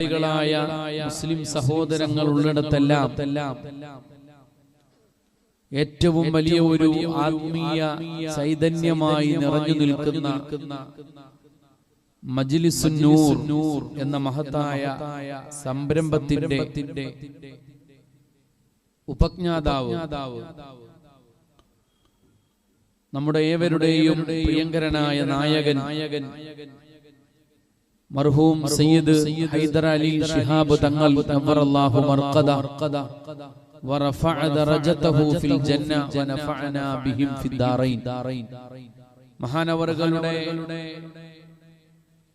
മുസ്ലിം സഹോദരങ്ങൾ ഉള്ളിടത്തെല്ലാം ഏറ്റവും വലിയ ഒരു ആത്മീയ ചൈതന്യമായി നിറഞ്ഞു നിൽക്കുന്ന മജ്ലിസുൻ നൂർ എന്ന മഹത്തായ സംരംഭത്തിന്റെ ഉപജ്ഞാതാവ് നമ്മുടെ ഏവരുടെയും പ്രിയങ്കരനായ നായകൻ മർഹൂം സയ്യിദ് ഹൈദർ അലി ശിഹാബ് തങ്ങൾ നവറല്ലാഹു മർഖദ വറഫഅ ദറജതഹു ഫിൽ ജന്ന വനഫഅനാ ബിഹിം ഫിദ്ദാറൈൻ. മഹാനവറുകളുടെ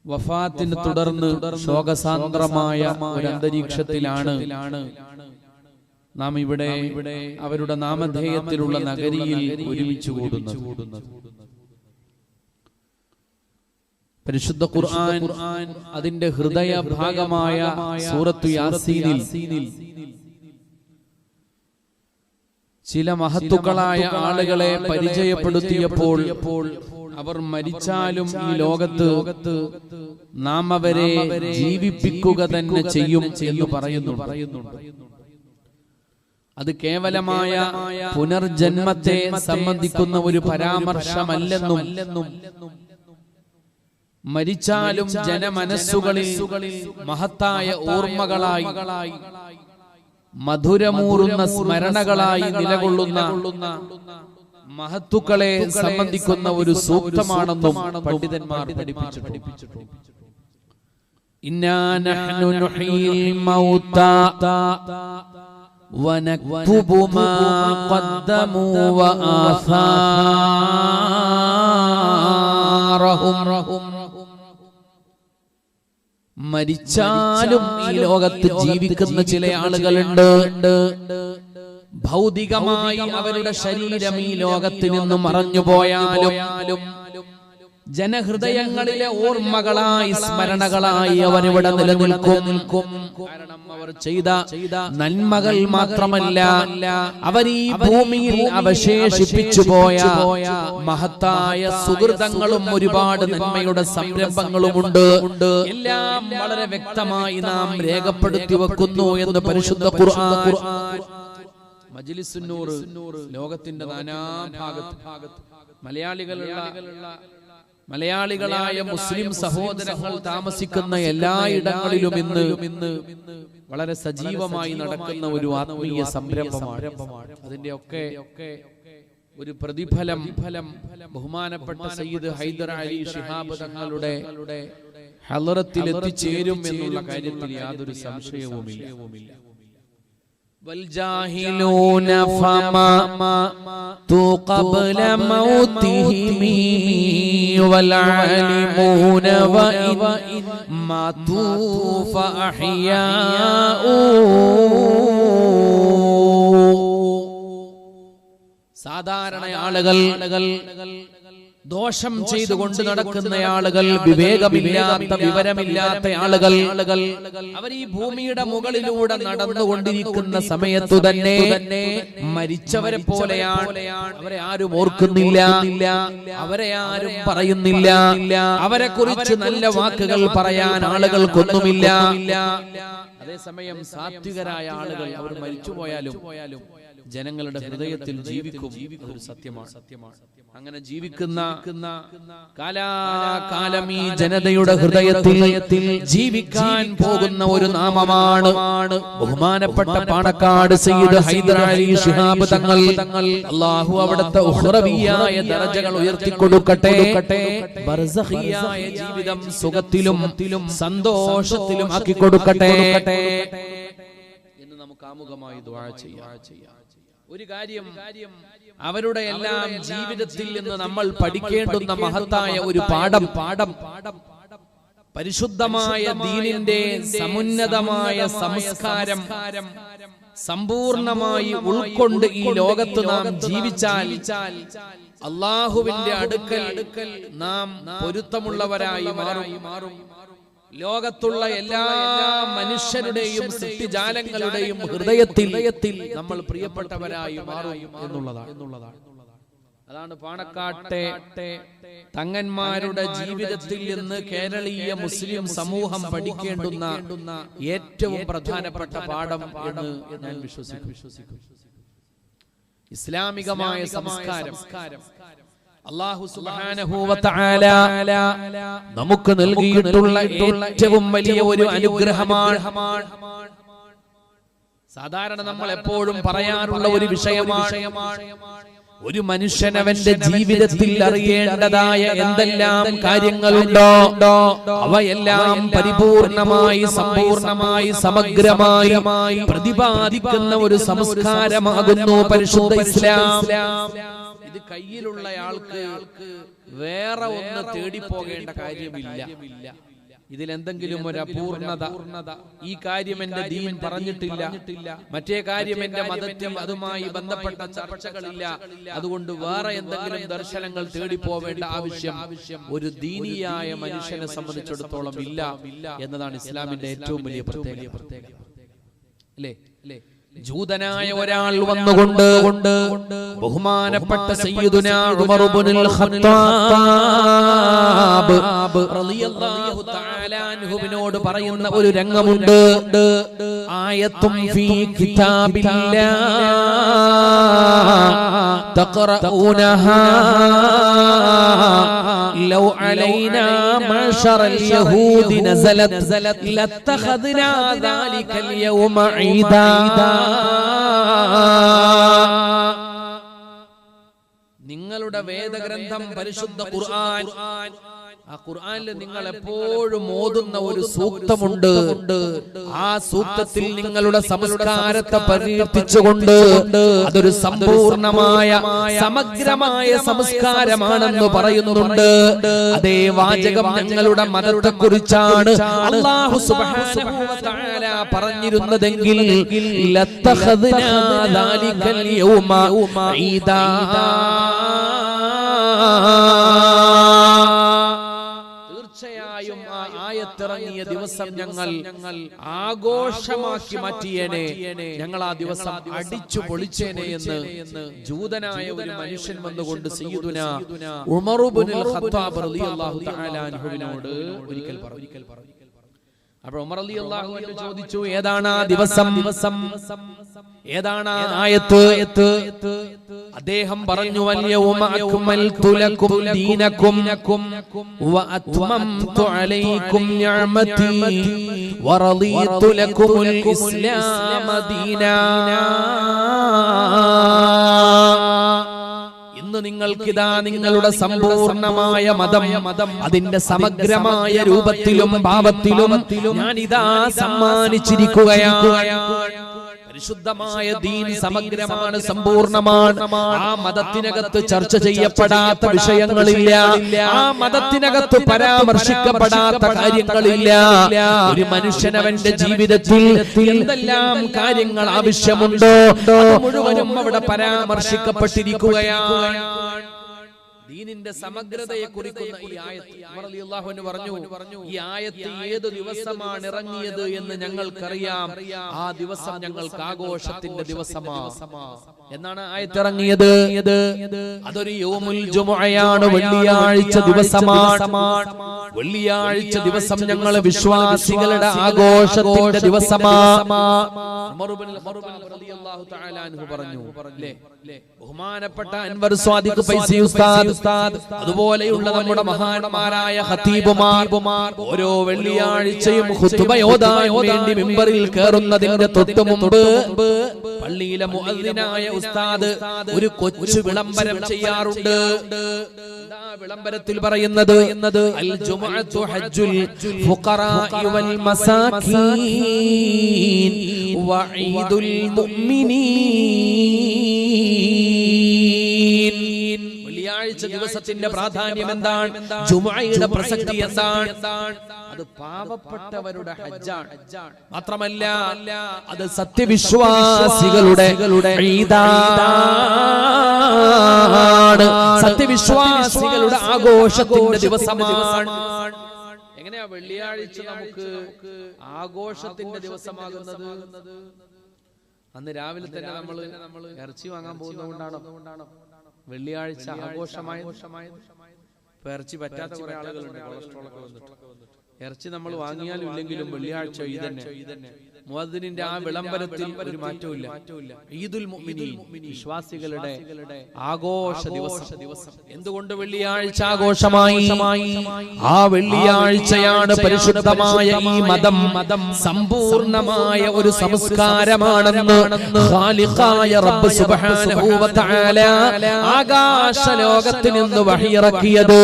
വഫാത്തിനെ തുടർന്ന് ശോകസാന്ദ്രമായ ഒരു അന്തരീക്ഷത്തിലാണ് നാം ഇവിടെ അവരുടെ നാമധേയത്തിലുള്ള നഗരിയിൽ ഒരുമിച്ച് കൂടുന്നത്. പരിശുദ്ധ ഖുർആൻ അതിന്റെ ഹൃദയ ഭാഗമായ സൂറത്തു യാസീനിൽ ചില മഹത്തുക്കളായ ആളുകളെ പരിചയപ്പെടുത്തിയപ്പോൾ അവർ മരിച്ചാലും ഈ ലോകത്ത് നാം അവരെ ജീവിപ്പിക്കുക തന്നെ ചെയ്യും എന്ന് പറയുന്നുണ്ട്. അത് കേവലമായ പുനർജന്മത്തെ സംബന്ധിക്കുന്ന ഒരു പരാമർശമല്ലെന്നും മരിച്ചാലും ജനമനസ്സുകളിൽ മഹത്തായ ഓർമ്മകളായി മധുരമൂറുന്ന സ്മരണകളായി നിലകൊള്ളുന്ന മഹത്തുക്കളെ സംബന്ധിക്കുന്ന ഒരു സൂക്തമാണെന്നും പണ്ഡിതന്മാർ പഠിപ്പിച്ചിട്ടുണ്ട്. ഇന്നാ നഹ്നു നുഹീൽ മൗതാ വനക്തുബു മാ ഖദ്ദമു വആസാറഹും. മരിച്ചാലും ഈ ലോകത്ത് ജീവിക്കുന്ന ചില ആളുകളുണ്ട്. ഭൗതികമായി അവരുടെ ശരീരം ഈ ലോകത്ത് നിന്നും മറഞ്ഞുപോയാലും ജനഹൃദയങ്ങളിലെ ഓർമ്മകളായി സ്മരണകളായി അവരിവിടെ നിലനിൽക്കും. കാരണം അവർ ചെയ്ത നന്മകൾ മാത്രമല്ല, അവർ ഈ ഭൂമിയിൽ അവശേഷിപ്പിച്ചു പോയ മഹത്തായ സുഹൃതങ്ങളും ഒരുപാട് നന്മയുടെ സംരംഭങ്ങളുമുണ്ട്. എല്ലാം വളരെ വ്യക്തമായി നാം രേഖപ്പെടുത്തി വെക്കുന്നു എന്ന് പരിശുദ്ധ ഖുർആൻ. മജ്ലിസുൻ നൂർ ലോകത്തിന്റെ നാനാഭാഗത്ത് മലയാളികളായ മുസ്ലിം സഹോദരങ്ങൾ താമസിക്കുന്ന എല്ലായിടങ്ങളിലും ഇന്ന് വളരെ സജീവമായി നടക്കുന്ന ഒരു ആത്മീയ സംരംഭമാണ്. അതിന്റെ ഒക്കെ ഒരു പ്രതിഫലം ബഹുമാനപ്പെട്ട സയ്യിദ് ഹൈദർ അലി ശിഹാബ് തങ്ങളുടെ ഹളറത്തിൽ എത്തിച്ചേരും എന്നുള്ള കാര്യത്തിൽ യാതൊരു സംശയവുമില്ല. والجاهلون فما قبل موتهم والعالمون وإن ماتوا فأحياء. സാധാരണ ആളുകൾ ദോഷം ചെയ്തുകൊണ്ട് നടക്കുന്ന ആളുകൾ, വിവേകമില്ലാത്ത വിവരമില്ലാത്ത ആളുകൾ അവർ ഈ ഭൂമിയുടെ മുകളിലൂടെ നടന്നുകൊണ്ടിരിക്കുന്ന സമയത്തു തന്നെ മരിച്ചവരെ പോലെയാണ്. അവരെ ആരും ഓർക്കുന്നില്ല, അവരെ ആരും പറയുന്നില്ല, അവരെ കുറിച്ച് നല്ല വാക്കുകൾ പറയാൻ ആളുകൾക്കൊന്നുമില്ല. അതേസമയം സാത്വികരായ ആളുകൾ അവർ മരിച്ചുപോയാലും ജനങ്ങളുടെ ഹൃദയത്തിൽ ജീവിക്കും. ഒരു സത്യമാണ്. അങ്ങനെ ജീവിക്കുന്ന കാലാകാലം ഈ ജനതയുടെ ഹൃദയത്തിൽ ജീവിക്കാൻ പോകുന്ന ഒരു നാമമാണ് ബഹുമാനപ്പെട്ട പാണക്കാട് സയ്യിദ് ഹൈദർ അലി ശിഹാബ് തങ്ങൾ. അല്ലാഹു അവിടുത്തെ ഉഖ്റവിയായ ദറജകൾ ഉയർത്തിക്കൊടുക്കട്ടെ. ബർസഖിയായ ജീവിതം സുഖത്തിലും സന്തോഷത്തിലും ആക്കി കൊടുക്കട്ടെ എന്ന് നമുക്ക് ആമുഖമായി ദുആ ചെയ്യാം. ഒരു കാര്യം, അവരുടെ എല്ലാം ജീവിതത്തിൽ നിന്ന് നമ്മൾ പഠിക്കേണ്ടുന്ന മഹത്തായ ഒരു പാഠം പരിശുദ്ധമായ ദീനിന്റെ സമുന്നതമായ സംസ്കാരം സമ്പൂർണമായി ഉൾക്കൊണ്ട് ഈ ലോകത്ത് നാം ജീവിച്ചാൽ അല്ലാഹുവിന്റെ അടുക്കൽ നാം പൊരുത്തമുള്ളവരായി മാറും. ലോകത്തുള്ള എല്ലാ മനുഷ്യരുടെയും സൃഷ്ടിജാലങ്ങളുടെയും ഹൃദയത്തിൽ നമ്മൾ പ്രിയപ്പെട്ടവരായി മാറും എന്നുള്ളതാണ്. അതാണ് പാണക്കാട്ടെ തങ്ങന്മാരുടെ ജീവിതത്തിൽ നിന്ന് കേരളീയ മുസ്ലിം സമൂഹം പഠിക്കേണ്ടുന്ന ഏറ്റവും പ്രധാനപ്പെട്ട പാഠം എന്ന് ഞാൻ വിശ്വസിക്കുന്നു. ഇസ്ലാമികമായ സംസ്കാരം അല്ലാഹു സുബ്ഹാനഹു വ തആല നമുക്ക് നൽകിയിട്ടുള്ള ഏറ്റവും വലിയ ഒരു അനുഗ്രഹമാണ്. സാധാരണ നമ്മൾ എപ്പോഴും പറയാറുള്ള ഒരു വിഷയമാണ്, ഒരു മനുഷ്യൻ അവന്റെ ജീവിതത്തിൽ അറിയേണ്ടതായ എന്തെല്ലാം കാര്യങ്ങളുണ്ടോ അവയെല്ലാം പരിപൂർണമായി സമ്പൂർണമായി സമഗ്രമായി പ്രതിപാദിക്കുന്ന ഒരു സംസ്കാരമാകുന്നു പരിശുദ്ധ ഇസ്ലാം. ഇത് കയ്യിലുള്ളയാൾക്ക് വേറെ ഒന്ന് തേടിപ്പോകേണ്ട കാര്യമില്ല. ഇതിലെന്തെങ്കിലും ഒരു അപൂർണത, ഈ കാര്യം എന്റെ ദീൻ പറഞ്ഞിട്ടില്ല, മറ്റേ കാര്യം എന്റെ മതത്തിൽ അതുമായി ബന്ധപ്പെട്ട ചർച്ചകളില്ല, അതുകൊണ്ട് വേറെ എന്തെങ്കിലും ദർശനങ്ങൾ തേടിപ്പോവേണ്ട ആവശ്യം ഒരു ദീനിയായ മനുഷ്യനെ സംബന്ധിച്ചിടത്തോളം ഇല്ല എന്നതാണ് ഇസ്ലാമിന്റെ ഏറ്റവും വലിയ പ്രത്യേകത. അല്ലേ? ജൂതനായ ഒരാൾ വന്നുകൊണ്ട് ബഹുമാനപ്പെട്ട സയ്യിദുനാ ഉമർ ഇബ്നുൽ ഖത്താബ് റളിയല്ലാഹു തആല അൻഹുവിനോട് പറയുന്ന ഒരു രംഗമുണ്ട്. ആയത്തും ഫീ കിതാബില്ലാഹ് തഖറഊനഹാ ലൗ അലൈനാ മഅശറൽ യഹൂദി നസലത് ലത്തഖദ്നാ ദാലികൽ യൗമ ഈദാ. നിങ്ങളുടെ വേദഗ്രന്ഥം പരിശുദ്ധ ഖുർആൻ, ആ ഖുർആനിൽ നിങ്ങൾ എപ്പോഴും ഓതുന്ന ഒരു സൂക്തമുണ്ട്. ആ സൂക്തത്തിൽ നിങ്ങളുടെ സംസ്കാരത്തെ പരിവർത്തിച്ചുകൊണ്ട് അതൊരു സമ്പൂർണമായ സമഗ്രമായ സംസ്കാരമാണെന്ന് പറയുന്നുണ്ട്. അതേ വാചകം ഞങ്ങളുടെ മതത്തെ കുറിച്ചാണ് അല്ലാഹു സുബ്ഹാനഹു വ തആല പറഞ്ഞിരുന്നതെങ്കിൽ ലത്തഖദ്നാ ദാലികൽ യൗമ ഈദാ. തീർച്ചയായും ആ ആയത്തിറങ്ങിയ ദിവസം ഞങ്ങൾ ആഘോഷമാക്കി മാറ്റിയേനെ, ഞങ്ങൾ ആ ദിവസം അടിച്ചു പൊളിച്ചേനെ എന്ന് ജൂതനായ ഒരു മനുഷ്യൻ വന്നുകൊണ്ട് സയ്യിദുനാ ഉമർ ഇബ്നുൽ ഖത്താബ് റളിയല്ലാഹു തആല അൻഹുവിനോട് ഒരിക്കൽ പറഞ്ഞു. അപ്പോൾ ഉമർ റളിയല്ലാഹു അൻഹു ചോദിച്ചു, ഏതാണ് ആ ദിവസം, ഏതാണ് ആ ആയത്ത്? അദ്ദേഹം പറഞ്ഞു, വൽയൗമ അക്മൽതു ലക്കും ദീനക്കും വ അത്മംതു അലൈക്കും നിഅമതി വ റളീതു ലക്കുമുൽ ഇസ്ലാമ ദീനാ. ഇന്ന് നിങ്ങൾക്കിതാ നിങ്ങളുടെ സമ്പൂർണമായ മതം അതിന്റെ സമഗ്രമായ രൂപത്തിലും ഭാവത്തിലും ഞാൻ ഇതാ സമ്മാനിച്ചിരിക്കുകയാണ്. പരിശുദ്ധമായ ദീൻ സമഗ്രമാണ്, സമ്പൂർണമാണ്. ആ മതത്തിനകത്ത് ചർച്ച ചെയ്യപ്പെടാത്ത വിഷയങ്ങളില്ല, ആ മതത്തിനകത്ത് പരാമർശിക്കപ്പെടാത്ത കാര്യങ്ങളില്ല. ഒരു മനുഷ്യൻ അവന്റെ ജീവിതത്തിൽ എന്തെല്ലാം കാര്യങ്ങൾ ആവശ്യമുണ്ടോ അത് മുഴുവനും അവിടെ പരാമർശിക്കപ്പെട്ടിരിക്കുകയാണ്. ദീനിന്റെ സമഗ്രതയെ കുറിക്കുന്ന ഈ ആയത്ത് ഉമർ റളിയല്ലാഹു അൻഹു പറഞ്ഞു, ഈ ആയത്ത് ഏത് ദിവസമാണ് ഇറങ്ങിയത് എന്ന് ഞങ്ങൾക്കറിയാം. ആ ദിവസം ഞങ്ങൾക്ക് ആഘോഷത്തിന്റെ ദിവസമാണ് എന്നാണ് ആയത്ത് ഇറങ്ങിയത്. അതൊരു യൗമുൽ ജുമുഅയാണ്, വെള്ളിയാഴ്ച ദിവസമാണ്. വെള്ളിയാഴ്ച ദിവസം ഞങ്ങൾ വിശ്വാസികളുടെ ആഘോഷത്തിന്റെ ദിവസമാണ്. ഉമർ ഇബ്നുൽ ഖത്താബ് റളിയല്ലാഹു തആല അൻഹു പറഞ്ഞു. ബഹുമാനപ്പെട്ട അൻവർ സ്വാദിഖ് ഫൈസി ഉസ്താദ്, അതുപോലെയുള്ള നമ്മുടെ മഹാന്മാരായ ഖതീബുമാർ ഓരോ വെള്ളിയാഴ്ചയും ഖുതുബ ഓതാൻ വേണ്ടി മിമ്പറിൽ കയറുന്നതിന്റെ തൊട്ടുമുമ്പ് പള്ളിയിലെ മുഅദ്ദിനായ ഉസ്താദ് ഒരു കൊച്ചു വിളംബരം ചെയ്യാറുണ്ട്. വിളംബരത്തിൽ പറയുന്നത് അൽ ജുമുഅത്തു ഹജ്ജുൽ ഫുഖറാഇ വൽ മസാകീൻ വ ഈദുൽ മുഅ്മിനീൻ. വെള്ളിയാഴ്ച ദിവസത്തിന്റെ പ്രാധാന്യം എന്താണ്? ജുമുഅയുടെ പ്രസക്തി എന്താണ്? അത് പാവപ്പെട്ടവരുടെ ഹജ്ജാണ്. മാത്രമല്ല അത് സത്യവിശ്വാസികളുടെ ഈദാണ്, സത്യവിശ്വാസികളുടെ ആഘോഷത്തിന്റെ ദിവസമാണ്. എങ്ങനെയാ വെള്ളിയാഴ്ച നമുക്ക് ആഘോഷത്തിന്റെ ദിവസമാകുന്നത്? അന്ന് രാവിലെ തന്നെ നമ്മൾ ഇറച്ചി വാങ്ങാൻ പോകുന്നതുകൊണ്ടാണോ? വെള്ളിയാഴ്ച ആഘോഷമായ ഇറച്ചി പറ്റാത്ത കുറെ ആളുകളുണ്ട്, കൊളസ്ട്രോൾ ഒക്കെ വന്നിട്ട്. ഇറച്ചി നമ്മൾ വാങ്ങിയാലും ഇല്ലെങ്കിലും വെള്ളിയാഴ്ച ഇതന്നെ മുഅദ്ദിനിന്റെ ആ വിളംബരത്തിൽ ഒരു മാറ്റമില്ല. ഈദുൽ മുഅ്മിനീൻ, വിശ്വാസികളുടെ ആഘോഷ ദിവസം. എന്തുകൊണ്ട് വെള്ളിയാഴ്ച ആഘോഷമായി? ആ വെള്ളിയാഴ്ചയാണ് പരിശുദ്ധമായ ഈ മതം സമ്പൂർണമായ ഒരു സംസ്കാരമാണെന്ന് ഖാലിഖായ റബ്ബ് സുബ്ഹാനഹു വ തആല ആകാശ ലോകത്തിൽ നിന്ന് വഹി ഇറക്കിയത്.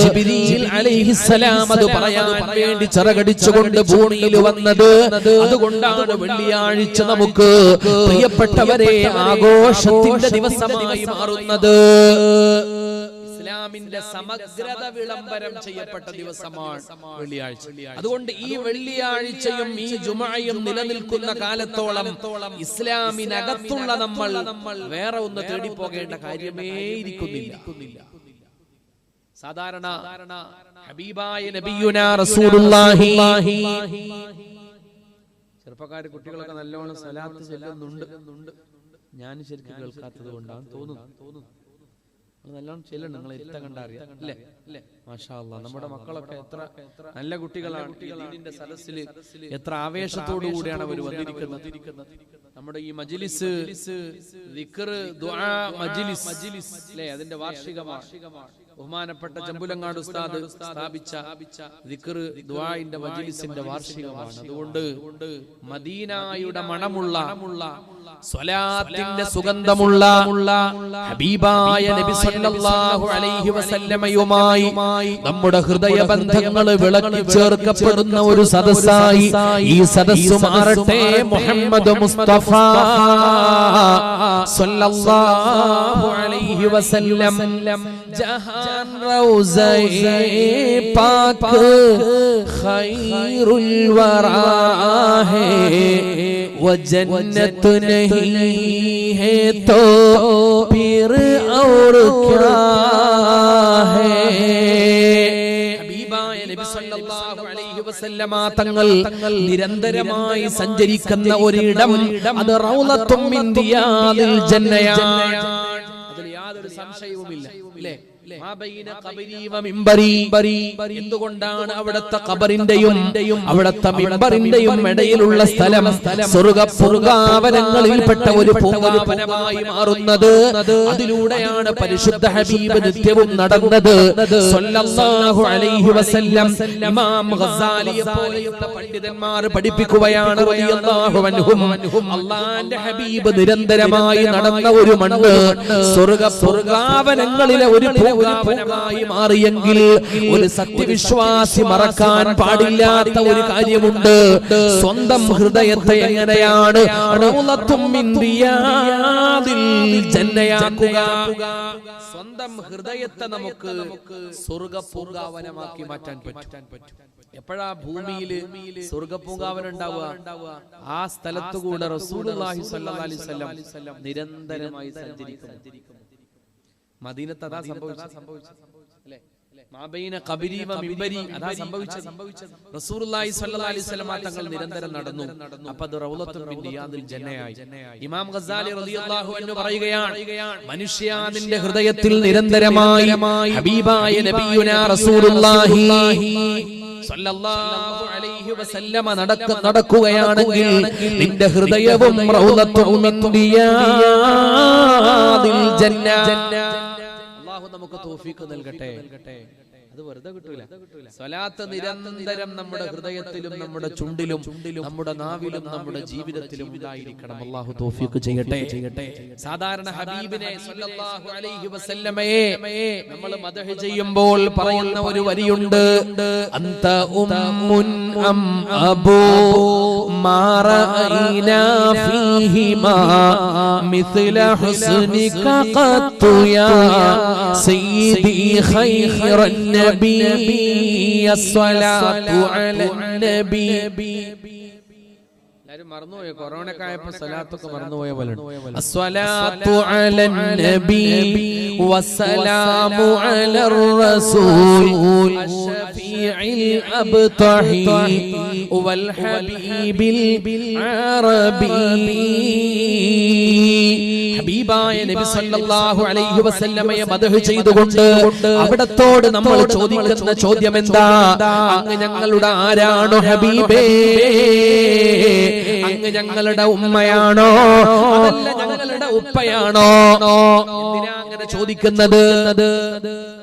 ജിബ്രീൽ അലൈഹിസ്സലാം അത് പറയാൻ വേണ്ടി ചിറകടിച്ചുകൊണ്ട് ഭൂമിയിൽ വന്നത്. അതുകൊണ്ടാണ് വെള്ളിയാഴ്ച നമുക്ക് പ്രിയപ്പെട്ടവരെ ആഘോഷത്തിന്റെ ദിവസമായി മാറുന്നത്. ഇസ്ലാമിന്റെ സമഗ്രത വിളംബരം ചെയ്യപ്പെട്ട ദിവസമാണ് വെള്ളിയാഴ്ച. അതുകൊണ്ട് ഈ വെള്ളിയാഴ്ചയും ഈ ജുമഅയും നിലനിൽക്കുന്ന കാലത്തോളം ഇസ്ലാമിനകത്തുള്ള നമ്മൾ വേറെ ഒന്ന് തേടി പോകേണ്ട കാര്യമേ ഇരിക്കുന്നില്ല. സാധാരണ ഹബീബായ നബിയുനാ റസൂലുള്ളാഹി, ചെറുപ്പക്കാര് കുട്ടികളൊക്കെ നല്ലോണം സ്വലാത്ത് ചൊല്ലുന്നുണ്ട്. ഞാൻ ശരിക്കും കേൾക്കാത്തത് കൊണ്ടാണ് തോന്നുന്നു. നല്ലോണം ചെല്ലണം, നിങ്ങൾ എത്ര കണ്ടറിയാം അല്ലേ? മാഷാ അല്ലാഹ്, നമ്മുടെ മക്കളൊക്കെ എത്ര നല്ല കുട്ടികളാണ്. ദീനിന്റെ സദസ്സിൽ എത്ര ആവേശത്തോടു കൂടിയാണ് അവർ വന്നിരിക്കുന്നത്. നമ്മുടെ ഈ മജ്ലിസ് ദിക്ർ ദുആ മജ്ലിസ് അല്ലേ, അതിന്റെ വാർഷികമാണ്. ബഹുമാനപ്പെട്ട ജംബുലങ്ങാട് ഉസ്താദ് സ്ഥാപിച്ച ദിക്ർ ദുആഇന്റെ മജ്ലിസിന്റെ വാർഷികമാണ്. അതുകൊണ്ട് മദീനയുടെ മണമുള്ള സ്വലാത്തിന്റെ സുഗന്ധമുള്ള ഹബീബായ നബി സല്ലല്ലാഹു അലൈഹി വസല്ലമയുമായി നമ്മുടെ ഹൃദയബന്ധങ്ങൾ വിളക്കി ചേർക്കപ്പെടുന്ന ഒരു സദസ്സായി ഈ സദസ്സ് മാറട്ടെ. മുഹമ്മദ് മുസ്തഫ സല്ലല്ലാഹു അലൈഹി വസല്ലം ജഹാൻ റൗസയെ പാക് ഖൈറുൽ വറാ ഹേ वो जन्नत नहीं है तो फिर और क्या है. ഹബീബായ നബി സല്ലല്ലാഹു അലൈഹി വസല്ലമ തങ്ങൾ നിരന്തരമായി സഞ്ചരിക്കുന്ന ഒരിടം, അത് റൗളത്തും മിൻ റിയാദിൽ ജന്നയാണ്. അതിൽ യാതൊരു സംശയവുമില്ല അല്ലേ? എന്തുകൊണ്ടാണ് അവിടുത്തെ ഖബറിന്റെയും അവിടുത്തെ മിമ്പറിന്റെയും ഇടയിലുള്ള സ്ഥലം സ്വർഗ്ഗാവനങ്ങളിൽപ്പെട്ട ഒരു പൂങ്കാവനമായി മാറുന്നത്? അതിലൂടെയാണ് പരിശുദ്ധ ഹബീബ് നിത്യവും നടന്നത് സല്ലല്ലാഹു അലൈഹി വസല്ലം. ഇമാം ഗസാലിയെ പോലെയുള്ള പണ്ഡിതന്മാർ പഠിപ്പിക്കുകയാണ് റളിയല്ലാഹു അൻഹും, അല്ലാഹുവിന്റെ ഹബീബ് നിരന്തരമായി നടന്ന ഒരു മണ്ണ് സ്വർഗ്ഗാവനങ്ങളിലെ ഒരു പൂങ്കാവനമായി മാറിയെങ്കിൽ ഒരു സത്യവിശ്വാസി മറക്കാൻ പാടില്ലാത്ത ഒരു കാര്യമുണ്ട്. സ്വന്തം ഹൃദയത്തെ എങ്ങനെയാണ് റൗളത്തും മിൻ റിയാദിൽ ജന്നയാക്കുക? സ്വന്തം ഹൃദയത്തെ നമുക്ക് സ്വർഗ്ഗപൂങ്കാവനമാക്കി മാറ്റാൻ പറ്റും. എപ്പോഴാ ഭൂമിയിൽ സ്വർഗ്ഗപൂങ്കാവനം ഉണ്ടാവുക? ആ സ്ഥലത്തുകൂടെ റസൂലുള്ളാഹി സ്വല്ലല്ലാഹു അലൈഹി വസല്ലം നിരന്തരമായി സഞ്ചരിക്കും. മദീനത്ത് അതാ സംഭവിച്ചത് അല്ലേ? മാബൈന ഖബരി വ മിംബരി അതാ സംഭവിച്ചത്. റസൂലുള്ളാഹി സ്വല്ലല്ലാഹു അലൈഹി വസല്ലം തങ്ങൾ നിരന്തരം നടന്നു. അപ്പോൾ അത് റൗളത്തും മിൻ റിയാദിൽ ജന്നയായി. ഇമാം ഗസാലി റളിയല്ലാഹു അൻഹു പറയുകയാണ്, മനുഷ്യ നിന്റെ ഹൃദയത്തിൽ നിരന്തരമായി ഹബീബായ നബിയുനാ റസൂലുള്ളാഹി സ്വല്ലല്ലാഹു അലൈഹി വസല്ലം നടക്കുകയാണെങ്കിൽ നിന്റെ ഹൃദയവും റൗളത്തും മിൻ റിയാദിൽ ജന്ന. അല്ലാഹു നമുക്ക് തൗഫീഖ് നൽകട്ടെ. അത് വെറുതെ കിട്ടൂല. സ്വലാത്ത് നിരന്തരം നമ്മുടെ ഹൃദയത്തിലും നമ്മുടെ ചുണ്ടിലും നമ്മുടെ നാവിലും നമ്മുടെ ജീവിതത്തിലും ഉണ്ടായിരിക്കണം. അല്ലാഹു തൗഫീഖ് ചെയ്യട്ടെ. സാധാരണ ഹബീബിനെ സ്വല്ലല്ലാഹു അലൈഹി വസല്ലമയെ നമ്മൾ മദ്ഹ് ചെയ്യുമ്പോൾ പറയുന്ന ഒരു വരിയുണ്ട്, അന്ത ഉമ്മുൻ അം അബൂ മാ റഅയ്നാ ഫീഹിമാ മിസ്ല ഹുസ്നിക ഖത്തു യാ സയ്യിദി ഖൈറൻ നബി അസ്സലാത്തു അലന്നബി. എല്ലാരും മറന്നുപോയോ? കൊറോണയൊക്കെ ആയപ്പോൾ സ്വലാത്തൊക്കെ മറന്നുപോയ പോലെ. അസ്സലാത്തു അലന്നബി വസ്സലാമു അലർ റസൂൽ അശ്ശഫീഇൽ അബ്തഹി വൽ ഹബീബിൽ അറബി. ഹബീബായ നബി സല്ലല്ലാഹു അലൈഹി വസല്ലമയെ മദ്ഹ് ചെയ്തുകൊണ്ട് അവിടത്തോട് നമ്മൾ ചോദിക്കുന്ന ചോദ്യം എന്താ? അങ്ങ് ഞങ്ങളുടെ ആരാണോ ഹബീബേ? അങ്ങ് ഞങ്ങളുടെ ഉമ്മയാണോ അതല്ല ഞങ്ങളുടെ ഉപ്പയാണോ? എന്തിനാ അങ്ങനെ ചോദിക്കുന്നത്?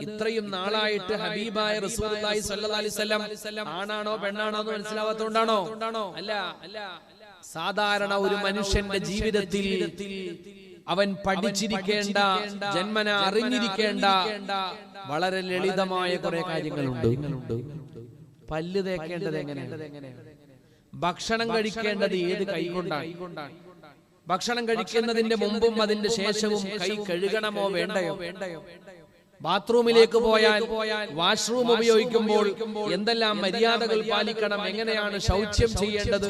ഇത്രയും നാളായിട്ട് ഹബീബായ റസൂലുള്ളാഹി സ്വല്ലല്ലാഹു അലൈഹി വസല്ലം ആണാണോ പെണ്ണാണോ എന്ന് മനസ്സിലാവാത്തോണ്ടാണോ? അല്ല. സാധാരണ ഒരു മനുഷ്യന്റെ ജീവിതത്തിൽ അവൻ പഠിച്ചിരിക്കേണ്ട, ജന്മന അറിഞ്ഞിരിക്കേണ്ട വളരെ ലളിതമായ കുറെ കാര്യങ്ങളുണ്ട്. പല്ല് തേക്കേണ്ടത് എങ്ങനെയാണ്? ഭക്ഷണം കഴിക്കേണ്ടത് ഏത് കൈകൊണ്ടാണ്? ഭക്ഷണം കഴിക്കുന്നതിന്റെ മുമ്പും അതിന്റെ ശേഷവും കൈ കഴുകണമോ വേണ്ടയോ? ബാത്റൂമിലേക്ക് പോയാൽ, വാഷ്റൂം ഉപയോഗിക്കുമ്പോൾ എന്തെല്ലാം മര്യാദകൾ പാലിക്കണം, എങ്ങനെയാണ് ശൗച്യം ചെയ്യേണ്ടത്?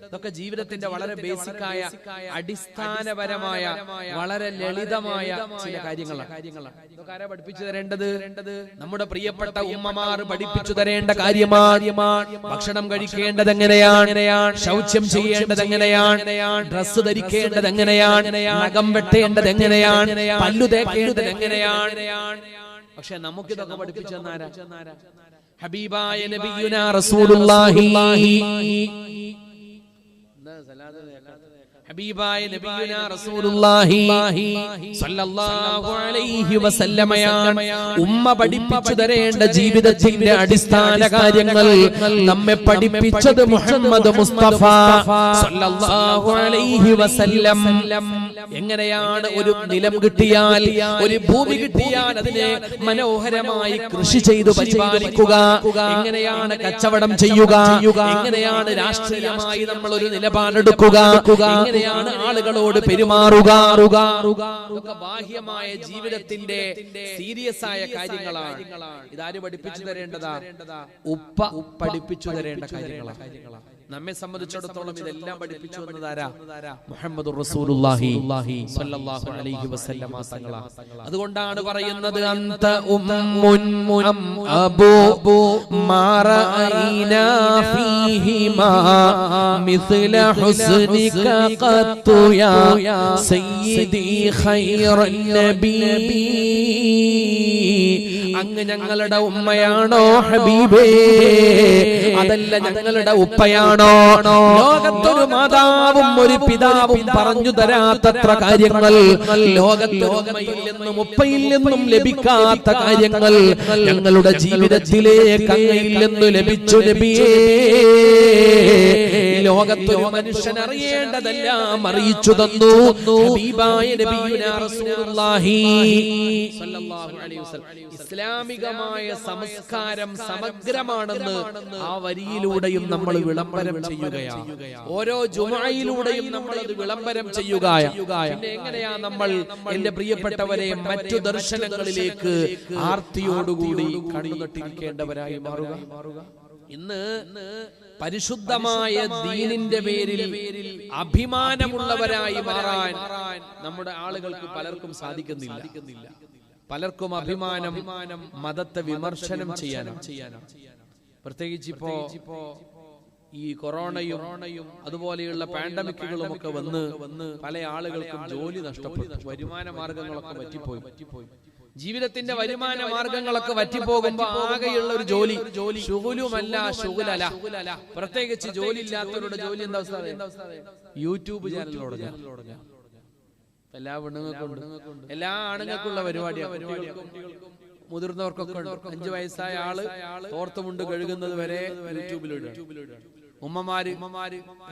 ഇതൊക്കെ ജീവിതത്തിന്റെ വളരെ ബേസിക്കായ, അടിസ്ഥാനപരമായ, വളരെ ലളിതമായ ചില കാര്യങ്ങളാണ്. ഇതൊക്കെ ആരാ പഠിപ്പിച്ചു തരേണ്ടത്? നമ്മുടെ പ്രിയപ്പെട്ട ഉമ്മമാർ പഠിപ്പിച്ചു തരേണ്ട കാര്യമാണ്. ഭക്ഷണം കഴിക്കേണ്ടത് എങ്ങനെയാണ്? ശൗച്യം ചെയ്യേണ്ടത് എങ്ങനെയാണ്? ഡ്രസ്സ് ധരിക്കേണ്ടത് എങ്ങനെയാണ്? നഖം വെട്ടേണ്ടത് എങ്ങനെയാണ്? പല്ലു തേക്കേണ്ടത് എങ്ങനെയാണ്? പക്ഷെ നമുക്കിതൊക്കെ പഠിപ്പിച്ചു തന്നാരാ? ഹബീബായ നബിയുനാ റസൂലുള്ളാഹി ഹബീബായ നബിയുനാ റസൂലുള്ളാഹി സ്വല്ലല്ലാഹു അലൈഹി വസല്ലമയാണ് ഉമ്മ പഠിപ്പിച്ചു തരേണ്ട ജീവിതത്തിന്റെ അടിസ്ഥാന കാര്യങ്ങൾ നമ്മെ പഠിപ്പിച്ചത് മുഹമ്മദ് മുസ്തഫ സ്വല്ലല്ലാഹു അലൈഹി വസല്ലം. എങ്ങനെയാണ് ഒരു നിലം കിട്ടിയാൽ, ഒരു ഭൂമി കിട്ടിയാൽ അതിനെ മനോഹരമായി കൃഷി ചെയ്തു പരിപാലിക്കുക? എങ്ങനെയാണ് കച്ചവടം ചെയ്യുക? എങ്ങനെയാണ് രാഷ്ട്രീയമായി നമ്മൾ ഒരു നിലപാടെടുക്കുക? എങ്ങനെയാണ് ആളുകളോട് പെരുമാറുക? ഇതൊക്കെ ബാഹ്യമായ ജീവിതത്തിന്റെ സീരിയസ് ആയ കാര്യങ്ങളാണ്. ഇതാര് പഠിപ്പിച്ചു തരേണ്ടതാ? ഉപ്പ പഠിപ്പിച്ചു തരേണ്ട കാര്യങ്ങളാണ്. നമ്മെ സംബന്ധിച്ചിടത്തോളം ഇതെല്ലാം പഠിപ്പിച്ചു വന്നതാരാ? മുഹമ്മദുർ റസൂലുള്ളാഹി സ്വല്ലല്ലാഹു അലൈഹി വസല്ലമ തങ്ങളാണ്. അതുകൊണ്ടാണ് പറയുന്നത്, അന്ത ഉമ്മുൻ അബൂ മാ റഅയ്നാ ഫീഹിമാ മിസ്ല ഹുസ്നിക ഖത്തു യാ സയ്യിദി ഖൈറൻ നബി. അങ്ങ് ഞങ്ങളുടെ ഉമ്മയാണോ ഹബീബേ? അതല്ല ഞങ്ങളുടെ ഉപ്പയാണോ? ലോകത്തൊരു മാതാവും ഒരു പിതാവും പറഞ്ഞു തരാത്തത്ര കാര്യങ്ങൾ, ലോകത്തിൽ നിന്നും ഉപ്പയിൽ നിന്നും ലഭിക്കാത്ത കാര്യങ്ങൾ ഞങ്ങളുടെ ജീവിതത്തിലേക്ക് അങ്ങയിൽ നിന്ന് ലഭിച്ചു നബിയേ. ലോകത്തൊരു മനുഷ്യൻ അറിയേണ്ടതെല്ലാം അറിയിച്ചു തന്നു ഹബീബായ നബിയുനാ റസൂലുള്ളാഹി സ്വല്ലല്ലാഹു അലൈഹി വസല്ലം. ഇസ്ലാമികമായ സംസ്കാരം സമഗ്രമാണെന്ന് ആ വരിയിലൂടെയും നമ്മൾ വിളംബരം ചെയ്യുകയാണ്. ഓരോ ജുമുഅയിലൂടെയും നമ്മൾ അത് വിളംബരം ചെയ്യുകയാണ്. പിന്നെ എങ്ങനെയാ നമ്മൾ, എന്റെ പ്രിയപ്പെട്ടവരെ, മറ്റു ദർശനങ്ങളിലേക്ക് ആർത്തിയോടുകൂടി കണ്ണുനട്ടിരിക്കേണ്ടവരായി മാറുക? ഇന്ന് പരിശുദ്ധമായ ദീനിന്റെ പേരിൽ അഭിമാനമുള്ളവരായി മാറാൻ നമ്മുടെ ആളുകൾക്ക് പലർക്കും സാധിക്കുന്നില്ല. പലർക്കും അഭിമാനം മതത്തെ വിമർശനം ചെയ്യാനാണ്. പ്രത്യേകിച്ച് ഇപ്പോ ഈ കൊറോണയും അതുപോലെയുള്ള പാൻഡമിക്കുകളും ഒക്കെ വന്ന് പല ആളുകൾക്കും ജോലി നഷ്ടപ്പെട്ടു, വരുമാന മാർഗങ്ങളൊക്കെ വറ്റിപ്പോയി. ജീവിതത്തിന്റെ വരുമാന മാർഗങ്ങളൊക്കെ വറ്റിപ്പോകുമ്പോ ആകെയുള്ള ഒരു ജോലി ശുഗുലുമല്ല ശുഗുലല. പ്രത്യേകിച്ച് ജോലി ഇല്ലാത്തവരുടെ ജോലി എന്താ അവസ്ഥ? യൂട്യൂബ് ചാനലിലോട് എല്ലാ പെണ്ണുങ്ങൾക്കും എല്ലാ ആണുങ്ങൾക്കുള്ള പരിപാടിയാണ്. മുതിർന്നവർക്കൊക്കെ 5 വയസ്സായ ആള് തോർത്തുമുണ്ട് കഴുകുന്നത് വരെ യൂട്യൂബിലിടുക. ഉമ്മമാര്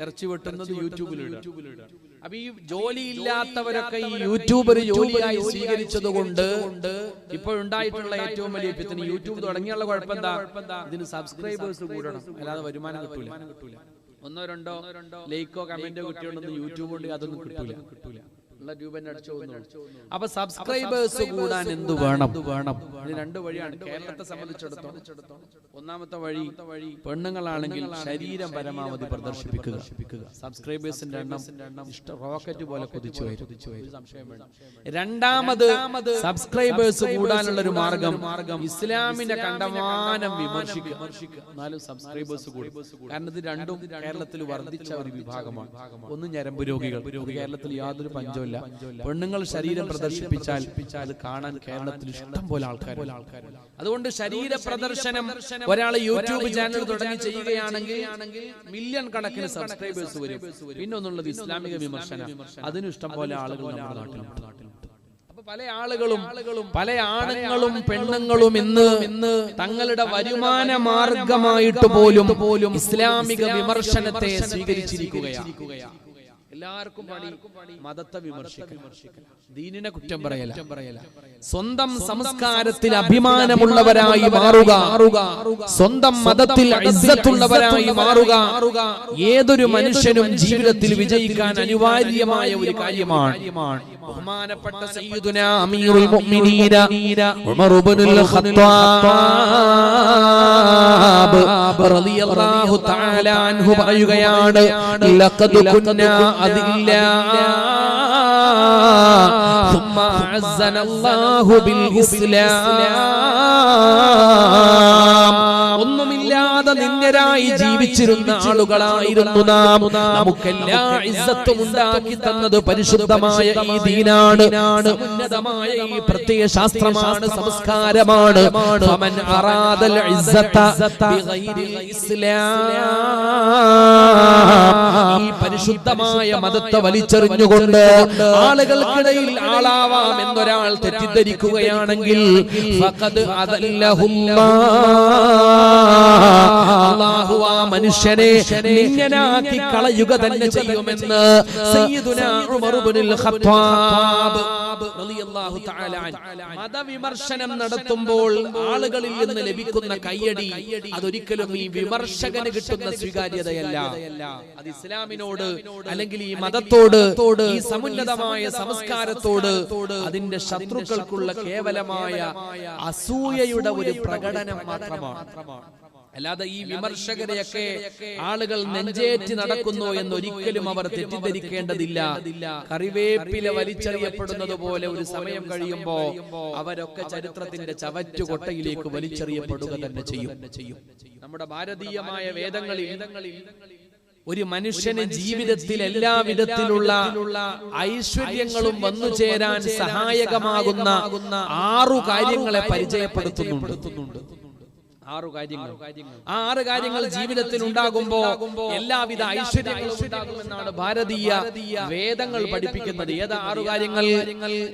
ഇറച്ചി വെട്ടുന്നത് യൂട്യൂബിലിടുക. അപ്പൊ ഈ ജോലി ഇല്ലാത്തവരൊക്കെ ഈ യൂട്യൂബ് ഒരു ജോലിയായി സ്വീകരിച്ചത് കൊണ്ട് ഇപ്പോഴുണ്ടായിട്ടുള്ള ഏറ്റവും വലിയ പിത്തന്, യൂട്യൂബ് തുടങ്ങിയുള്ള കുഴപ്പം എന്താ? ഇതിന് സബ്സ്ക്രൈബേഴ്സ് കൂടണം, അല്ലാതെ വരുമാനം കിട്ടൂല. 1-2 ലൈക്കോ കമന്റോ കിട്ടിയോണ്ടൊന്നും യൂട്യൂബ് കൊണ്ട് അതൊന്നും കിട്ടൂല. അപ്പൊ സബ്സ്ക്രൈബേഴ്സ് കൂടാൻ എന്ത് വേണം? ഇത് 2 വഴിയാണ് കേരളത്തെ സംബന്ധിച്ചിടത്തോളം. ഒന്നാമത്തെ വഴി, പെണ്ണുങ്ങളാണെങ്കിൽ ശരീരം പരമാവധി പ്രദർശിപ്പിക്കുക. സബ്സ്ക്രൈബേഴ്സിന്റെ എണ്ണം റോക്കറ്റ് പോലെ കുതിച്ചു വരും. രണ്ടാമത്, സബ്സ്ക്രൈബേഴ്സ് കൂടാനുള്ള ഒരു മാർഗം ഇസ്ലാമിനെ കണ്ടമാനം വിമർശിക്കുക. എന്നാലും സബ്സ്ക്രൈബേഴ്സ് കൂടും. കാരണം ഇത് രണ്ടും കേരളത്തിൽ വർദ്ധിച്ച ഒരു വിഭാഗമാണ്. ഒന്ന് ഞരമ്പ് രോഗികൾ. കേരളത്തിൽ യാതൊരു പഞ്ചവും പഞ്ചമില്ല. പെണ്ണുങ്ങൾ ശരീരം പ്രദർശിപ്പിച്ചാൽ അത് കാണാൻ കേരളത്തിൽ ഇഷ്ടം പോലെ ആൾക്കാർ. അതുകൊണ്ട് ശരീര പ്രദർശനം ഒരാൾ യൂട്യൂബ് ചാനൽ തുടങ്ങി ചെയ്യുകയാണെങ്കിൽ മില്യൺ കണക്കിന് സബ്സ്ക്രൈബേഴ്സ് വരും. പിന്നെ ഒന്നുള്ളത് ഇസ്ലാമിക വിമർശനം, അതിനും ഇഷ്ടം പോലെ ആളുകൾ നമ്മുടെ നാട്ടിലുണ്ട്. അപ്പൊ പല ആളുകളും പല ആണുങ്ങളും പെണ്ണുങ്ങളും ഇന്ന് തങ്ങളുടെ വരുമാന മാർഗമായിട്ട് പോലും ഇസ്ലാമിക വിമർശനത്തെ സ്വീകരിച്ചിരിക്കുകയാണ്. എല്ലാവർക്കും പണി മതത്തെ വിമർശിക്കൽ, ദീനിനെ കുറ്റം പറയല, സ്വന്തം സംസ്കാരത്തിൽ അഭിമാനമുള്ളവരായി മാറുക, സ്വന്തം മതത്തിൽ ഇസ്സത്തുള്ളവരായി മാറുക ഏതൊരു മനുഷ്യനും ജീവിതത്തിൽ വിജയിക്കാൻ അനിവാര്യമായ ഒരു കാര്യമാണ്. ബഹുമാനപ്പെട്ട സയ്യിദുനാ അമീറുൽ മുഅ്മിനീന ഉമർ ഇബ്നുൽ ഖത്താബ് റളിയല്ലാഹു തആല അൻഹു പറയുകയാണ്, ലഖദ് കുന്നാ അദില്ലാ ثم أعزنا الله بالإسلام. ഒന്നുമില്ലാതെ നിന്ദരായി ജീവിച്ചിരുന്ന ആളുകളായിരുന്നു നാം. നമുക്കെല്ലാ ഇസ്സത്തും ഉണ്ടാക്കി തന്നത് പരിശുദ്ധമായ ഈ ദീനാണ്, ഉന്നതമായ ഈ പ്രത്യയ ശാസ്ത്രമാണ്, സംസ്കാരമാണ്. ഫമൻ അറാദൽ ഇസ്സത ബിഗൈരി ഇസ്ലാം, ഈ പരിശുദ്ധമായ മതത്തെ വലിച്ചെറിഞ്ഞുകൊണ്ട് ആളുകൾക്കിടയിൽ ആളാവാം എന്നൊരാൾ തെറ്റിദ്ധരിക്കുകയാണെങ്കിൽ ഫഖദ് അല്ലാഹു ആ മനുഷ്യനെ നിന്ദനാക്കി കളയുക തന്നെ ചെയ്യുമെന്ന് സയ്യിദുനാ ഉമർ ഇബ്നുൽ ഖത്താബ് റളിയല്ലാഹു തആല അൻഹു. മതവിമർശനം നടത്തുമ്പോൾ ആളുകളിൽ നിന്ന് ലഭിക്കുന്ന കയ്യടി അതൊരിക്കലും ഈ വിമർശകന് കിട്ടുന്ന സ്വീകാര്യതയല്ല. അത് ഇസ്ലാമിനോട് അല്ലെങ്കിൽ ഈ മതത്തോട്, ഈ സമുന്നതമായ സംസ്കാരത്തോട് അതിന്റെ ശത്രുക്കൾക്കുള്ള കേവലമായ അസൂയയുടെ ഒരു പ്രകടനം മാത്രമാണ്. അല്ലാതെ ഈ വിമർശകരെയൊക്കെ ആളുകൾ നെഞ്ചേറ്റി നടക്കുന്നു എന്നൊരിക്കലും അവർ തെറ്റിദ്ധരിക്കേണ്ടതില്ല. കറിവേപ്പില വലിച്ചെറിയപ്പെടുന്നത് പോലെ ഒരു സമയം കഴിയുമ്പോ അവരൊക്കെ ചരിത്രത്തിന്റെ ചവറ്റുകൊട്ടയിലേക്ക് വലിച്ചെറിയപ്പെടുക തന്നെ ചെയ്യും. നമ്മുടെ ഭാരതീയമായ വേദങ്ങളിൽ ഒരു മനുഷ്യന് ജീവിതത്തിൽ എല്ലാ വിധത്തിലുള്ള ഐശ്വര്യങ്ങളും വന്നു ചേരാൻ സഹായകമാകുന്ന 6 കാര്യങ്ങളെ പരിചയപ്പെടുത്തുന്നുണ്ട്. 6 കാര്യങ്ങൾ ജീവിതത്തിൽ ഉണ്ടാകുമ്പോ എല്ലാവിധ ഐശ്വര്യങ്ങളും ഉണ്ടാകുമെന്നാണ് ഭാരതീയ വേദങ്ങൾ പഠിപ്പിക്കുന്നത്. ഏതാ 6 കാര്യങ്ങൾ?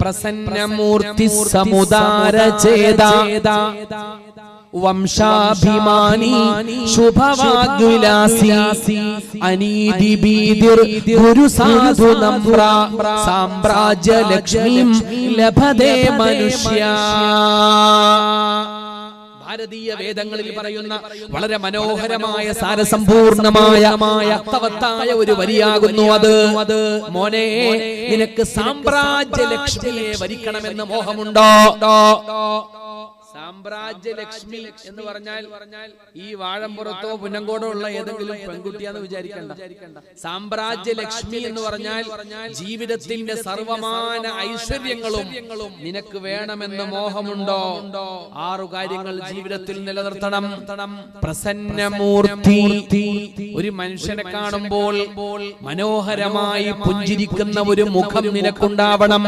പ്രസന്നമൂർത്തി സമുദാര ചേതാ വംശാഭിമാനി ശുഭവാഗ്വിലാസി അനീതി ഭീതിർ ഗുരു സാധു നമ്ര സാമ്രാജ്യ ലക്ഷ്മീം ലഭതേ മനുഷ്യ. ഭാരതീയ വേദങ്ങളിൽ പറയുന്ന വളരെ മനോഹരമായ സാരസമ്പൂർണമായ അർത്ഥവത്തായ ഒരു വരിയാകുന്നു അത്. മോനെ, നിനക്ക് സാമ്രാജ്യ ലക്ഷ്മിയെ വരിക്കണമെന്ന് മോഹമുണ്ടോ? സാമ്രാജ്യ ലക്ഷ്മി എന്ന് പറഞ്ഞാൽ ഈ വാഴമ്പുറത്തോ പുന്നങ്കോടോ ഉള്ള ഏതെങ്കിലും പെൺകുട്ടിയാന്ന് വിചാരിക്കണ്ട. സാമ്രാജ്യ ലക്ഷ്മി എന്ന് പറഞ്ഞാൽ ജീവിതത്തിന്റെ സർവമാന ഐശ്വര്യങ്ങളും നിനക്ക് വേണമെന്ന് മോഹമുണ്ടോ? 6 കാര്യങ്ങൾ ജീവിതത്തിൽ നിലനിർത്തണം. പ്രസന്നമൂർത്തി, ഒരു മനുഷ്യനെ കാണുമ്പോൾ മനോഹരമായി പുഞ്ചിരിക്കുന്ന ഒരു മുഖം നിനക്കുണ്ടാവണം.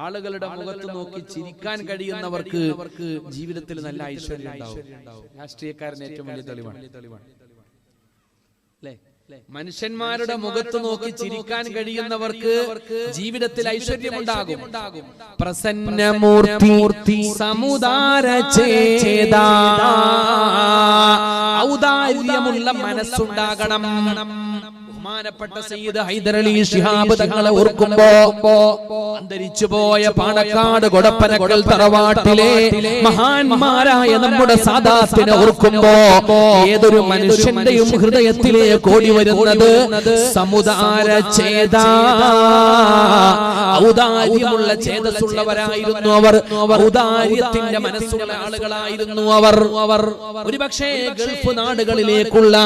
ആളുകളുടെ മുഖത്ത് നോക്കി ചിരിക്കാൻ കഴിയുന്നവർക്ക് ജീവിതത്തിൽ നല്ല ഐശ്വര്യം ഉണ്ടാവും. രാഷ്ട്രീയക്കാരന് ഏറ്റവും വലിയ തെളിവാണ്. മനുഷ്യന്മാരുടെ മുഖത്ത് നോക്കി ചിരിക്കാൻ കഴിയുന്നവർക്ക് ജീവിതത്തിൽ ഐശ്വര്യമുണ്ടാകും. പ്രസന്നമൂർത്തി സമുദാര ചേതാ, ഔദാര്യമുള്ള മനസ്സുണ്ടാകണം. ബഹുമാനപ്പെട്ട സയ്യിദ് ഹൈദർ അലി ശിഹാബ് തങ്ങളെ ഓർക്കുമ്പോ അന്തരിച്ചു പോയ പാണക്കാട് കൊടപ്പനക്കൽ തറവാട്ടിലെ മഹാന്മാരായ നമ്മുടെ സാദാത്തിനെ ഓർക്കുമ്പോ ഏതൊരു മനുഷ്യന്റെയും ഹൃദയത്തിലേക്ക് ഓടി വരുന്നത് സമുദാര ചേത, ഔദാര്യമുള്ള ചേതസ്സുള്ളവരായിരുന്നു അവർ. ഔദാര്യത്തിന്റെ മനസ്സുള്ള ആളുകളായിരുന്നു അവർ. ഒരുപക്ഷേ ഗൾഫ് നാടുകളിലേക്കുള്ള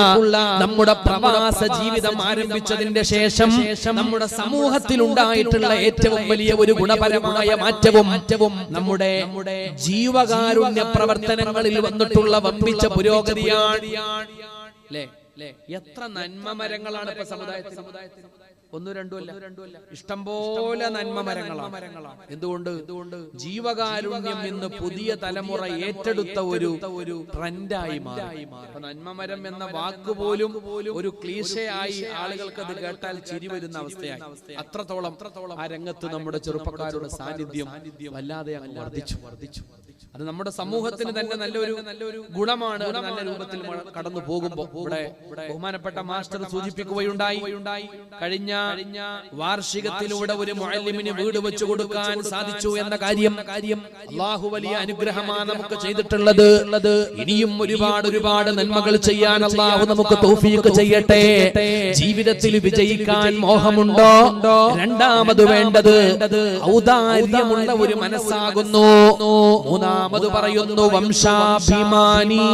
നമ്മുടെ പ്രവാസ ജീവിതം ആരംഭിച്ചതിന്റെ ശേഷം നമ്മുടെ സമൂഹത്തിൽ ഉണ്ടായിട്ടുള്ള ഏറ്റവും വലിയ ഒരു ഗുണപരമായ മാറ്റവും നമ്മുടെ ജീവകാരുണ്യ പ്രവർത്തനങ്ങളിൽ വന്നിട്ടുള്ള വമ്പിച്ച പുരോഗതിയാണ്. എത്ര നന്മ മരങ്ങളാണ് ഇപ്പൊ സമുദായത്തിൽ? ഒന്നും രണ്ടുമല്ല, ഇഷ്ടംപോലെ നന്മ മരങ്ങളാണ്. എന്തുകൊണ്ട്? ജീവകാരുണ്യം ഇന്ന് പുതിയ തലമുറ ഏറ്റെടുത്ത ഒരു ട്രെൻഡായി മാറി. നന്മ മരം എന്ന വാക്ക് പോലും ഒരു ക്ലീശയായി ആളുകൾക്ക് അത് കേട്ടാൽ ചിരി വരുന്ന അവസ്ഥയായി. അത്രത്തോളം ആ രംഗത്ത് നമ്മുടെ ചെറുപ്പക്കാരുടെ സാന്നിധ്യം വല്ലാതെ അങ്ങ് വർദ്ധിച്ചു. അത് നമ്മുടെ സമൂഹത്തിന് തന്നെ നല്ലൊരു ഗുണമാണ്. നല്ല രൂപത്തിൽ കടന്നു പോകുമ്പോൾ ഇവിടെ ബഹുമാനപ്പെട്ട മാസ്റ്റർ സൂചിപ്പിക്കുകയുണ്ടായി, കഴിഞ്ഞ വാർഷികത്തിലൂടെ ഒരു മുഅല്ലിമിന് വീട് വെച്ചു കൊടുക്കാൻ സാധിച്ചു എന്ന കാര്യം അല്ലാഹു വലിയ അനുഗ്രഹമാണ് നമുക്ക് ചെയ്തിട്ടുള്ളത്. ഇനിയും ഒരുപാട് നന്മകൾ ചെയ്യാൻ അല്ലാഹു നമുക്ക് തൗഫീഖ് ചെയ്യട്ടെ. ജീവിതത്തിൽ വിജയിക്കാൻ മോഹമുണ്ടോ? രണ്ടാമത് വേണ്ടത് ഔദാര്യമുള്ള ഒരു മനസ്സാകുന്നു. മൂന്നാമത് പറയുന്നു വംശാഭിമാനി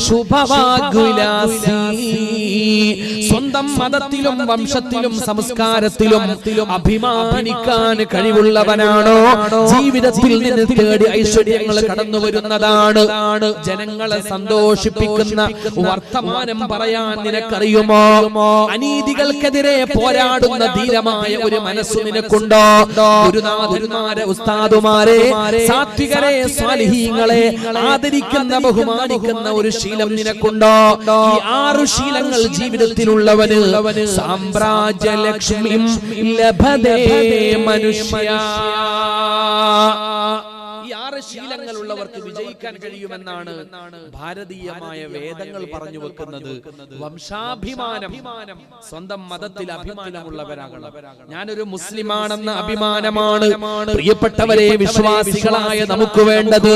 ശുഭവാഗ്വിലാസി. സ്വന്തം മതത്തിലും വംശത്തിലും സംസ്കാരത്തിലും അഭിമാനിക്കാൻ കഴിവുള്ളവനാണോ? ജീവിതത്തിൽ നിന്ന് തേടി ഐശ്വര്യങ്ങൾ കടന്നു വരുന്നതാണ്. ജനങ്ങളെ സന്തോഷിപ്പിക്കുന്ന വർത്തമാനം പറയാൻ നിനക്കറിയുമോ? അനീതികൾക്കെതിരെ പോരാടുന്ന ധീരമായ ഒരു മനസ്സു നിനക്കുണ്ടോ? ഗുരുനാഥന്മാരെ, ഉസ്താദുമാരെ, സാത്വികരെ, സ്വാലിഹീങ്ങളെ ആദരിക്കുന്ന ബഹുമാനിക്കുന്ന ഒരു ശീലം നിനക്കുണ്ടോ? ഈ 6 ശീലങ്ങൾ ജീവിതത്തിലുള്ളവന് സാമ്രാജ്യലക്ഷ്മി ലഭതേ മനുഷ്യ. ഈ 6 ശീലങ്ങളുള്ളവർക്ക് വിജയിക്കാൻ കഴിയുമെന്നാണ് ഭാരതീയമായ വേദങ്ങൾ പറഞ്ഞു വെക്കുന്നത്. വംശാഭിമാനം, സ്വന്തം മതത്തിൽ അഭിമാനമുള്ളവരാകണം. ഞാനൊരു മുസ്ലിമാണെന്ന അഭിമാനമാണ്. പ്രിയപ്പെട്ടവരെ, വിശ്വാസികളായ നമുക്ക് വേണ്ടത്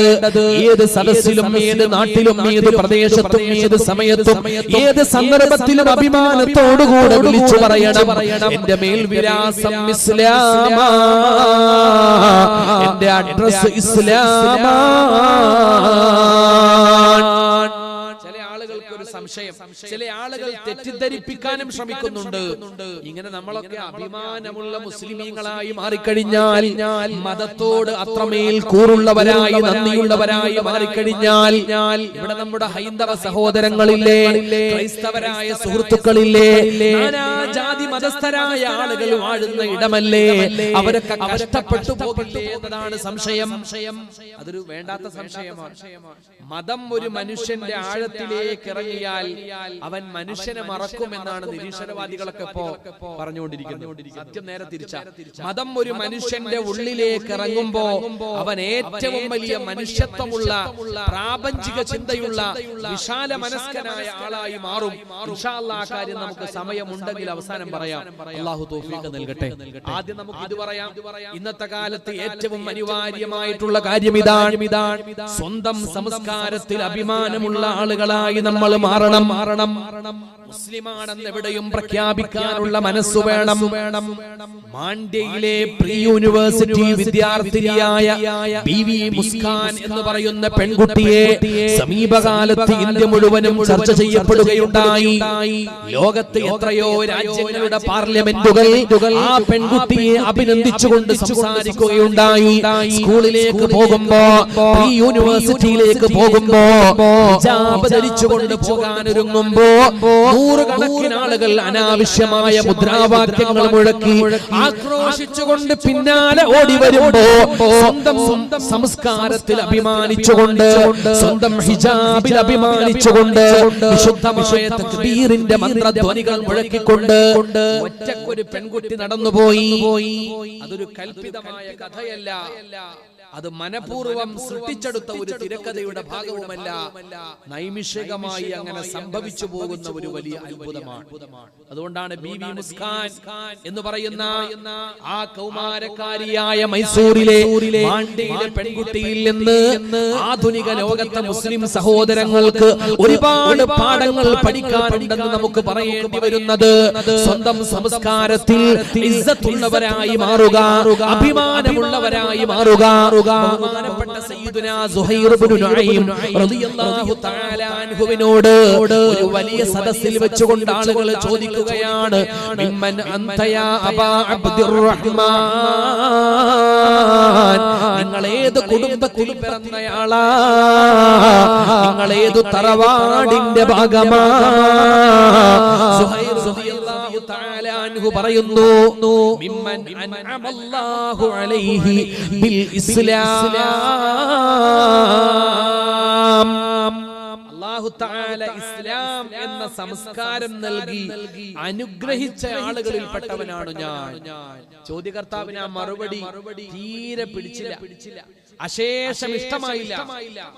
ഏത് സദസ്സിലും, ഏത് നാട്ടിലും, ഏത് പ്രദേശത്തും, ഏത് സമയത്തും, ഏത് സന്ദർഭത്തിലും അഭിമാനത്തോടുകൂടെ വിളിച്ചു പറയണം, എന്റെ മേൽവിലാസം ഇസ്ലാമാ, എന്റെ അഡ്രസ് ഇസ്ലാമാ. ചില ആളുകൾക്ക് ഒരു സംശയം, ചില ആളുകൾ തെറ്റിദ്ധരിപ്പിക്കാനും ശ്രമിക്കുന്നുണ്ട്. ഇങ്ങനെ നമ്മളൊക്കെ അഭിമാനമുള്ള മുസ്ലിമീങ്ങളായി മാറിക്കഴിഞ്ഞാൽ, മതത്തോട് അത്രമേൽ കൂറുള്ളവരായി, നന്ദിയുള്ളവരായി മാറിക്കഴിഞ്ഞാൽ, ഇവിടെ നമ്മുടെ ഹൈന്ദവ സഹോദരങ്ങളില്ലേ, ക്രൈസ്തവരായ സുഹൃത്തുക്കളില്ലേ, നാനാജാതി മതസ്ഥരായ ആളുകൾ വാഴുന്ന ഇടമല്ലേ, അവരൊക്കെ കഷ്ടപ്പെട്ടു പോകില്ലേ എന്നതാണ് സംശയം. അതൊരു വേണ്ടാത്ത സംശയമാണ്. മതം ഒരു മനുഷ്യന്റെ ആഴത്തിലേക്ക് ഇറങ്ങിയാൽ അവൻ മനുഷ്യനെ മറക്കുമെന്നാണ് നിരീശ്വരവാദികളൊക്കെ ഇപ്പോ പറഞ്ഞുകൊണ്ടിരിക്കുന്നത്. സത്യം നേരെ തിരിച്ചാ. മതം ഒരു മനുഷ്യന്റെ ഉള്ളിലേക്ക് ഇറങ്ങുമ്പോ അവൻ ഏറ്റവും വലിയ മനുഷ്യത്വമുള്ള, പ്രാപഞ്ചിക ചിന്തയുള്ള, വിശാല മനസ്കനായ ആളായി മാറും. ഇൻഷാ അല്ലാഹ് ആ കാര്യം നമുക്ക് സമയമുണ്ടെങ്കിൽ അവസാനം പറയാം. അല്ലാഹു തൗഫീഖ് നൽകട്ടെ. ആദ്യം നമുക്ക് ഇത് പറയാം. ഇന്നത്തെ കാലത്ത് ഏറ്റവും അനിവാര്യമായിട്ടുള്ള കാര്യം ഇതാണ്. സ്വന്തം സംസ്കാരത്തിൽ അഭിമാനമുള്ള ആളുകളായി നമ്മൾ മാറണം. മുസ്ലിമാണെന്ന് എവിടെയും പ്രഖ്യാപിക്കാനുള്ള മനസ്സ് വേണം. മാണ്ഡ്യയിലെ പ്രീ യൂണിവേഴ്സിറ്റി വിദ്യാർത്ഥിനിയായ ബീവി മുസ്കാൻ എന്ന് പറയുന്ന പെൺകുട്ടിയെ സമീപകാലത്ത് ഇന്ത്യ മുഴുവനും ചർച്ച ചെയ്യപ്പെടുകയുണ്ടായി. ലോകത്ത് എത്രയോ രാജ്യങ്ങളുടെ പാർലമെന്റുകൾ ആ പെൺകുട്ടിയെ അഭിനന്ദിച്ചുകൊണ്ട് സംസാരിക്കുകയുണ്ടായി. സ്കൂളിലേക്ക് പോകുമ്പോ, പ്രീ യൂണിവേഴ്സിറ്റിയിലേക്ക് പോകുമ്പോ, ഹിജാബ് ധരിച്ചുകൊണ്ട് പോകാനൊരുങ്ങുമ്പോ നൂറുകണക്കിന് ആളുകൾ അനാവശ്യമായ മുദ്രാവാക്യങ്ങൾ മുഴക്കി ആക്രോശിച്ചുകൊണ്ട് പിന്നാലെ ഓടി വരുമ്പോ, സ്വന്തം സംസ്കാരത്തിൽ അഭിമാനിച്ചുകൊണ്ട്, സ്വന്തം ഹിജാബിൽ അഭിമാനിച്ചുകൊണ്ട്, വിശുദ്ധമായ തക്ബീറിന്റെ മന്ത്രധ്വനികൾ മുഴക്കിക്കൊണ്ട് ഒറ്റക്കൊരു പെൺകുട്ടി നടന്നുപോയി. അതൊരു കൽപ്പിതമായ കഥയല്ല, അത് മനപൂർവം സൃഷ്ടിച്ചെടുത്ത ഒരു തിരക്കഥയുടെ ഭാഗവുമല്ല. നൈമിഷികമായി അങ്ങനെ സംഭവിച്ചു പോകുന്ന ഒരു വലിയ അത്ഭുതമാണ്. അതുകൊണ്ടാണ് ബീവി മുസ്കാൻ എന്ന് പറയുന്ന ആ കൗമാരക്കാരിയായ മൈസൂരിലെ മാണ്ഡ്യയിലെ പെൺകുട്ടിയിൽ നിന്ന് ആധുനിക ലോകത്തെ മുസ്ലിം സഹോദരങ്ങൾക്ക് ഒരുപാട് പാഠങ്ങൾ പഠിക്കാനുണ്ടെന്ന് നമുക്ക് പറയേണ്ടി വരുന്നത്. സ്വന്തം സംസ്കാരത്തിൽ ഇസ്സത്തുള്ളവരായി മാറുക, അഭിമാനമുള്ളവരായി മാറുക. ബഹുമാനപ്പെട്ട സയ്യിദുനാ സുഹൈർ ഇബ്നു നുഐം റളിയല്ലാഹു തആല അൻഹുവിനോട് ഒരു വലിയ സദസ്സിൽ വെച്ചുകൊണ്ട് ആളുകൾ ചോദിക്കുകയാണ്, മിമ്മൻ അൻത യാ അബാ അബ്ദുർറഹ്മാൻ, നിങ്ങൾ ഏത് കുടുംബത്തിൽ പിറന്നയാളാ, നിങ്ങൾ ഏത് തറവാടിന്റെ ഭാഗമാ? സുഹൈർ റളിയല്ലാഹു തആല അൻഹു പറയുന്നു, മിമ്മൻ അൻഅമല്ലാഹു അലൈഹി ബിൽ ഇസ്ലാം. അല്ലാഹു തആല ഇസ്ലാം എന്ന സംസ്കാരം നൽകി അനുഗ്രഹിച്ച ആളുകളിൽപ്പെട്ടവനാണ് ഞാൻ. ചോദ്യകർത്താവിന് ആ മറുപടി തീരെ പിടിച്ചില്ല, അശേഷം ഇഷ്ടമായില്ല.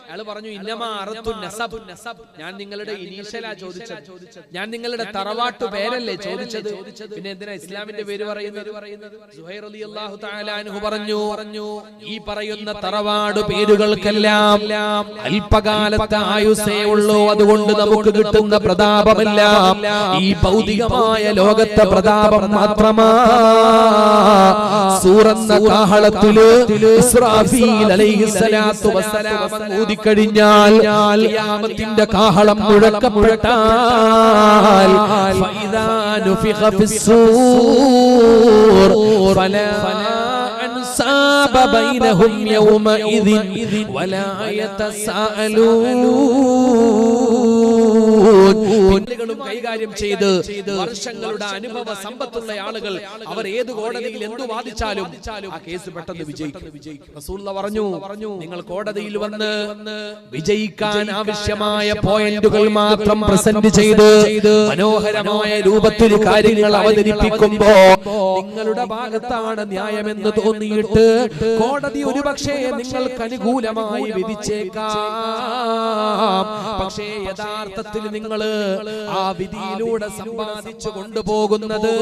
അയാൾ പറഞ്ഞു, ഇന്നമാ അറത്തു നസബ്, ഞാൻ നിങ്ങളുടെ ഇനീഷ്യലാ ചോദിച്ചത്, ഞാൻ നിങ്ങളുടെ തറവാട്ടു പേരല്ലേ ചോദിച്ചത്, പിന്നെ എന്തിനാ ഇസ്ലാമിന്റെ പേര് പറയുന്നത്? സുഹൈർ റളിയല്ലാഹു തആല അൻഹു പറഞ്ഞു, ഈ പറയുന്ന തറവാട് പേരുകൾക്കെല്ലാം അല്പകാലത്തെ ആയുസ്സേ ഉള്ളൂ. അതുകൊണ്ട് നമുക്ക് കിട്ടുന്ന പ്രതാപമെല്ലാം ഈ ഭൗതികമായ ലോകത്തെ പ്രതാപം മാത്രമാ. സൂറന്ന കാഹളത്തില് ഇസ്രാഫീൽ അലൈഹിസ്സലാത്തു വസ്സലാം ഊതിക്കഴിഞ്ഞാൽ ഖിയാമത്തിന്റെ കാഹളം മുഴക്കപ്പെട്ടാൽ ഫഇദാ നുഫിഖ ഫിസ്സൂർ ഫലാ അൻസാബ ബൈനഹും യൗമഇദിൻ വലാ യതസാഅലൂൻ. കൈകാര്യം ചെയ്ത് വർഷങ്ങളുടെ അനുഭവ സമ്പത്തുള്ള ആളുകൾ അവർ ഏത് കോടതിയിൽ എന്തു വാദിച്ചാലും ആ കേസ് പെട്ടെന്ന് വിജയിക്കും. റസൂലുള്ളാഹി പറഞ്ഞു, നിങ്ങൾ കോടതിയിൽ വന്ന് വിജയിക്കാൻ ആവശ്യമായ പോയിന്റുകൾ മാത്രം പ്രസന്റ് ചെയ്ത് മനോഹരമായ രൂപത്തിൽ കാര്യങ്ങൾ അവതരിപ്പിക്കുമ്പോ നിങ്ങളുടെ ഭാഗത്താണ് ന്യായമെന്ന് തോന്നിയിട്ട് കോടതി ഒരുപക്ഷേ നിങ്ങൾക്ക് അനുകൂലമായി വിധിച്ചേക്കാം. പക്ഷേ യഥാർത്ഥത്തിൽ നിങ്ങൾ ആ വിധിയിലൂടെ സമ്പാദിച്ചു കൊണ്ടുപോകുന്നത്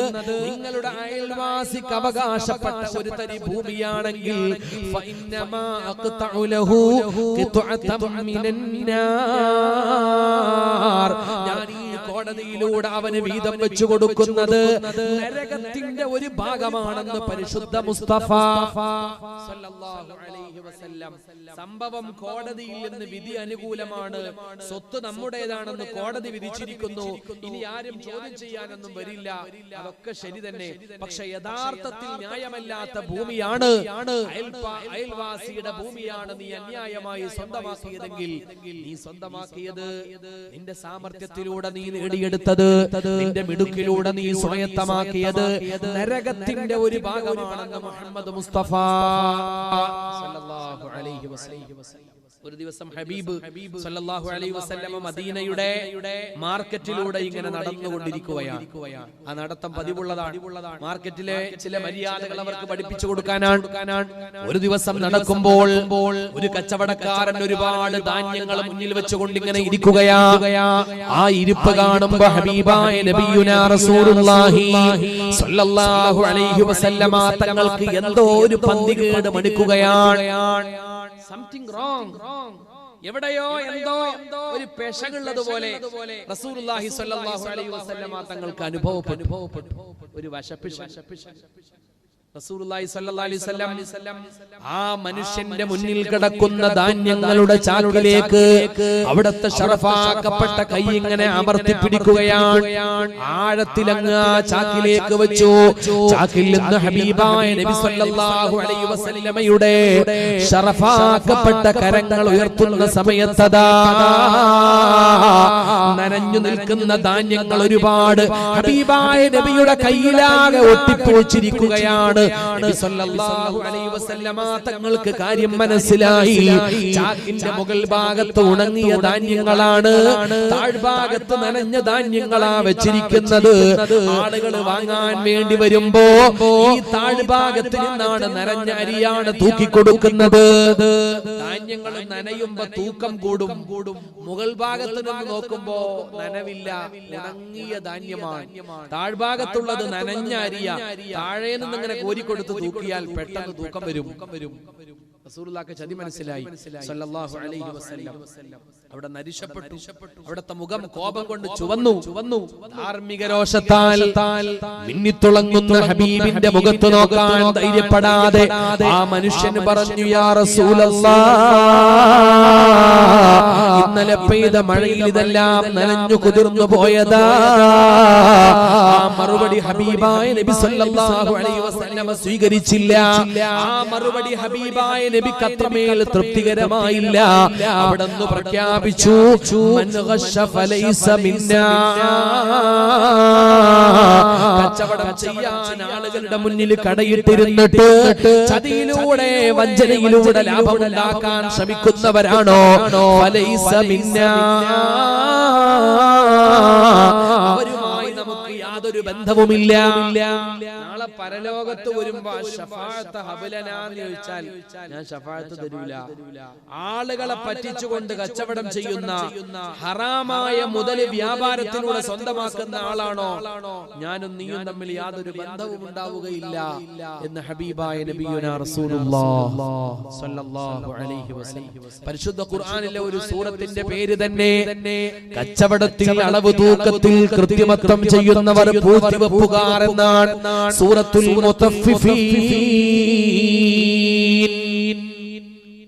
നിങ്ങളുടെ അയൽവാസിക്ക് അവകാശപ്പെട്ട ഒരു തരി ഭൂമിയാണെങ്കിൽ ഫഇന്നമാ അഖ്തഉ ലഹു ഖിത്അതൻ മിനന്നാർ, ഞാൻ ഈ കോടതിയിലൂടെ അവന് വീതം വെച്ചു കൊടുക്കുന്നത് നരകത്തിന്റെ ഒരു ഭാഗമാണെന്ന് പരിശുദ്ധ മുസ്തഫ സല്ലല്ലാഹു അലൈഹി വസല്ലം. സംഭവം കോടതിയിൽ നിന്ന് വിധി അനുകൂലമാണ്, സ്വത്ത് നമ്മുടേതാണെന്ന് കോടതി വിധിച്ചിരിക്കുന്നു, ഇനി ആരും ചോദ്യം ചെയ്യാനൊന്നും വരില്ല, അതൊക്കെ ശരി തന്നെ. പക്ഷെ യഥാർത്ഥത്തിൽ ന്യായമല്ലാത്ത ഭൂമിയാണ്, അയൽവാസിയുടെ ഭൂമിയാണ് നീ അന്യായമായി സ്വന്തമാക്കിയതെങ്കിൽ, നീ സ്വന്തമാക്കിയത് നിന്റെ സാമർത്ഥ്യത്തിലൂടെ നീ നേടിയെടുത്തത്, നിന്റെ മിടുക്കിലൂടെ നീ സ്വായത്തമാക്കിയത് നരകത്തിന്റെ ഒരു ഭാഗമാണെന്ന് മുഹമ്മദ് മുസ്തഫ സല്ലല്ലാഹു അലൈഹി വസല്ലം. ഒരു ദിവസം ഹബീബ് സല്ലല്ലാഹു അലൈഹി വസല്ലം മദീനയുടെ മാർക്കറ്റിലൂടെ ഇങ്ങനെ നടന്നുകൊണ്ടിരിക്കുകയാണ്. ആ നടത്തം പതിവുള്ളതാണ്. മാർക്കറ്റിലെ ചില മര്യാദകൾ അവർക്ക് പഠിപ്പിച്ചു കൊടുക്കാനാണ്. ഒരു ദിവസം നടക്കുമ്പോൾ ഒരു കച്ചവടക്കാരൻ ഒരുപാട് ധാന്യങ്ങൾ മുന്നിൽ വെച്ചുകൊണ്ട് ഇങ്ങനെ ഇരിക്കുകയാ. ആ ഇരിപ്പ് കാണുമ്പോ ഹബീബായ നബിയുനാ റസൂലുള്ളാഹി സല്ലല്ലാഹു അലൈഹി വസല്ലമ തങ്ങൾക്ക് എന്തോ ഒരു പന്തികേട് മണിക്കുകയാണ്. സംതിങ് റോങ്, എവിടെയോ എന്തോ ഒരു പെശകുള്ളതുപോലെ റസൂലുള്ളാഹി സ്വല്ലല്ലാഹു അലൈഹി വസല്ലമ തങ്ങൾക്ക് അനുഭവപ്പെട്ടു. ഒരു വശപ്പിശ റസൂലുള്ളാഹി സ്വല്ലല്ലാഹു അലൈഹി വസല്ലം ആ മനുഷ്യന്റെ മുന്നിൽ കിടക്കുന്ന ധാന്യങ്ങളുടെ ചാക്കിലേക്ക് അവിടത്തെ ശറഫാക്കപ്പെട്ട കൈ ഇങ്ങനെ അമർത്തി പിടിക്കുകയാണ്. ആഴത്തിലങ്ങ് ആ ചാക്കിലേക്ക് വെച്ചു. ചാക്കിൽ നിന്ന് ഹബീബായ നബി സ്വല്ലല്ലാഹു അലൈഹി വസല്ലമയുടെ ശറഫാക്കപ്പെട്ട കരങ്ങൾ ഉയർത്തുന്ന സമയത്തതാ നനഞ്ഞു നിൽക്കുന്ന ധാന്യങ്ങൾ ഒരുപാട് ഹബീബായ നബിയുടെ കയ്യിലാകെ ഒട്ടിപ്പിടിച്ചിരിക്കുകയാണ്. നബി സല്ലല്ലാഹു അലൈഹി വസല്ലമ തങ്ങൾക്ക് കാര്യം മനസ്സിലായി. ചാക്കിന്റെ മുകൾ ഭാഗത്ത് ഉണങ്ങിയ ധാന്യങ്ങളാണ്, താഴ്ഭാഗത്ത് നനഞ്ഞ ധാന്യങ്ങളാ വെച്ചിരിക്കുന്നത്. ആളുകൾ വാങ്ങാൻ വേണ്ടി വരുമ്പോ ഈ താഴ്ഭാഗത്ത് നിന്നാണ് നനഞ്ഞ അരിയാണ് തൂക്കിക്കൊടുക്കുന്നത്. ധാന്യങ്ങൾ നനയുമ്പോ തൂക്കം കൂടും. മുകൾ ഭാഗത്ത് നിന്ന് നോക്കുമ്പോ നനവില്ല, ഉണങ്ങിയ ധാന്യമാണ്. താഴ്ഭാഗത്തുള്ളത് നനഞ്ഞ അരിയ. താഴെ നിന്ന് ഇങ്ങനെ കോരിക്കൊടുത്ത് തൂക്കിയാൽ പെട്ടെന്ന് തൂക്കം വരും. റസൂലുള്ളാഹിക്ക് ചതി മനസ്സിലായി സല്ലല്ലാഹു അലൈഹി വസല്ലം. അവിടെ നരിശപ്പെട്ടു. അവിടുത്തെ മുഖം കോപം കൊണ്ട് ചുവന്നു. ധാർമ്മിക രോഷത്താൽ മിന്നിത്തുളങ്ങുന്ന ഹബീബിന്റെ മുഖത്ത് നോക്കാൻ ധൈര്യപ്പെടാതെ ആ മനുഷ്യൻ പറഞ്ഞു, യാ റസൂലല്ലാഹ്, ഇന്നലെ പെയ്ത മഴയിൽ ഇതെല്ലാം നനഞ്ഞു കുതിർന്നു പോയതാ. ആ മറുപടി ഹബീബായ നബി സല്ലല്ലാഹു അലൈഹി വസല്ലം സ്വീകരിച്ചില്ല. ആ മറുപടി ഹബീബായ നബിക്ക് അത്രമേൽ തൃപ്തികരമായില്ല. അവിടുന്ന് പ്രഖ്യാപിച്ചു, മൻ ഗശ ഫലൈസ മിന്നാ. കച്ചവടം ചെയ്യാൻ ആളുകളുടെ മുന്നിൽ കടയിട്ടിരുന്നിട്ട് ചതിയിലൂടെ വഞ്ചനയിലൂടെ ലാഭമുണ്ടാക്കാൻ ശ്രമിക്കുന്നവരാണോ, ഫലൈസ മിന്നാ, അവരുമായി നമുക്ക് യാതൊരു ബന്ധവുമില്ല. നാളെ പരലോകത്ത് വരുമ്പോ ശഫാഅത്ത് ഹബലനാ എന്ന് ചോദിച്ചാൽ ഞാൻ ശഫാഅത്ത് തരൂല. ആളുകളെ പറ്റിച്ചുകൊണ്ട് കച്ചവടം ചെയ്യുന്ന, ഹറാമായ മുതൽ വ്യാപാരത്തിലൂടെ സ്വന്തമാക്കുന്ന ആളാണോ ഞാനും നീയും തമ്മിൽ യാതൊരു ബന്ധവും ഉണ്ടാവുകയില്ല എന്ന് ഹബീബായ നബിയുനാ റസൂലുള്ളാഹി സ്വല്ലല്ലാഹു അലൈഹി വസല്ലം. പരിശുദ്ധ ഖുർആനിലെ ഒരു സൂറത്തിന്റെ പേര് തന്നെ കച്ചവടത്തിൽ അളവ് തൂക്കത്തിൽ കൃത്രിമത്വം ചെയ്യുന്നവർ പൂഴ്ത്തിവെപ്പുകാർ എന്നാണ്. സൂറത്തുൽ മുത്തഫിഫീൻ.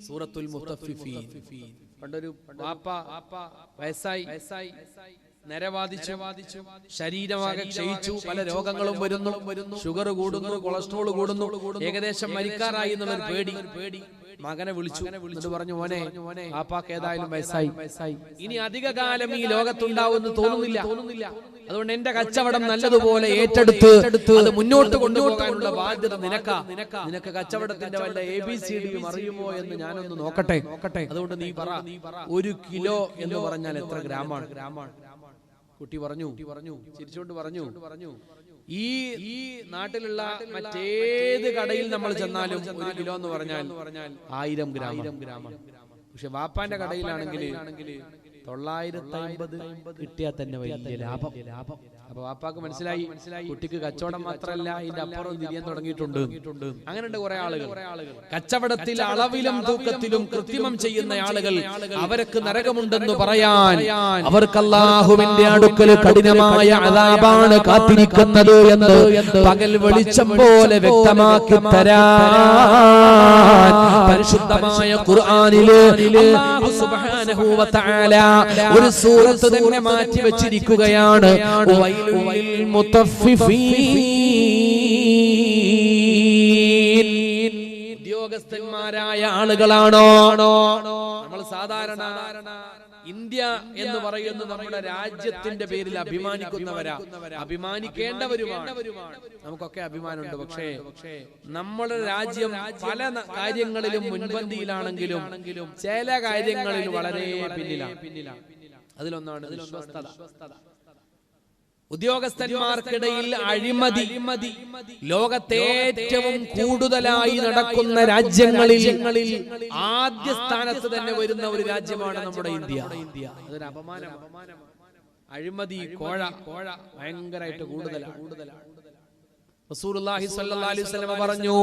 സൂറത്തുൽ മുത്തഫിഫീൻ. പണ്ടൊരു വാപ്പ വയസ്സായി, നരവാദിച്ചു, ശരീരമാകെ ക്ഷയിച്ചു, പല രോഗങ്ങളും വരുന്നു, ഷുഗർ കൂടുന്നു, കൊളസ്ട്രോൾ കൂടുന്നു, ഏകദേശം മരിക്കാറായി എന്നുള്ളൊരു പേടി. മകനെ വിളിച്ചു, എന്നിട്ട് പറഞ്ഞു, മോനെ, ആപ്പാക്ക് ഏതായാലും വയസ്സായി, ഇനി അധിക കാലം ഈ ലോകത്തുണ്ടാവുമെന്ന് തോന്നുന്നില്ല. അതുകൊണ്ട് എന്റെ കച്ചവടം നല്ലതുപോലെ ഏറ്റെടുത്ത് അത് മുന്നോട്ട് കൊണ്ടുപോകാനുള്ള ബാധ്യത നിനക്ക് കച്ചവടത്തിന്റെ വല്ല ABCD അറിയുമോ എന്ന് ഞാനൊന്ന് നോക്കട്ടെ. അതുകൊണ്ട് നീ പറ, 1 കിലോ എന്ന് പറഞ്ഞാൽ എത്ര ഗ്രാമാണ്? കുട്ടി പറഞ്ഞു, ചിരിച്ചുകൊണ്ട് പറഞ്ഞു, ഈ നാട്ടിലുള്ള മറ്റേത് കടയിൽ നമ്മൾ ചെന്നാലും 1 കിലോ എന്ന് പറഞ്ഞാൽ 1000 ഗ്രാമാണ്. പക്ഷെ വാപ്പാന്റെ കടയിലാണെങ്കിൽ 950 കിട്ടിയാൽ തന്നെ വലിയ ലാഭം. അപ്പൊ വാപ്പാക്ക് മനസ്സിലായി, കുട്ടിക്ക് കച്ചവടം മാത്രമല്ല ഇതിന്റെ അപ്പുറം തിരിയാൻ തുടങ്ങിയിട്ടുണ്ട്. അങ്ങനെയുണ്ട് കുറെ ആളുകൾ. കച്ചവടത്തിൽ അളവിലും തൂക്കത്തിലും കൃത്രിമം ചെയ്യുന്ന ആളുകൾ, അവർക്ക് നരകമുണ്ടെന്ന് പറയാൻ, അവർക്ക് അല്ലാഹുവിന്റെ അടുക്കൽ കഠിനമായ അദാബാണ് കാത്തിരിക്കുന്നത് എന്ന് പകൽ വെളിച്ചം പോലെ വ്യക്തമാക്കി തരാൻ പരിശുദ്ധമായ ഖുർആനിലെ അല്ലാഹു സുബ്ഹാനഹു വ തആല ഒരു സൂറത്ത് തന്നെ മാറ്റി വെച്ചിരിക്കുകയാണ്. വൈലുൽ മുത്തഫിഫീൻ. ഉദ്യോഗസ്ഥന്മാരായ ആളുകളാണോ നമ്മൾ സാധാരണ ഇന്ത്യ എന്ന് പറയുന്ന നമ്മുടെ രാജ്യത്തിന്റെ പേരിൽ അഭിമാനിക്കേണ്ടവരുമാണ്. നമുക്കൊക്കെ അഭിമാനമുണ്ട്. പക്ഷേ നമ്മുടെ രാജ്യം പല കാര്യങ്ങളിലും മുൻപന്തിയിലാണെങ്കിലും ചില കാര്യങ്ങളിൽ വളരെ പിന്നിലാണ്. അതിലൊന്നാണ് വിശ്വസ്തത. ഉദ്യോഗസ്ഥന്മാർക്കിടയിൽ അഴിമതി ലോകത്തെ ഏറ്റവും കൂടുതലായി നടക്കുന്ന രാജ്യങ്ങളിൽ ആദ്യ സ്ഥാനത്ത് തന്നെ വരുന്ന ഒരു രാജ്യമാണ് നമ്മുടെ ഇന്ത്യ. അതൊരു അപമാനമാണ്. അഴിമതി, കോഴ ഭയങ്കരമായിട്ട് കൂടുതലാണ്. റസൂലുള്ളാഹി സ്വല്ലല്ലാഹു അലൈഹി വസല്ലം പറഞ്ഞു,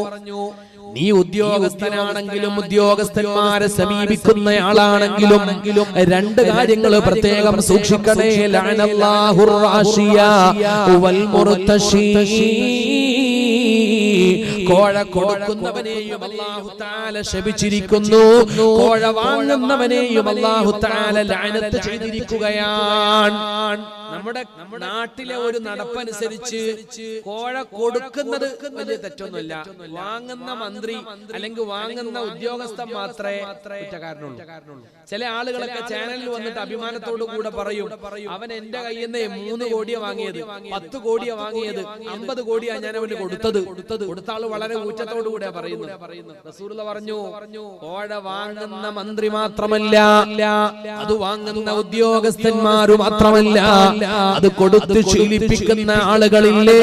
നീ ഉദ്യോഗസ്ഥനാണെങ്കിലും ഉദ്യോഗസ്ഥന്മാരെ സമീപിക്കുന്നയാളാണെങ്കിലും 2 കാര്യങ്ങൾ പ്രത്യേകം സൂക്ഷിക്കണേ. ലഅനല്ലാഹുർ റാഷിയ വൽ മുർതശി. കോഴ കൊടുക്കുന്നവനെയും അല്ലാഹു തആല ശപിച്ചിരിക്കുന്നു, കോഴ വാങ്ങുന്നവനെയും അല്ലാഹു തആല ലഅനത്ത് ചെയ്തിരിക്കുകയാണ്. നമ്മുടെ നാട്ടിലെ ഒരു നടപ്പനുസരിച്ച് കോഴ കൊടുക്കുന്നത് വലിയ തെറ്റൊന്നുമില്ല. വാങ്ങുന്ന മന്ത്രി അല്ലെങ്കിൽ വാങ്ങുന്ന ഉദ്യോഗസ്ഥൻ മാത്രമേ കുറ്റക്കാരനുള്ളൂ. ചില ആളുകളൊക്കെ ചാനലിൽ വന്നിട്ട് അഭിമാനത്തോടു കൂടെ പറയും, അവൻ എന്റെ കയ്യിൽ നിന്ന് 3 കോടിയാ വാങ്ങിയത്, 10 കോടിയാ വാങ്ങിയത്, 50 കോടിയാ ഞാൻ അവന് കൊടുത്ത ആള് വളരെ ഊറ്റത്തോടു കൂടെ പറയുന്നത്. റസൂലുള്ളാഹി പറഞ്ഞു, കോഴ വാങ്ങുന്ന മന്ത്രി മാത്രമല്ല, അത് വാങ്ങുന്ന ഉദ്യോഗസ്ഥന്മാര് മാത്രമല്ല, അത് കൊടുത്ത് ശീലിപ്പിക്കുന്ന ആളുകളില്ലേ,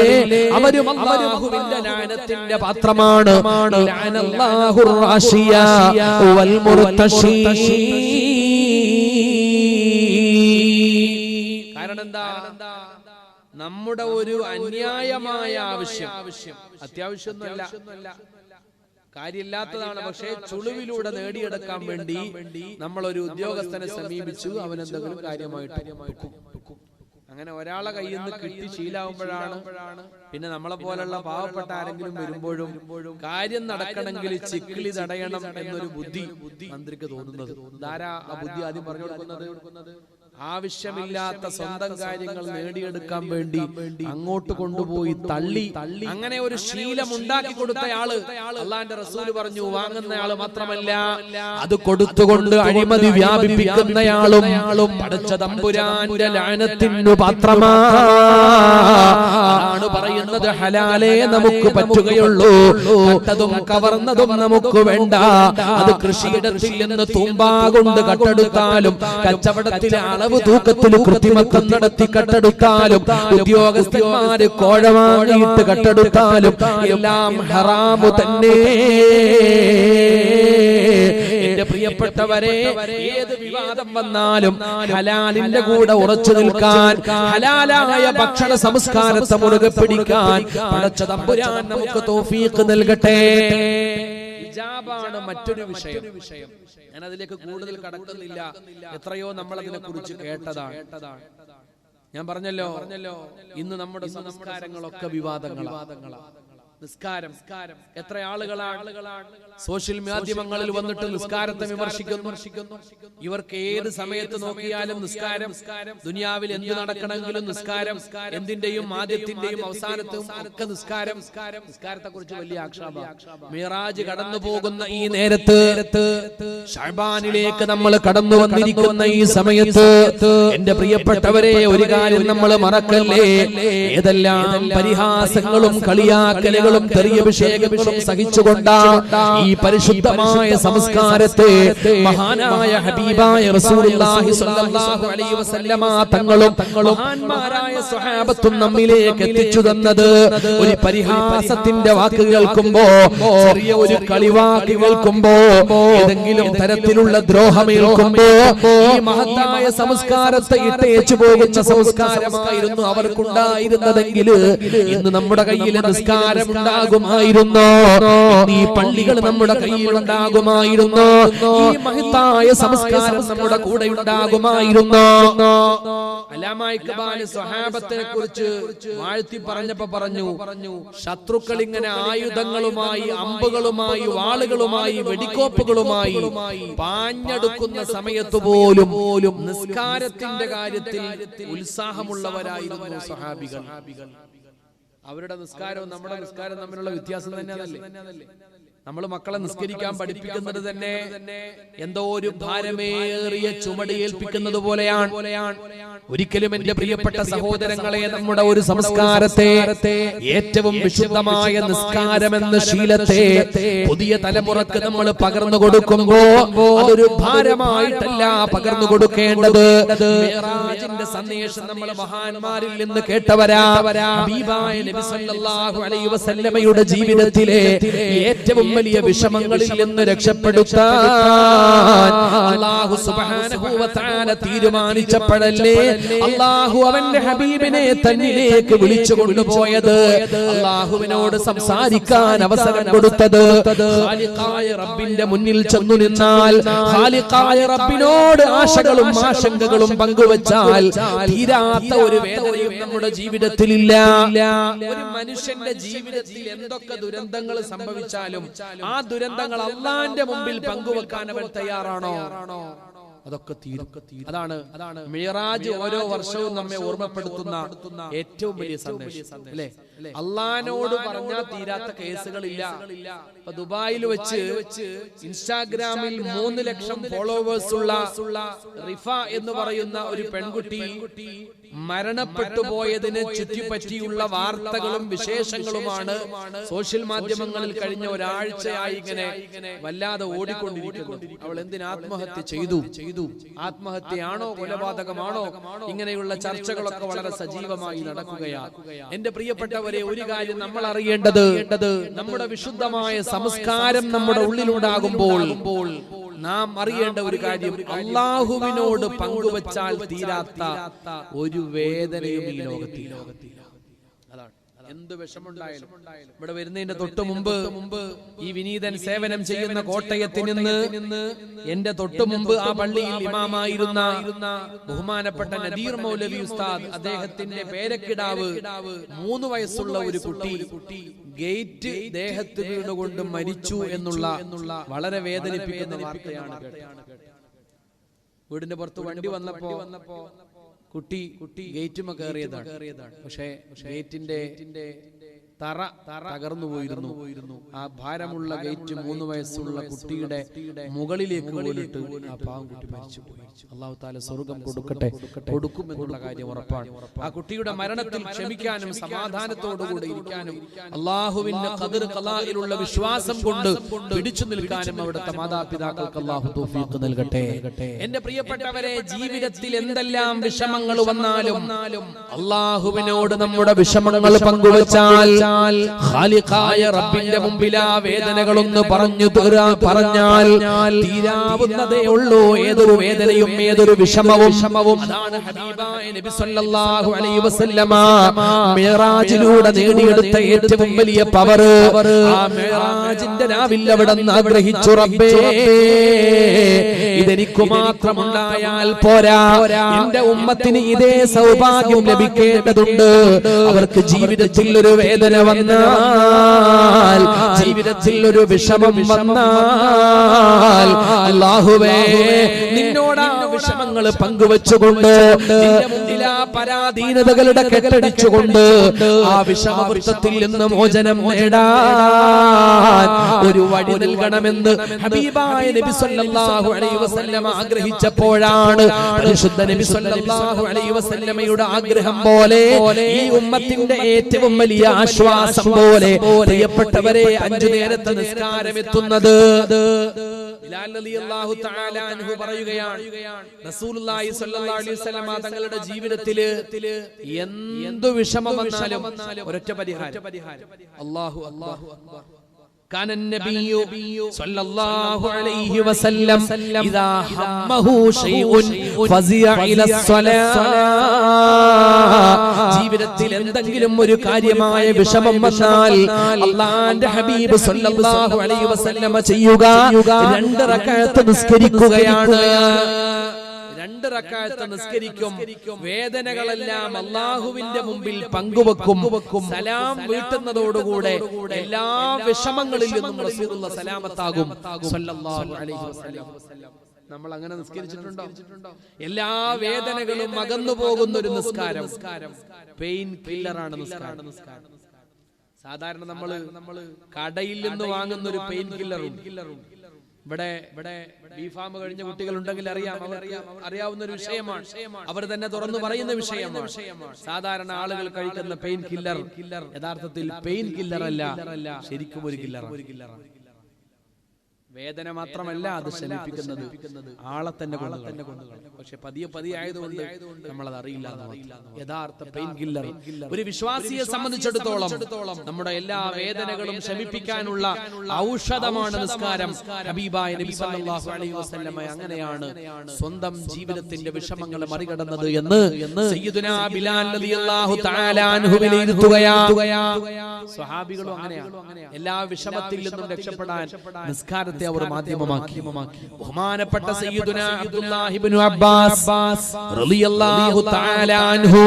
അവരും അല്ലാഹുവിന്റെ ലഅനത്തിന്റെ പാത്രമാണ്. ലഅനല്ലാഹുർ റാഷിയ വൽ മുർതശി. കാരണം എന്താ? നമ്മുടെ ഒരു അന്യായമായ ആവശ്യം, അത്യാവശ്യമൊന്നുമല്ല, കാര്യമില്ലാത്തതാണ്. പക്ഷേ ചുളിവിലൂടെ നേടിയെടുക്കാൻ വേണ്ടി നമ്മൾ ഒരു ഉദ്യോഗസ്ഥനെ സമീപിച്ചു, അവൻ എന്തെങ്കിലും കാര്യമായിട്ട് അങ്ങനെ ഒരാളെ കയ്യിൽ നിന്ന് കിട്ടി ശീലാവുമ്പോഴാണ് പിന്നെ നമ്മളെ പോലുള്ള പാവപ്പെട്ട ആരെങ്കിലും വരുമ്പോഴും കാര്യം നടക്കണമെങ്കിൽ ചിക്കിളി തടയണം എന്നൊരു ബുദ്ധി മന്ത്രിക്ക് തോന്നുന്നത്. ധാരാ ആ ബുദ്ധി ആദ്യം പറഞ്ഞു കൊടുക്കുന്നത് ആവശ്യമില്ലാത്ത സ്വന്തം കാര്യങ്ങൾ നേടിയെടുക്കാൻ വേണ്ടി അങ്ങോട്ട് കൊണ്ടുപോയി തള്ളി അങ്ങനെ ഒരു ശീലം ഉണ്ടാക്കി കൊടുത്തയാള് അള്ളാന്റെ റസൂല് പറഞ്ഞു, വാങ്ങുന്നയാള് മാത്രമല്ല അത് കൊടുത്തുകൊണ്ട് അഴിമതി വ്യാപിപ്പിക്കുന്നയാളും പടച്ച തമ്പുരാന്റെ ലഅനത്തിനു പാത്രമാണ് പറയുന്നത്. ഹലാലേ നമുക്ക് പറ്റുകയുള്ളൂ, കട്ടതും കവർന്നതും നമുക്ക് വേണ്ട. അത് കൃഷിയിടത്തിൽ നിന്ന് തൂമ്പാ കൊണ്ട് കട്ടെടുത്താലും കച്ചവടത്തിലെ അളവ് തൂക്കത്തിൽ കൃത്രിമത്വം നടത്തി കട്ടെടുത്താലും ഉദ്യോഗസ്ഥന്മാര് കോഴ വാങ്ങിയിട്ട് കട്ടെടുത്താലും എല്ലാം ഹറാമു തന്നെ. എന്റെ പ്രിയപ്പെട്ടവരെ, ഏത് വിവാദം വന്നാലും ഹലാലിന്റെ കൂടെ ഉറച്ചു നിൽക്കാൻ, ഹലാലായ ഭക്ഷണ സംസ്കാരത്തെ മുറുകെ പിടിക്കാൻ പടച്ച തമ്പുരാൻ നമുക്ക് തൗഫീഖ് നൽകട്ടെ. ഹിജാബാണ് മറ്റൊരു വിഷയം. ഞാൻ അതിലേക്ക് കൂടുതൽ കടക്കുന്നില്ല. എത്രയോ നമ്മൾ അതിനെ കുറിച്ച് കേട്ടതാണ്. ഞാൻ പറഞ്ഞല്ലോ ഇന്ന് നമ്മുടെ സംസ്കാരങ്ങളൊക്കെ വിവാദങ്ങളാണ്. നിസ്കാരം എത്ര ആളുകളാണ് സോഷ്യൽ മാധ്യമങ്ങളിൽ വന്നിട്ട് നിസ്കാരത്തെ വിമർശിക്കുന്നു. ഇവർക്ക് ഏത് സമയത്ത് നോക്കിയാലും നിസ്കാരം, ദുനിയാവിൽ എന്ത് നടക്കണമെങ്കിലും നിസ്കാരം, എന്തിന്റെയും ആദ്യത്തിന്റെയും അവസാനത്തും ഒക്കെ നിസ്കാരം. നിസ്കാരത്തെ കുറിച്ച് വലിയ ആക്ഷേപം. മിറാജ് കടന്നു പോകുന്ന ഈ നേരത്ത്, ശഅബാനിലേക്ക് നമ്മൾ കടന്നു വന്നിരിക്കുന്ന ഈ സമയത്ത് എന്റെ പ്രിയപ്പെട്ടവരെ, ഒരു കാര്യം നമ്മൾ മറക്കല്ലേ. ഏതെല്ലാം പരിഹാസങ്ങളും കളിയാക്കലുകളും തെറിയഭിഷേകങ്ങളും സഹിച്ചുകൊണ്ടാ ഈ പരിശുദ്ധമായ സംസ്കാരത്തെ മഹാനായ ഹബീബായ റസൂലുള്ളാഹി സ്വല്ലല്ലാഹു അലൈഹി വസല്ലമ തങ്ങളും മഹാന്മാരായ സ്വഹാബത്തും നമ്മിലേക്ക് എത്തിച്ചു തന്നത്. ഒരു പരിഹാസത്തിന്റെ വാക്ക് കേൾക്കുമ്പോ, ചെറിയ ഒരു കളിവാക്ക് കേൾക്കുമ്പോ, ഏതെങ്കിലും തരത്തിലുള്ള ദ്രോഹമേൽക്കുമ്പോ ഈ മഹത്തായ സംസ്കാരത്തെ ഇട്ടേച്ചു പോകുന്ന സംസ്കാരമായിരുന്നു അവർക്കുണ്ടായിരുന്നതെങ്കിൽ ഇന്ന് നമ്മുടെ കയ്യിൽ നിസ്കാരം ഉണ്ടാകുമായിരുന്നു. ഈ പള്ളികൾ നമ്മുടെ കയ്യിൽ ഉണ്ടാകുമായിരുന്നു. ഈ മഹത്തായ സംസ്കാരം നമ്മുടെ കൂടെ ഉണ്ടാകുമായിരുന്നു. അല്ലാമാ ഇഖ്ബാൽ സ്വഹാബത്തെ കുറിച്ച് വാഴ്ത്തി പറഞ്ഞപ്പോ പറഞ്ഞു, ശത്രുക്കൾ ഇങ്ങനെ ആയുധങ്ങളുമായി, അമ്പുകളുമായി, വാളുകളുമായി, വെടിക്കോപ്പുകളുമായി പാഞ്ഞെടുക്കുന്ന സമയത്ത് പോലും നിസ്കാരത്തിന്റെ കാര്യത്തിൽ ഉത്സാഹമുള്ളവരായിരുന്നു സ്വഹാബികൾ. അവരുടെ നിസ്കാരവും നമ്മുടെ നിസ്കാരവും തമ്മിലുള്ള വ്യത്യാസം തന്നെയാണല്ലേ. നമ്മൾ മക്കളെ നിസ്കരിക്കാൻ പഠിപ്പിക്കുന്നത് തന്നെ എന്തോ ഒരു ഭാരമേറിയ ചുമട് ഏൽപ്പിക്കുന്നത് പോലെയാണ്. ഒരിക്കലും എന്റെ പ്രിയപ്പെട്ട സഹോദരങ്ങളെ, നമ്മുടെ ഒരു സംസ്കാരത്തെ, ഏറ്റവും വിശുദ്ധമായ നിസ്കാരമെന്ന ശീലത്തെ പുതിയ തലമുറക്ക് നമ്മൾ പകർന്നു കൊടുക്കുമ്പോ അതൊരു ഭാരമായിട്ടല്ല പകർന്നു കൊടുക്കേണ്ടത്. മിഅ്റാജിന്റെ സന്ദേശം നമ്മൾ മഹാന്മാരിൽ നിന്ന് കേട്ടവരാ. ഹബീബായ നബി സല്ലല്ലാഹു അലൈഹി വസല്ലമയുടെ ജീവിതത്തിലെ ഏറ്റവും വലിയ വിഷമങ്ങളിൽ നിന്ന് രക്ഷപ്പെടുത്താൻ അല്ലാഹു സുബ്ഹാനഹു വ തആല തീരുമാനിച്ചപ്പോഴല്ലേ അല്ലാഹു അവന്റെ ഹബീബിനെ തന്നിലേക്ക് വിളിച്ചു കൊണ്ടുപോയത്, അല്ലാഹുവിനോട് സംസാരിക്കാൻ അവസരം കൊടുത്തത്. ഖാലിഖായ റബ്ബിന്റെ മുന്നിൽ ചെന്നു നിന്നാൽ, ഖാലിഖായ റബ്ബിനോട് ആശകളും ആശങ്കകളും പങ്കുവച്ചാൽ തീരാത്ത ഒരു വേദനയും നമ്മുടെ ജീവിതത്തിലില്ല. ഒരു മനുഷ്യന്റെ ജീവിതത്തിൽ എന്തൊക്കെ ദുരന്തങ്ങൾ സംഭവിച്ചാലും ആ ദുരന്തങ്ങൾ അല്ലാഹുവിന്റെ മുമ്പിൽ പങ്കുവെക്കാൻ അവൻ തയ്യാറാണോ? അതൊക്കെ തീരും. അതാണ് മിഅ്റാജ് ഓരോ വർഷവും നമ്മെ ഓർമ്മപ്പെടുത്തുന്ന ഏറ്റവും വലിയ സന്ദേശം അല്ലേ. അള്ളാഹിനോട് പറഞ്ഞാൽ തീരാത്ത കേസുകളില്ല. ദുബായിൽ വെച്ച് ഇൻസ്റ്റാഗ്രാമിൽ 3 ലക്ഷം ഫോളോവേഴ്സ് ഉള്ള റിഫ എന്ന് പറയുന്ന ഒരു പെൺകുട്ടി മരണപ്പെട്ടു പോയതിനെ ചുറ്റിപ്പറ്റിയുള്ള വാർത്തകളും വിശേഷങ്ങളുമാണ് സോഷ്യൽ മാധ്യമങ്ങളിൽ കഴിഞ്ഞ ഒരാഴ്ചയായി ഇങ്ങനെ വല്ലാതെ ഓടിക്കൊണ്ടിരിക്കുന്നു. അവൾ എന്തിന് ആത്മഹത്യ ചെയ്തു? ആത്മഹത്യയാണോ കൊലപാതകമാണോ? ഇങ്ങനെയുള്ള ചർച്ചകളൊക്കെ വളരെ സജീവമായി നടക്കുകയാണ്. എന്റെ പ്രിയപ്പെട്ടവരെ, ഒരു കാര്യം നമ്മൾ അറിയേണ്ടത്, നമ്മുടെ വിശുദ്ധമായ സംസ്കാരം നമ്മുടെ ഉള്ളിലുണ്ടാകുമ്പോൾ നാം അറിയേണ്ട ഒരു കാര്യം, അല്ലാഹുവിനോട് പങ്കുവച്ചാൽ തീരാത്ത ഒരു വേദനയും ഈ ലോകത്തില്ല. എന്ത് വിഷമുണ്ടായാലും ഇവിടെ വരുന്നതിന്റെ തൊട്ട് മുമ്പ് ഈ വിനീതൻ സേവനം ചെയ്യുന്ന കോട്ടയത്തിൽ നിന്ന് എന്റെ തൊട്ട് മുമ്പ് ആ പള്ളിയിൽ ഇമാമായിരുന്ന ബഹുമാനപ്പെട്ട നദീർ മൗലവി ഉസ്താദ്, അദ്ദേഹത്തിന്റെ പേരക്കിടാവ് 3 വയസ്സുള്ള ഒരു കുട്ടി ഗേറ്റ് ദേഹത്ത് വീണുകൊണ്ട് മരിച്ചു എന്നുള്ള വളരെ വേദനിപ്പിക്കുന്ന വാർത്തയാണ് കേട്ടത്. വീടിന്റെ പുറത്ത് വണ്ടി വന്നപ്പോ കുട്ടി ഗേറ്റുമ കയറിയതാണ്. പക്ഷേ ഗേറ്റിന്റെ തറ തകർന്നു പോയിരുന്നു. ആ ഭാരമുള്ള ഗേറ്റ് 3 വയസ്സുള്ള കുട്ടിയുടെ മുകളിലേക്ക് പോയിട്ട് ആ പാവം കുട്ടി മരിച്ചുപോയി. അല്ലാഹു തആല സ്വർഗ്ഗം കൊടുക്കുമെന്നുള്ള കാര്യം ഉറപ്പാണ്. ആ കുട്ടിയുടെ മരണത്തിൽ ക്ഷമിക്കാനും സമാധാനത്തോടുകൂടി ഇരിക്കാനും അല്ലാഹുവിന്റെ ഖദർ ഖലായിലുള്ള വിശ്വാസം കൊണ്ട് പിടിച്ചു നിൽക്കാനും അവിടുത്തെ മാതാപിതാക്കൾക്ക് അല്ലാഹു തൗഫീഖ് നൽകട്ടെ. എന്റെ പ്രിയപ്പെട്ടവരെ, ജീവിതത്തിൽ എന്തെല്ലാം വിഷമങ്ങൾ വന്നാലും അല്ലാഹുവിനോട് നമ്മുടെ വിഷമങ്ങൾ പങ്കുവച്ചാൽ ഖാലിഖായ റബ്ബിന്റെ മുമ്പിൽ ആ വേദനകളൊന്ന് പറഞ്ഞാൽ തീരാവുന്നതേ ഉള്ളൂ. ഏതൊരു വേദനയും ഏതൊരു വിഷമവും അതാണ് ഹബീബായ നബി സല്ലല്ലാഹു അലൈഹി വസല്ലമ മിഅ്റാജിലൂടെ നേടിയെടുത്ത ഏറ്റവും വലിയ പവർ. ആ മിഅ്റാജിന്റെ രാവിൽ അവിടുന്ന് ആഗ്രഹിച്ചു, റബ്ബേ ഇതെനിക്ക് മാത്രമുണ്ടായാൽ പോരാ, എന്റെ ഉമ്മത്തിന് ഇതേ സൗഭാഗ്യം ലഭിക്കേണ്ടതുണ്ട്. അവർക്ക് ജീവിതത്തിൽ ഒരു വേദന വന്നാൽ, ജീവിതത്തിൽ ഒരു വിഷമം വന്നാൽ, അല്ലാഹുവേ നിന്നോട് ആ വിഷമങ്ങൾ പങ്കുവെച്ചുകൊണ്ട് നിന്റെ മുന്നിൽ ആ പരാധീനതകളുടെ കെട്ടടിച്ചുകൊണ്ട് ആ വിഷമവൃത്തത്തിൽ നിന്ന് മോചനം നേടാൻ ഒരു വഴി നൽകണമെന്ന് ഹബീബായ നബി സല്ലല്ലാഹു അലൈഹി വസല്ലമ ആഗ്രഹിച്ചപ്പോഴാണ് പരിശുദ്ധ നബി സല്ലല്ലാഹു അലൈഹി വസല്ലമയുടെ ആഗ്രഹം പോലെ ഈ ഉമ്മത്തിന്റെ ഏറ്റവും വലിയ ആശ്വാസം പോലെ പ്രിയപ്പെട്ടവരെ 5 നേരത്തെ നിസ്കാരം എത്തുന്നത്. ബിലാൽ റളിയല്ലാഹു തആല അൻഹു പറയുകയാണ്, റസൂലുള്ളാഹി സ്വല്ലല്ലാഹു അലൈഹി വസല്ലമ തങ്ങളുടെ ജീവിതത്തിൽ എന്തു വിഷമം വന്നാലും ഒരൊറ്റ പരിഹാരം, അല്ലാഹു അക്ബർ. كان النبي صلى الله عليه وسلم إذا همه شيء فزع إلى الصلاة. ജീവിതത്തിൽ എന്തെങ്കിലും ഒരു കാര്യമായ വിഷമം വന്നാൽ അല്ലാഹുവിന്റെ ഹബീബ് സല്ലല്ലാഹു അലൈഹി വസല്ലമ ചെയ്യുക 2 റക്അത്ത് നിസ്കരിക്കുകയാണ്. 2 റക്അത്ത് നിസ്കരിക്കും. വേദനകളെല്ലാം അല്ലാഹുവിന്റെ മുമ്പിൽ പങ്കുവെക്കും. സലാം വീട്ടുന്നതോടുകൂടെ എല്ലാ വിഷമങ്ങളിൽ നിന്നും റസൂലുള്ളാഹി സലാമത്താകും സല്ലല്ലാഹു അലൈഹി വസല്ലം. നമ്മൾ അങ്ങനെ നിസ്കരിച്ചിട്ടുണ്ടോ? എല്ലാ വേദനകളും അകന്നു പോകുന്ന ഒരു നിസ്കാരം, പെയിൻ കില്ലറാണ് നിസ്കാരം. സാധാരണ നമ്മൾ കടയിൽ നിന്ന് വാങ്ങുന്ന ഒരു പെയിൻ കില്ലറും ഇവിടെ ബിഫാം കഴിഞ്ഞ കുട്ടികളുണ്ടെങ്കിൽ അറിയാവുന്ന ഒരു വിഷയമാണ്. അവർ തന്നെ തുറന്നു പറയുന്ന വിഷയമാണ്. സാധാരണ ആളുകൾ കഴിക്കുന്ന പെയിൻ കില്ലർ യഥാർത്ഥത്തിൽ പെയിൻ കില്ലർ അല്ല, ശരിക്കും ഒരു കില്ലറാണ്. വേദന മാത്രമല്ല അത് ശമിപ്പിക്കുന്നത്, ആളെ തന്നെ കൊന്നുകളയും. പക്ഷെ പതിയെ ആയതുകൊണ്ട് നമ്മളത് അറിയില്ല. യഥാർത്ഥ പെയിൻ കില്ലർ ഒരു വിശ്വാസിയെ സംബന്ധിച്ചിടത്തോളം നമ്മുടെ എല്ലാ വേദനകളും ശമിപ്പിക്കാനുള്ള ഔഷധമാണ് നിസ്കാരം. ഹബീബായ നബി സല്ലല്ലാഹു അലൈഹി വസല്ലമ അങ്ങനെയാണ് സ്വന്തം ജീവിതത്തിന്റെ വിഷമങ്ങൾ മറികടന്നത് എന്ന് സയ്യിദുനാ ബിലാൽ റളിയല്ലാഹു തആല അൻഹു വിലയിരുത്തുകയാണ്. സ്വഹാബികളും അങ്ങനെയാണ്. എല്ലാ വിഷമത്തിൽ നിന്നും രക്ഷപ്പെടാൻ നിസ്കാരത്തെ അവർ മാധ്യമമാക്കി. ബഹുമാനപ്പെട്ട സയ്യിദുനാ അബ്ദുല്ലാഹി ഇബ്നു അബ്ബാസ് റളിയല്ലാഹു തആല അൻഹു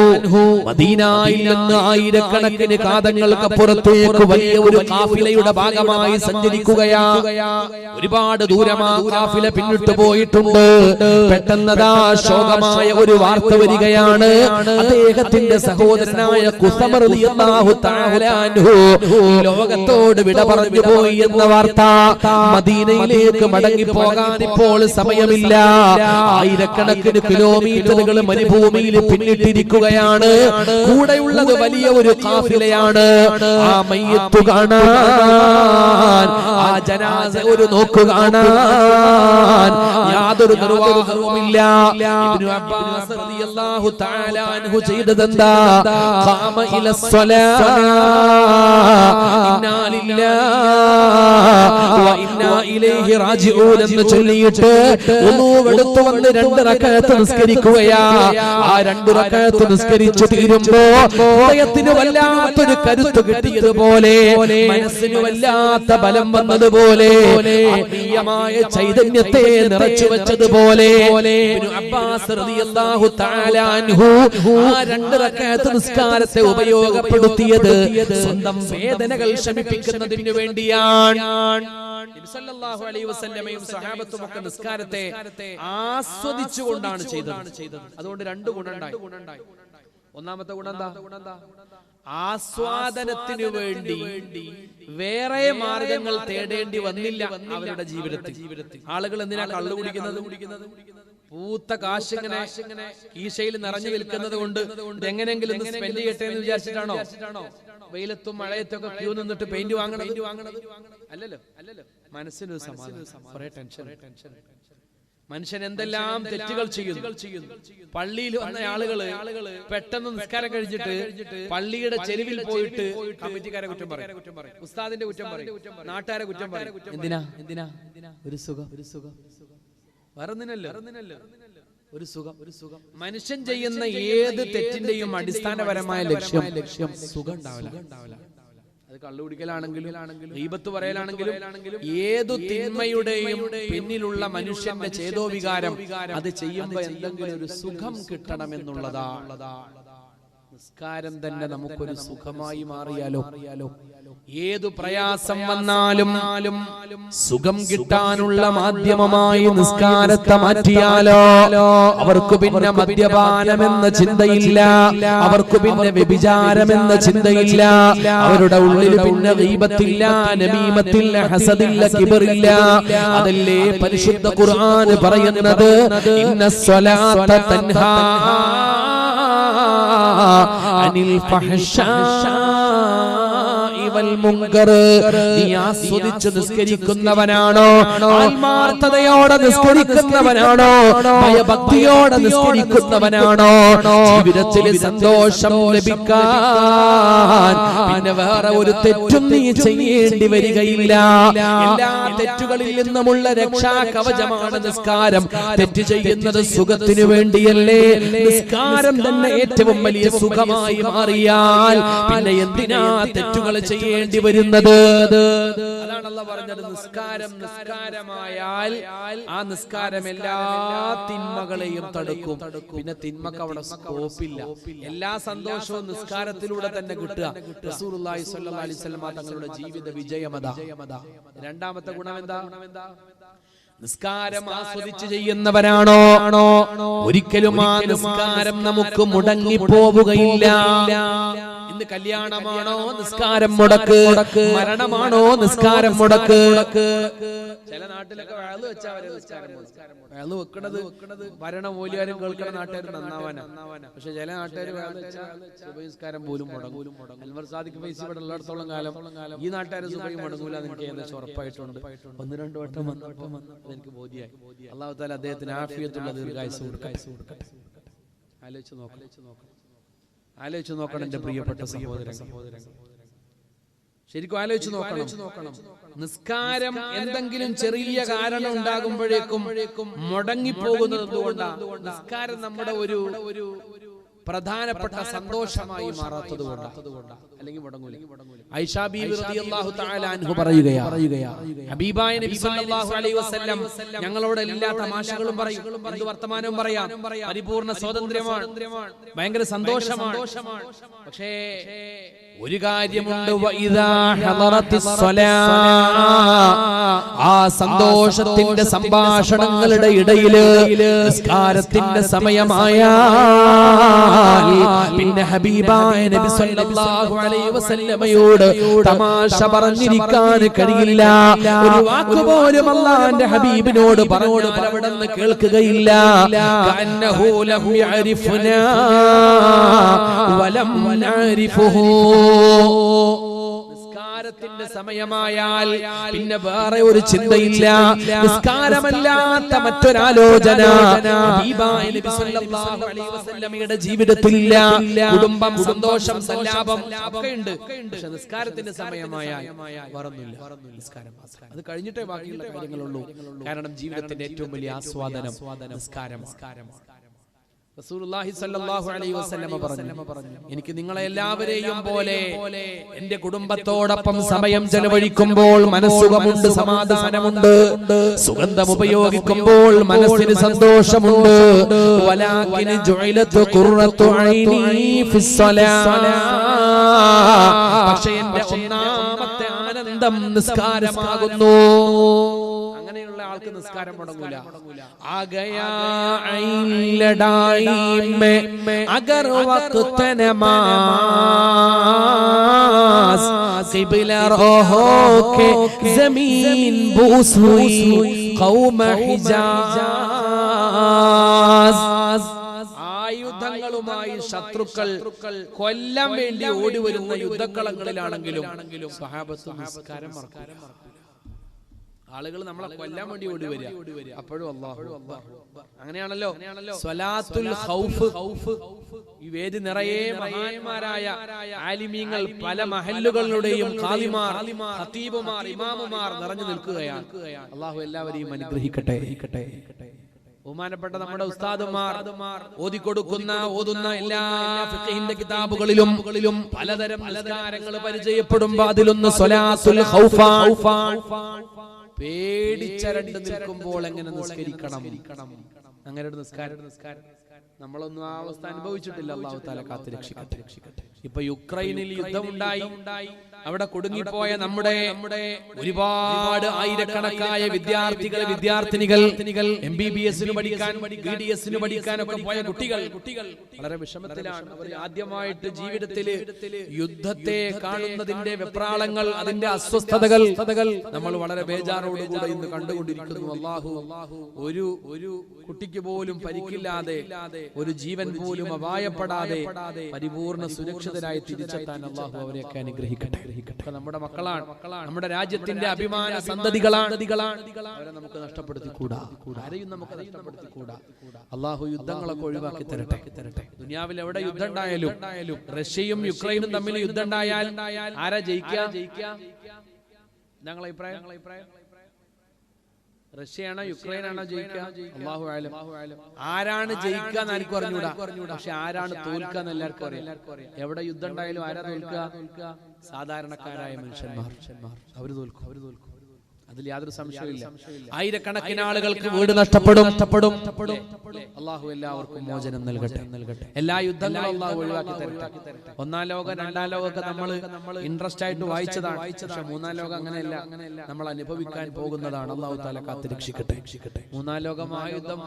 മദീനയിൽ നിന്ന് ആയിരക്കണക്കിന് കാതങ്ങൾക്കപ്പുറത്തേക്ക് വലിയ ഒരു കാഫിലയുടെ ഭാഗമായി സഞ്ചരിക്കുകയാണ്. ഒരുപാട് ദൂരം ആ കാഫില പിന്നിട്ട് പോയിട്ടുണ്ട്. പെട്ടെന്നതാ ശോകമായ ഒരു വാർത്ത വരികയാണ്. അദ്ദേഹത്തിന്റെ സഹോദരനായ ഖുസമ റളിയല്ലാഹു തആല അൻഹു ലോകത്തോട് വിട പറഞ്ഞു പോയി എന്ന വാർത്ത. മദീനയിലേക്ക് മടങ്ങി പോകാൻ ഇപ്പോൾ സമയമില്ല. ആയിരക്കണക്കിന് കിലോമീറ്ററുകൾ മരുഭൂമിയിൽ പിന്നിട്ടിരിക്കുകയാണ്. കൂടെയുള്ളത് വലിയ ഒരു കാഫിലയാണ്. ആ മയ്യത്ത് കാണാൻ, ആ ജനാസ ഒരു നോക്ക് കാണാൻ യാതൊരു നിർവാഹവുമില്ല. ഇബ്നു അബ്ബാസ് റളിയല്ലാഹു തആല അൻഹു ചെയ്തതെന്താ? ഖാമ ഇലസ്സലാ ഇന്നാ ലില്ലാഹി വ ഇന്നാ ഇലൈഹി ഇലൈഹി റാജിഊൻ എന്ന് ചൊല്ലിയിട്ട് വുളൂ എടുത്തു വന്ന് 2 റക്അത്ത് നിസ്കരിക്കുകയാ. ആ 2 റക്അത്ത് നിസ്കരിച്ചു തീരുമ്പോ ഹൃദയത്തിന് വല്ലാത്തൊരു കരുത്ത് കിട്ടിയതുപോലെ, മനസ്സിന് വല്ലാത്ത ബലം വന്നതുപോലെ, ആത്മീയമായ ചൈതന്യത്തെ നിറച്ചു വെച്ചതുപോലെ ഇബ്നു അബ്ബാസ് റളിയല്ലാഹു തആല അൻഹു ആ 2 റക്അത്ത് നിസ്കാരത്തെ ഉപയോഗപ്പെടുത്തിയത് സ്വന്തം വേദനകൾ ശമിപ്പിക്കുന്നതിനു വേണ്ടിയാണ്. നബി സല്ലല്ലാഹു അലൈഹി വസല്ലമയും സ്വഹാബത്തും ഒക്കെ നിസ്കാരത്തെ ആസ്വദിച്ചുകൊണ്ടാണ് ചെയ്തത്. അതുകൊണ്ട് 2 ഗുണമുണ്ടായി. ഒന്നാമത്തെ ഗുണം എന്താ? ആസ്വാദനത്തിനു വേണ്ടി വേറെ മാർഗങ്ങൾ തേടേണ്ടി വന്നില്ല അവരുടെ ജീവിതത്തിൽ. ആളുകൾ എന്തിനാ കള്ളു കുടിക്കുന്നത്? പൂത്ത കാശ് ഇങ്ങനെ കീശയിൽ നിറഞ്ഞു നിൽക്കുന്നത് കൊണ്ട് എങ്ങനെയെങ്കിലും ഒന്ന് സ്പെൻഡ് ചെയ്യട്ടെ എന്ന് വിചാരിച്ചിട്ടാണോ? വെയിലത്തും മഴയത്തൊക്കെ ക്യൂ നിന്നിട്ട് പെയിന്റ് വാങ്ങണത് അല്ലല്ലോ. മനസ്സിനൊരു സമാധാനം, കുറെ ടെൻഷൻ. മനുഷ്യൻ എന്തെല്ലാം തെറ്റുകൾ ചെയ്യുന്നു. പള്ളിയിൽ വന്ന ആളുകള് പെട്ടെന്ന് നിസ്കാരം കഴിച്ചിട്ട് പള്ളിയുടെ ചെരുവിൽ പോയിട്ട് കമ്മിറ്റിക്കാരെ കുറ്റം പറയും, ഉസ്താദിന്റെ കുറ്റം പറയും, നാട്ടുകാരെ കുറ്റം പറയും. എന്തിനാ? ഒരു സുഖം വേറൊന്നിനല്ലോ, ഒരു സുഖം. മനുഷ്യൻ ചെയ്യുന്ന ഏത് തെറ്റിന്റെയും അടിസ്ഥാനപരമായ ലക്ഷ്യം സുഖം ഉണ്ടാവില്ല. അത് കള്ളുകുടിക്കലാണെങ്കിലും ഗീബത്ത് പറയലാണെങ്കിലും ഏതു തിന്മയുടെയും പിന്നിലുള്ള മനുഷ്യന്റെ ചേതോവികാരം അത് ചെയ്യുമ്പോൾ എന്തെങ്കിലും ഒരു സുഖം കിട്ടണമെന്നുള്ളതാ. നിസ്കാരം തന്നെ നമുക്കൊരു സുഖമായി മാറിയാലോ? ഏതു പ്രയാസം വന്നാലും സുഖം കിട്ടാനുള്ള മാധ്യമമായി നിസ്കാരത്തെ മാറ്റിയാലോ അവർക്ക് പിന്നെ മദ്യപാനമെന്ന ചിന്തയില്ല, അവർക്ക് പിന്നെ വ്യഭിചാരമെന്ന ചിന്തയില്ല, അവരുടെ ഉള്ളിൽ പിന്നെ ഗീബത്തില്ല, നമീമത്തില്ല, ഹസദില്ല, കിബറില്ല. അതല്ലേ പരിശുദ്ധ ഖുർആൻ പറയുന്നത്, ഇന്നസ്സലാത്ത തൻഹാ അനിൽ ഫഹ്ശാഇ വൽ മുൻകർ. നീ ആസ്വദിച്ച് നിസ്കരിക്കുന്നവനാണോ? ആത്മാർത്ഥതയോടെ നിസ്കരിക്കുന്നവനാണോ? ഭയഭക്തിയോടെ നിസ്കരിക്കുന്നവനാണോ? ജീവിതത്തിൽ സന്തോഷം ലഭിക്കാൻ പിന്നെ വേറെ ഒരു തെറ്റും നീ ചെയ്യേണ്ടി വരികയില്ല. എല്ലാ തെറ്റുകളിൽ നിന്നുമുള്ള രക്ഷാ കവചമാണ് നിസ്കാരം. തെറ്റ് ചെയ്യുന്നത് സുഖത്തിനു വേണ്ടിയല്ലേ? നിസ്കാരം തന്നെ ഏറ്റവും വലിയ സുഖമായി മാറിയാൽ പിന്നെ എന്തിനാ തെറ്റുകൾ ചെയ്യേണ്ടി വരുന്നത്? അതാണ് അല്ലാഹു പറഞ്ഞത്, നിസ്കാരമായാൽ ആ നിസ്കാരം എല്ലാ തിന്മകളെയും തടുക്കും. പിന്നെ തിന്മക്ക് അവിടെ സ്കോപ്പില്ല. എല്ലാ സന്തോഷവും നിസ്കാരത്തിലൂടെ തന്നെ കിട്ടുക. റസൂലുള്ളാഹി സ്വല്ലല്ലാഹു അലൈഹി വസല്ലം തങ്ങളുടെ ജീവിത വിജയമതാ. രണ്ടാമത്തെ ഗുണം എന്താ? നിസ്കാരം ആസ്വദിച്ച് ചെയ്യുന്നവരാണോ ഒരിക്കലും ആ നിസ്കാരം നമുക്ക് മുടങ്ങിപ്പോവുകയില്ല. ഇന്ന് കല്യാണമാണോ നിസ്കാരം മുടക്ക്, മരണമാണോ നിസ്കാരം മുടക്ക്. ചില നാട്ടിലൊക്കെ വഅള് വെച്ചാ വരെ നിസ്കാരം വഅള് വെക്കണത് ഭരണമൂല്യരും കേൾക്കുന്ന നാട്ടുകാർ നന്നാവാനാ. പക്ഷെ ചില നാട്ടുകാർ വഅള് വെച്ചാൽ സുബഹി നിസ്കാരം പോലും മുടങ്ങും. അൻവർ സാദിഖ് ഫൈസി ഇവിടെ ഉള്ളിടത്തോളം കാലം ഈ നാട്ടുകാർ സുബഹി മുടങ്ങൂല എന്ന് എനിക്ക് ഏകദേശം ഉറപ്പായിട്ടുണ്ട്. 1-2 വട്ടം എനിക്ക് ബോധ്യമായി. അല്ലാഹു തആല അദ്ദേഹത്തിന് ആഫിയത്തുള്ള ദീർഘായുസ്സ് കൊടുക്കട്ടെ. ആലോചിച്ച് നോക്കണം എന്റെ പ്രിയപ്പെട്ട സഹോദരൻ, ശരിക്കും ആലോചിച്ച് നോക്കണം. നിസ്കാരം എന്തെങ്കിലും ചെറിയ കാരണം ഉണ്ടാകുമ്പോഴേക്കും മുടങ്ങിപ്പോകുന്നത് എന്തുകൊണ്ടാണ്? നിസ്കാരം നമ്മുടെ ഒരു പ്രധാനപ്പെട്ട സന്തോഷമായി മാറാത്തത് കൊണ്ടാണ്. അല്ലെങ്കിൽ മുടങ്ങൂല. ആയിഷ ബീവി റളിയല്ലാഹു തആല അൻഹു പറയുകയാ, ഹബീബായ നബി സല്ലല്ലാഹു അലൈഹി വസല്ലം ഞങ്ങളോട് എല്ലാ തമാശകളും പറയും, എന്ത് വർത്തമാനവും പറയാം, പരിപൂർണ്ണ സ്വാതന്ത്ര്യമാണ്, ഭയങ്കര സന്തോഷമാണ്. പക്ഷേ ഒരു കാര്യമുണ്ട്, വഇദാ ഹളറത്തിസ് സ്വലാ, ആ സന്തോഷത്തിന്റെ സംഭാഷണങ്ങളുടെ ഇടയില് നിസ്കാരത്തിന്റെ സമയമായാൽ പിന്നെ ഹബീബായ നബി സല്ലല്ലാഹു അലൈഹി വസല്ലമയോട് തമാശ പറഞ്ഞിരിക്കാൻ കഴിയില്ല. ഒരു വാക്ക് പോലും അല്ലാഹുവിന്റെ ഹബീബിനോട് പറഞ്ഞാൽ അവിടെന്ന് കേൾക്കുകയില്ല. കഅന്നഹു ലം യഅരിഫുനാ വലം നഅരിഫുഹു. നിസ്കാരത്തിന്റെ സമയമായാൽ പിന്നെ വേറെ ഒരു ചിന്തയില്ല. നിസ്കാരമല്ലാത്ത മറ്റൊരാലോചന നബി സല്ലല്ലാഹു അലൈഹി വസല്ലമയുടെ ജീവിതത്തിലില്ല. കുടുംബം, സന്തോഷം, സല്ലാപം ഒക്കെ ഉണ്ട്. പക്ഷെ നിസ്കാരത്തിന്റെ സമയമായാൽ വേറൊന്നുമില്ല. നിസ്കാരം അത് കഴിഞ്ഞിട്ടേ ബാക്കിയുള്ള കാര്യങ്ങളുള്ളൂ. കാരണം ജീവിതത്തിന്റെ ഏറ്റവും വലിയ ആസ്വാദനം നിസ്കാരം. റസൂലുള്ളാഹി സ്വല്ലല്ലാഹു അലൈഹി വസല്ലം പറഞ്ഞു, എനിക്ക് നിങ്ങളെ എല്ലാവരെയും പോലെ എന്റെ കുടുംബത്തോടൊപ്പം സമയം ചെലവഴിക്കുമ്പോൾ മനസ്സുഖമുണ്ട്, സമാധാനമുണ്ട്. സുഗന്ധം ഉപയോഗിക്കുമ്പോൾ മനസ്സിന് സന്തോഷമുണ്ട്. വലാകിൻ ജുഇലതു ഖുർറത്തു ഐനി ഫിസ്സലാ. പക്ഷേ എന്റെ ഒന്നാമത്തെ ആനന്ദം നിസ്കാരമാകുന്നു. അങ്ങനെയുള്ള ആൾക്ക് നിസ്കാരം മുടങ്ങൂല. ആഗയാ ഐൻ ലടായി മേ അഗർ വഖ്ത് നമാസ് ഖിബല റഹോ കെ ജമീൻ ബൂസ് हुई ഖൗമ ഹിജാസ്. ആയുധങ്ങളുമായി ശത്രുക്കൾ കൊല്ലാൻ വേണ്ടി ഓടി വരുന്ന യുദ്ധക്കളങ്ങളിലാണെങ്കിലും സ്വഹാബത്ത് നിസ്കാരം മറക്കൂല. ആളുകൾ നമ്മളെ കൊല്ലാൻ വേണ്ടി ഓടി വരിക, അപ്പോഴും അല്ലാഹു അക്ബർ. അങ്ങനെയാണല്ലോ സ്വലാത്തുൽ ഖൗഫ്. ഈ വേദി നിറയെ മഹാന്മാരായ ആലിമീങ്ങൾ, പല മഹല്ലുകളുടെയും ഖാദിമാർ, ഖതീബുമാർ, ഇമാമുമാർ നിറഞ്ഞു നിൽക്കുകയാണ്. അല്ലാഹു എല്ലാവരെയും അനുഗ്രഹിക്കട്ടെ. ബഹുമാനപ്പെട്ട നമ്മുടെ ഉസ്താദുമാർ ഓതുന്ന എല്ലാ ഫിഖഹിന്റെ കിതാബുകളിലും പലതരം നിസ്കാരങ്ങൾ പരിചയപ്പെടുമ്പോൾ അതിലൊന്ന് സ്വലാത്തുൽ ഖൗഫ. പേടിച്ചരണ്ട് നിൽക്കുമ്പോൾ എങ്ങനെ നിസ്കരിക്കണം, അങ്ങനെ ഒരു നിസ്കാരം നമ്മളൊന്നും ആ അവസ്ഥ അനുഭവിച്ചിട്ടില്ല. അല്ലാഹു തആല കാത്ത് രക്ഷിക്കട്ടെ. ഇപ്പൊ യുക്രൈനിൽ യുദ്ധമുണ്ടായി. അവിടെ കുടുങ്ങിപ്പോയ നമ്മുടെ ഒരുപാട് ആയിരക്കണക്കായ വിദ്യാർത്ഥിനികൾ MBBS പഠിക്കാൻ, BDS പഠിക്കാനൊക്കെ പോയ കുട്ടികൾ വളരെ വിഷമത്തിലാണ്. അവർ ആദ്യമായിട്ട് ജീവിതത്തിൽ യുദ്ധത്തെ കാണുന്നതിന്റെ വെപ്രാളങ്ങൾ, അതിന്റെ അസ്വസ്ഥതകൾ നമ്മൾ വളരെ ബേജാറോടുകൂടെ ഇന്ന് കണ്ടുകൊണ്ടിരിക്കുന്നു. അല്ലാഹു ഒരു കുട്ടിക്ക് പോലും പരിക്കില്ലാതെ, ഒരു ജീവൻ പോലും അപായപ്പെടാതെ പരിപൂർണ സുരക്ഷിതരായി തിരിച്ചെത്താൻ അല്ലാഹു അവരെയൊക്കെ അനുഗ്രഹിക്കട്ടെ. നമ്മുടെ മക്കളാണ്, നമ്മുടെ രാജ്യത്തിന്റെ അഭിമാന സന്തതികളാണ്. അവരെ നമുക്ക് നഷ്ടപ്പെടുത്തിക്കൂടാ, ആരെയും നമുക്ക് നഷ്ടപ്പെടുത്തിക്കൂടാ. അല്ലാഹു യുദ്ധങ്ങളൊക്കെ ഒഴിവാക്കി തരട്ടെ. ദുനിയാവിൽ എവിടെ യുദ്ധം ഉണ്ടായാലും, റഷ്യയും യുക്രൈനും തമ്മിൽ യുദ്ധം ഉണ്ടായാൽ ആരാ ജയിക്കുക? ഞങ്ങളെ അഭിപ്രായം റഷ്യയാണോ യുക്രൈനാണോ ജയിക്കുക? അല്ലാഹു അഅലം. ആരാണ് ജയിക്കുക എന്ന് ആർക്കും അറിഞ്ഞൂടാ. പക്ഷെ ആരാണ് തോൽക്കുക എന്ന് എല്ലാവർക്കും അറിയാം. എവിടെ യുദ്ധം ഉണ്ടായാലും ആരാ തോൽക്കുക? സാധാരണക്കാരായ മനുഷ്യന്മാർ. അവര് തോൽക്കും. അതിൽ യാതൊരു സംശയമില്ല. ആയിരക്കണക്കിന് ആളുകൾക്ക് വീട് നഷ്ടപ്പെടും. അല്ലാഹു എല്ലാവർക്കും മോചനം നൽകട്ടെ. എല്ലാ യുദ്ധങ്ങളും അല്ലാഹു ഒഴിവാക്കി തരട്ടെ. ഒന്നാം ലോകം, രണ്ടാം ലോകമൊക്കെ നമ്മൾ ഇൻട്രസ്റ്റ് ആയിട്ട് വായിച്ചതാണ്. പക്ഷെ മൂന്നാം ലോകം അങ്ങനെയല്ല, നമ്മൾ അനുഭവിക്കാൻ പോകുന്നതാണ്. അല്ലാഹു തആല കാത്ത് രക്ഷിക്കട്ടെ. മൂന്നാം ലോകം യുദ്ധം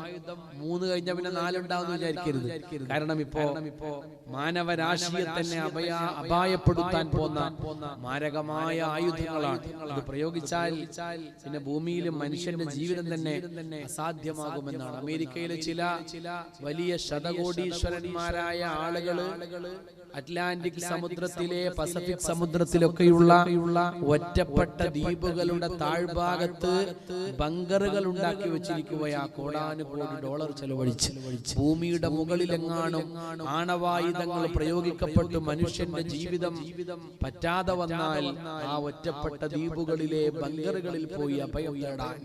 3 കഴിഞ്ഞ പിന്നെ 4 ഉണ്ടാവുമെന്ന് വിചാരിക്കരുത്. കാരണം ഇപ്പോ മാനവരാശിയെ തന്നെ അപായപ്പെടുത്താൻ പോന്ന മാരകമായ ആയുധങ്ങളാണ്. ഇത് പ്രയോഗിച്ചാൽ പിന്നെ ഭൂമിയിലും മനുഷ്യന്റെ ജീവിതം തന്നെ അസാധ്യമാകുമെന്നാണ്. അമേരിക്കയിലെ ചില വലിയ ശതകോടീശ്വരന്മാരായ ആളുകള് അറ്റ്ലാന്റിക് സമുദ്രത്തിലെ, പസഫിക് സമുദ്രത്തിലൊക്കെയുള്ള ഒറ്റപ്പെട്ട ദ്വീപുകളുടെ താഴ്ഭാഗത്ത് ബങ്കറുകൾ ഉണ്ടാക്കി വെച്ചിരിക്കുകയാ. കോടാനുകോടി ഡോളർ ചെലവഴിച്ച് ഭൂമിയുടെ മുകളിലെങ്ങാനും ആണവായുധങ്ങൾ പ്രയോഗിക്കപ്പെട്ട് മനുഷ്യന്റെ ജീവിതം പറ്റാതെ വന്നാൽ ആ ഒറ്റപ്പെട്ട ദ്വീപുകളിലെ ബങ്കറുകളിൽ പോയി അഭയം തേടാൻ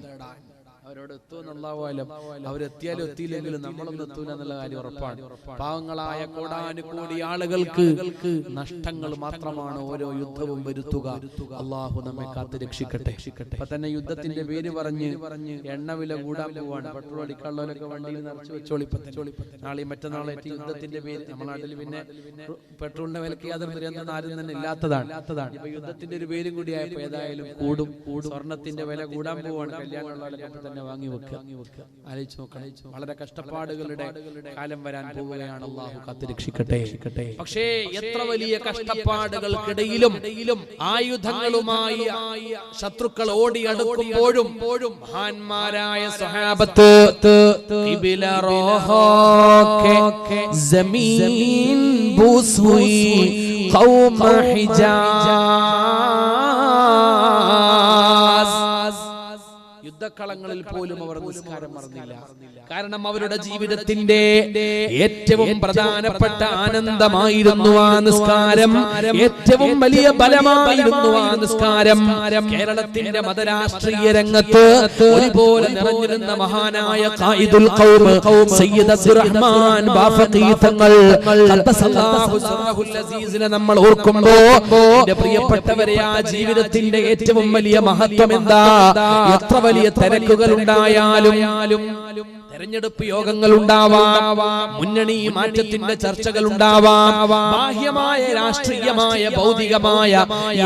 അവരോട് എത്തുമെന്നുള്ളാവാലും അവരെത്തിയാലും എത്തിയില്ലെങ്കിലും നമ്മളൊന്നും എത്തൂല എന്നുള്ള കാര്യം ഉറപ്പാണ്. പാവങ്ങളായ കോടാനുകോടി ആളുകൾക്ക് നഷ്ടങ്ങൾ മാത്രമാണ് ഓരോ യുദ്ധവും വരുത്തുക. അള്ളാഹു നമ്മെ കാത്ത് രക്ഷിക്കട്ടെ. ഇപ്പൊ തന്നെ യുദ്ധത്തിന്റെ പേര് പറഞ്ഞ് എണ്ണ വില കൂടാൻ പോവാണ്. പെട്രോൾ അടിക്കാനുള്ളവരൊക്കെ വണ്ടിയിൽ നിറച്ചു വെച്ചോളി. നാളെയും മറ്റന്നാളായിട്ട് യുദ്ധത്തിന്റെ പേര്. നമ്മുടെ നാട്ടിൽ പിന്നെ പെട്രോളിന്റെ വിലക്ക് യാതൊരു നിരന്തരം ആരും തന്നെ ഇല്ലാത്തതാണ്. ഇപ്പൊ യുദ്ധത്തിന്റെ ഒരു പേരും കൂടി ആയപ്പോ ഏതായാലും കൂടും. സ്വർണത്തിന്റെ വില കൂടാൻ പോവാണ്. കല്യാണമുള്ളവരൊക്കെ തന്നെ വാങ്ങി വെക്കുക. ആലോചിച്ച് നോക്കണം. വളരെ കഷ്ടപ്പാടുകളുടെ കാലം വരാൻ പോവുകയാണ്. അല്ലാഹു കാത്ത് രക്ഷിക്കട്ടെ. പക്ഷേ എത്ര വലിയ കഷ്ടപ്പാടുകൾക്കിടയിലും ആയുധങ്ങളുമായി ശത്രുക്കൾ ഓടി അടുക്കുമ്പോഴും മഹാന്മാരായ സ്വഹാബത്ത് ഖിബല റോഹോ കെ ജമീൻ ബൂസ് ഹുയി ഖൗമ ഹിജാസ് യുദ്ധക്കളങ്ങളിൽ പോലും അവർ നിസ്കാരം മറന്നില്ല. കാരണം അവരുടെ ജീവിതത്തിന്റെ ഏറ്റവും പ്രധാനപ്പെട്ട ആനന്ദമായിരുന്നു ആ നിസ്കാരം, ഏറ്റവും വലിയ ബലമായിരുന്നു ആ നിസ്കാരം. കേരളത്തിന്റെ മതരാഷ്ട്രീയ രംഗത്ത് ഒരുപോലെ നിറഞ്ഞിരുന്ന മഹാനായ ഖായിദുൽ ഖൗം സയ്യിദ് അബ്ദുറഹ്മാൻ ബാഫഖി തങ്ങൾ ഖദ്ദസല്ലാഹു സിർറഹുൽ അസീസിനെ നമ്മൾ ഓർക്കുമ്പോൾ എന്റെ പ്രിയപ്പെട്ടവരെ, ആ ജീവിതത്തിന്റെ ഏറ്റവും വലിയ മഹത്വം എന്താ? എത്ര വലിയ തിരക്കുകൾ ഉണ്ടായാലും, തെരഞ്ഞെടുപ്പ് യോഗങ്ങൾ ഉണ്ടാവാം, മുന്നണി മാറ്റത്തിന്റെ ചർച്ചകൾ ഉണ്ടാവാം, ബാഹ്യമായ രാഷ്ട്രീയമായ ഭൗതികമായ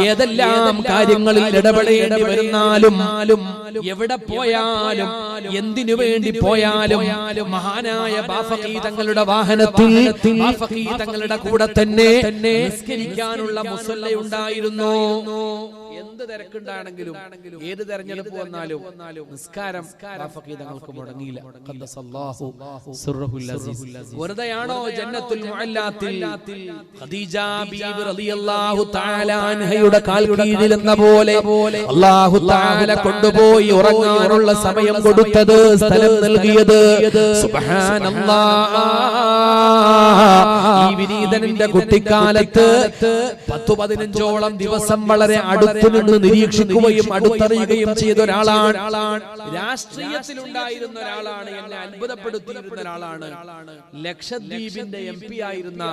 ഏതെല്ലാം കാര്യങ്ങളിൽ ഇടപെടേണ്ടി വരുന്നാലും, എവിടെ പോയാലും, എന്തിനു വേണ്ടി പോയാലും മഹാനായ ബാഫഖി തങ്ങളുടെ വാഹനത്തിൽ, ബാഫഖി തങ്ങളുടെ കൂടെ തന്നെ നിസ്കരിക്കാനുള്ള മുസല്ല ഉണ്ടായിരുന്നു. എന്ത് തിരക്കുണ്ടാണെങ്കിലും, ഏത് തെരഞ്ഞെടുപ്പ് വന്നാലും നിസ്കാരം ബാഫഖി തങ്ങൾക്ക് മുടങ്ങിയില്ല. ഖദ്ദസല്ലാഹു സിർറഹുൽ അസീസ്. വെറുതെയാണോ ജന്നത്തുൽ മുഅല്ലാത്തിൽ ഖദീജ ബീവി റളിയല്ലാഹു തആല അൻഹയുടെ കാൽ കീഴിൽ എന്ന പോലെ അല്ലാഹു തആല കൊണ്ടുപോയി ഉറങ്ങാനുള്ള സമയം കൊടുത്തത്, സ്ഥലം നൽകിയത്? സുബ്ഹാനല്ലാഹ്. ഈ വിനീതന്റെ കുട്ടിക്കാലത്ത് 10-15ഓളം ദിവസം വളരെ അടുത്തു നിന്ന് നിരീക്ഷിക്കുകയും അടുത്തറിയുകയും ചെയ്ത ഒരാളാണ്. രാഷ്ട്രീയത്തിലുണ്ടായിരുന്ന ഒരാളാണ്, എന്നെ അത്ഭുതപ്പെടുത്തിയിരുന്ന ഒരാളാണ്. ലക്ഷദ്വീപിന്റെ MP ആയിരുന്ന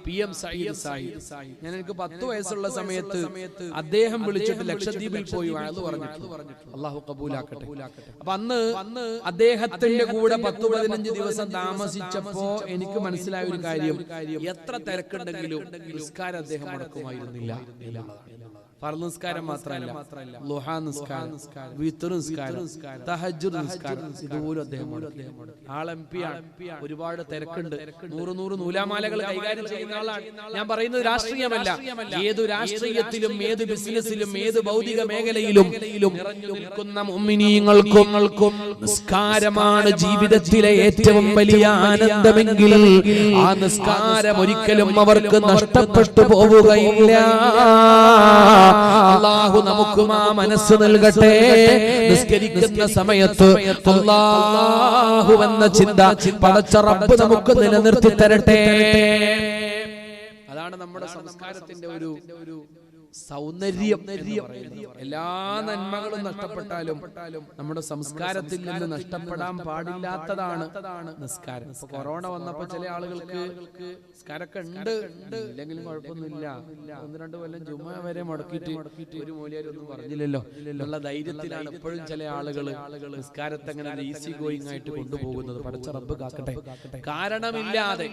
PM സയ്യിദ് സാഹിബ്. ഞാൻ എനിക്ക് 10 വയസ്സുള്ള സമയത്ത് അദ്ദേഹം വിളിച്ചിട്ട് ലക്ഷദ്വീപിൽ പോയി വഅദ് പറഞ്ഞിട്ട്, അല്ലാഹു കബൂലാക്കട്ടെ. അപ്പൊ അന്ന് അദ്ദേഹത്തിന്റെ കൂടെ 10-15 ദിവസം താമസിച്ചപ്പോ എനിക്ക് മനസ്സിലായ ഒരു കാര്യം, എത്ര തിരക്കുണ്ടെങ്കിലും നിസ്കാരം അദ്ദേഹം മുടക്കുമായിരുന്നില്ല. ഫർള് നിസ്കാരം മാത്രമല്ല, ളുഹാ നിസ്കാരം, വിത്ർ നിസ്കാരം, തഹജ്ജുദ് നിസ്കാരം, ഇതുപോലും അദ്ദേഹം മുടക്കി. ആൾ MP ആണ്, ഒരുപാട് തിരക്കുണ്ട്, 100 നൂലാമാലകൾ കൈകാര്യം ചെയ്യുന്ന ആളാണ്. ഞാൻ പറയുന്നത് രാഷ്ട്രീയമല്ല, ഏതു രാഷ്ട്രീയത്തിലും, ഏത് ബിസിനസ്സിലും, ഏത് ഭൗതിക മേഖലയിലും നിറഞ്ഞു നിൽക്കുന്ന മുഅ്മിനീങ്ങൾക്കും നിസ്കാരമാണ് ജീവിതത്തിലെ ഏറ്റവും വലിയ ആനന്ദമെങ്കിൽ ആ നിസ്കാരം ഒരിക്കലും അവർക്ക് നഷ്ടപ്പെട്ടു പോവുകയില്ല. അല്ലാഹു നമുക്കും ആ മനസ്സ് നൽകട്ടെ. നിസ്കരിക്കുന്ന സമയത്ത് അല്ലാഹു എന്ന ചിന്ത പടച്ച റബ്ബ് നമുക്ക് നിലനിർത്തി തരട്ടെ. അതാണ് നമ്മുടെ സംസ്കാരത്തിന്റെ ഒരു സൗന്ദര്യം. എല്ലാ നന്മകളും നഷ്ടപ്പെട്ടാലും നമ്മുടെ സംസ്കാരത്തിൽ നിന്ന് നഷ്ടപ്പെടാൻ പാടില്ലാത്തതാണ് നിസ്കാരം. ഇപ്പൊ കൊറോണ വന്നപ്പോ ചില ആളുകൾക്ക് നിസ്കാരമൊക്കെ ഉണ്ട്, ഇല്ലെങ്കിലും കുഴപ്പമൊന്നുമില്ല, 1-2 കൊല്ലം ജുമാ വരെ മുടക്കിയിട്ട് ഒരു മൂല്യം ഒന്നും പറഞ്ഞില്ലല്ലോ എന്നുള്ള ധൈര്യത്തിലാണ് ഇപ്പോഴും ചില ആളുകൾ നിസ്കാരത്തെ അങ്ങനെ ഈസി ഗോയിങ് ആയിട്ട് കൊണ്ടുപോകുന്നത്. പടച്ച റബ്ബ് കാക്കട്ടെ. കാരണമില്ലാതെ,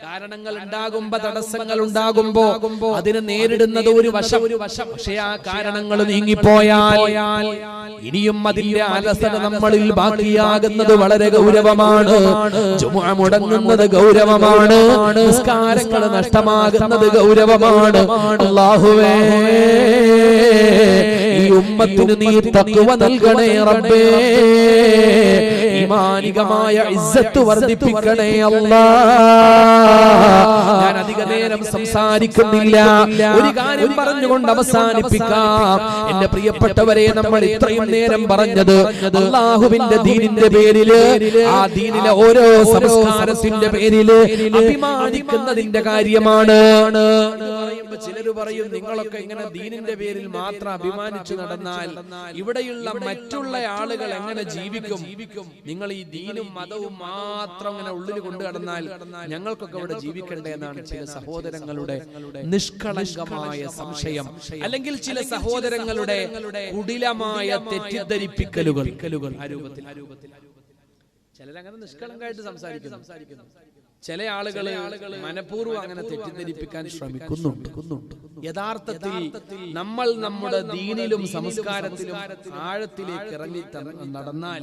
കാരണങ്ങൾ ഉണ്ടാകുമ്പോ, തടസ്സങ്ങൾ ഉണ്ടാകുമ്പോ അതിനെ നേരിടുന്നത് ഒരു വശം. പക്ഷേ ആ കാരണങ്ങൾ നീങ്ങിപ്പോയാൽ ഇനിയും അതിന്റെ അലസത നമ്മളിൽ ബാക്കിയാകുന്നത് വളരെ ഗൗരവമാണ്. ജുമുഅ മുടങ്ങുന്നത് ഗൗരവമാണ്, നിസ്കാരങ്ങൾ നഷ്ടമാകുന്നത് ഗൗരവമാണ്. അല്ലാഹുവേ, ഈ ഉമ്മത്തിന് നീ തഖ്വ നൽകണേ റബ്ബേ, ഈമാനികമായ ഇസ്സത്ത് വർദ്ധിപ്പിക്കണേ അല്ലാഹ്. ഞാൻ അധിക നേരം സംസാരിക്കുന്നില്ല, ഒരു കാര്യം പറഞ്ഞുകൊണ്ട് അവസാനിപ്പിക്കാം. എന്റെ പ്രിയപ്പെട്ടവരെ, നമ്മൾ ഇത്രയും നേരം പറഞ്ഞത് അല്ലാഹുവിന്റെ ദീനിന്റെ പേരില്, ആ ദീനിലെ ഓരോ സംസ്കാരത്തിന്റെ പേരില് അഭിമാനിക്കുന്നതിന്റെ കാര്യമാണ്. ചിലര് പറയും, നിങ്ങളൊക്കെ ഇങ്ങനെ ദീനിന്റെ പേരിൽ മാത്രം അഭിമാനിച്ചു നടന്നാൽ ഇവിടെയുള്ള മറ്റുള്ള ആളുകൾ എങ്ങനെ ജീവിക്കും? നിങ്ങൾ ഈ ദീനും മതവും മാത്രം ഇങ്ങനെ ഉള്ളിൽ കൊണ്ടു കടന്നാൽ ഞങ്ങൾക്കൊക്കെ ഇവിടെ ജീവിക്കണ്ടേ എന്നാണ് ചില സഹോദരങ്ങളുടെ നിഷ്കളങ്കമായ സംശയം, അല്ലെങ്കിൽ ചില സഹോദരങ്ങളുടെ കുടിലമായ തെറ്റിദ്ധരിപ്പിക്കലുകൾ. ആ രൂപത്തിൽ ചിലരങ്ങനെ നിഷ്കളങ്കമായിട്ട് സംസാരിക്കുന്നു. ചില ആളുകൾ മനഃപൂർവ്വം അങ്ങനെ തെറ്റിദ്ധരിപ്പിക്കാൻ ശ്രമിക്കുന്നുണ്ട്. യഥാർത്ഥത്തിൽ നമ്മൾ നമ്മുടെ ദീനിലും സംസ്കാരത്തിലും ആഴത്തിലേക്ക് ഇറങ്ങി നടന്നാൽ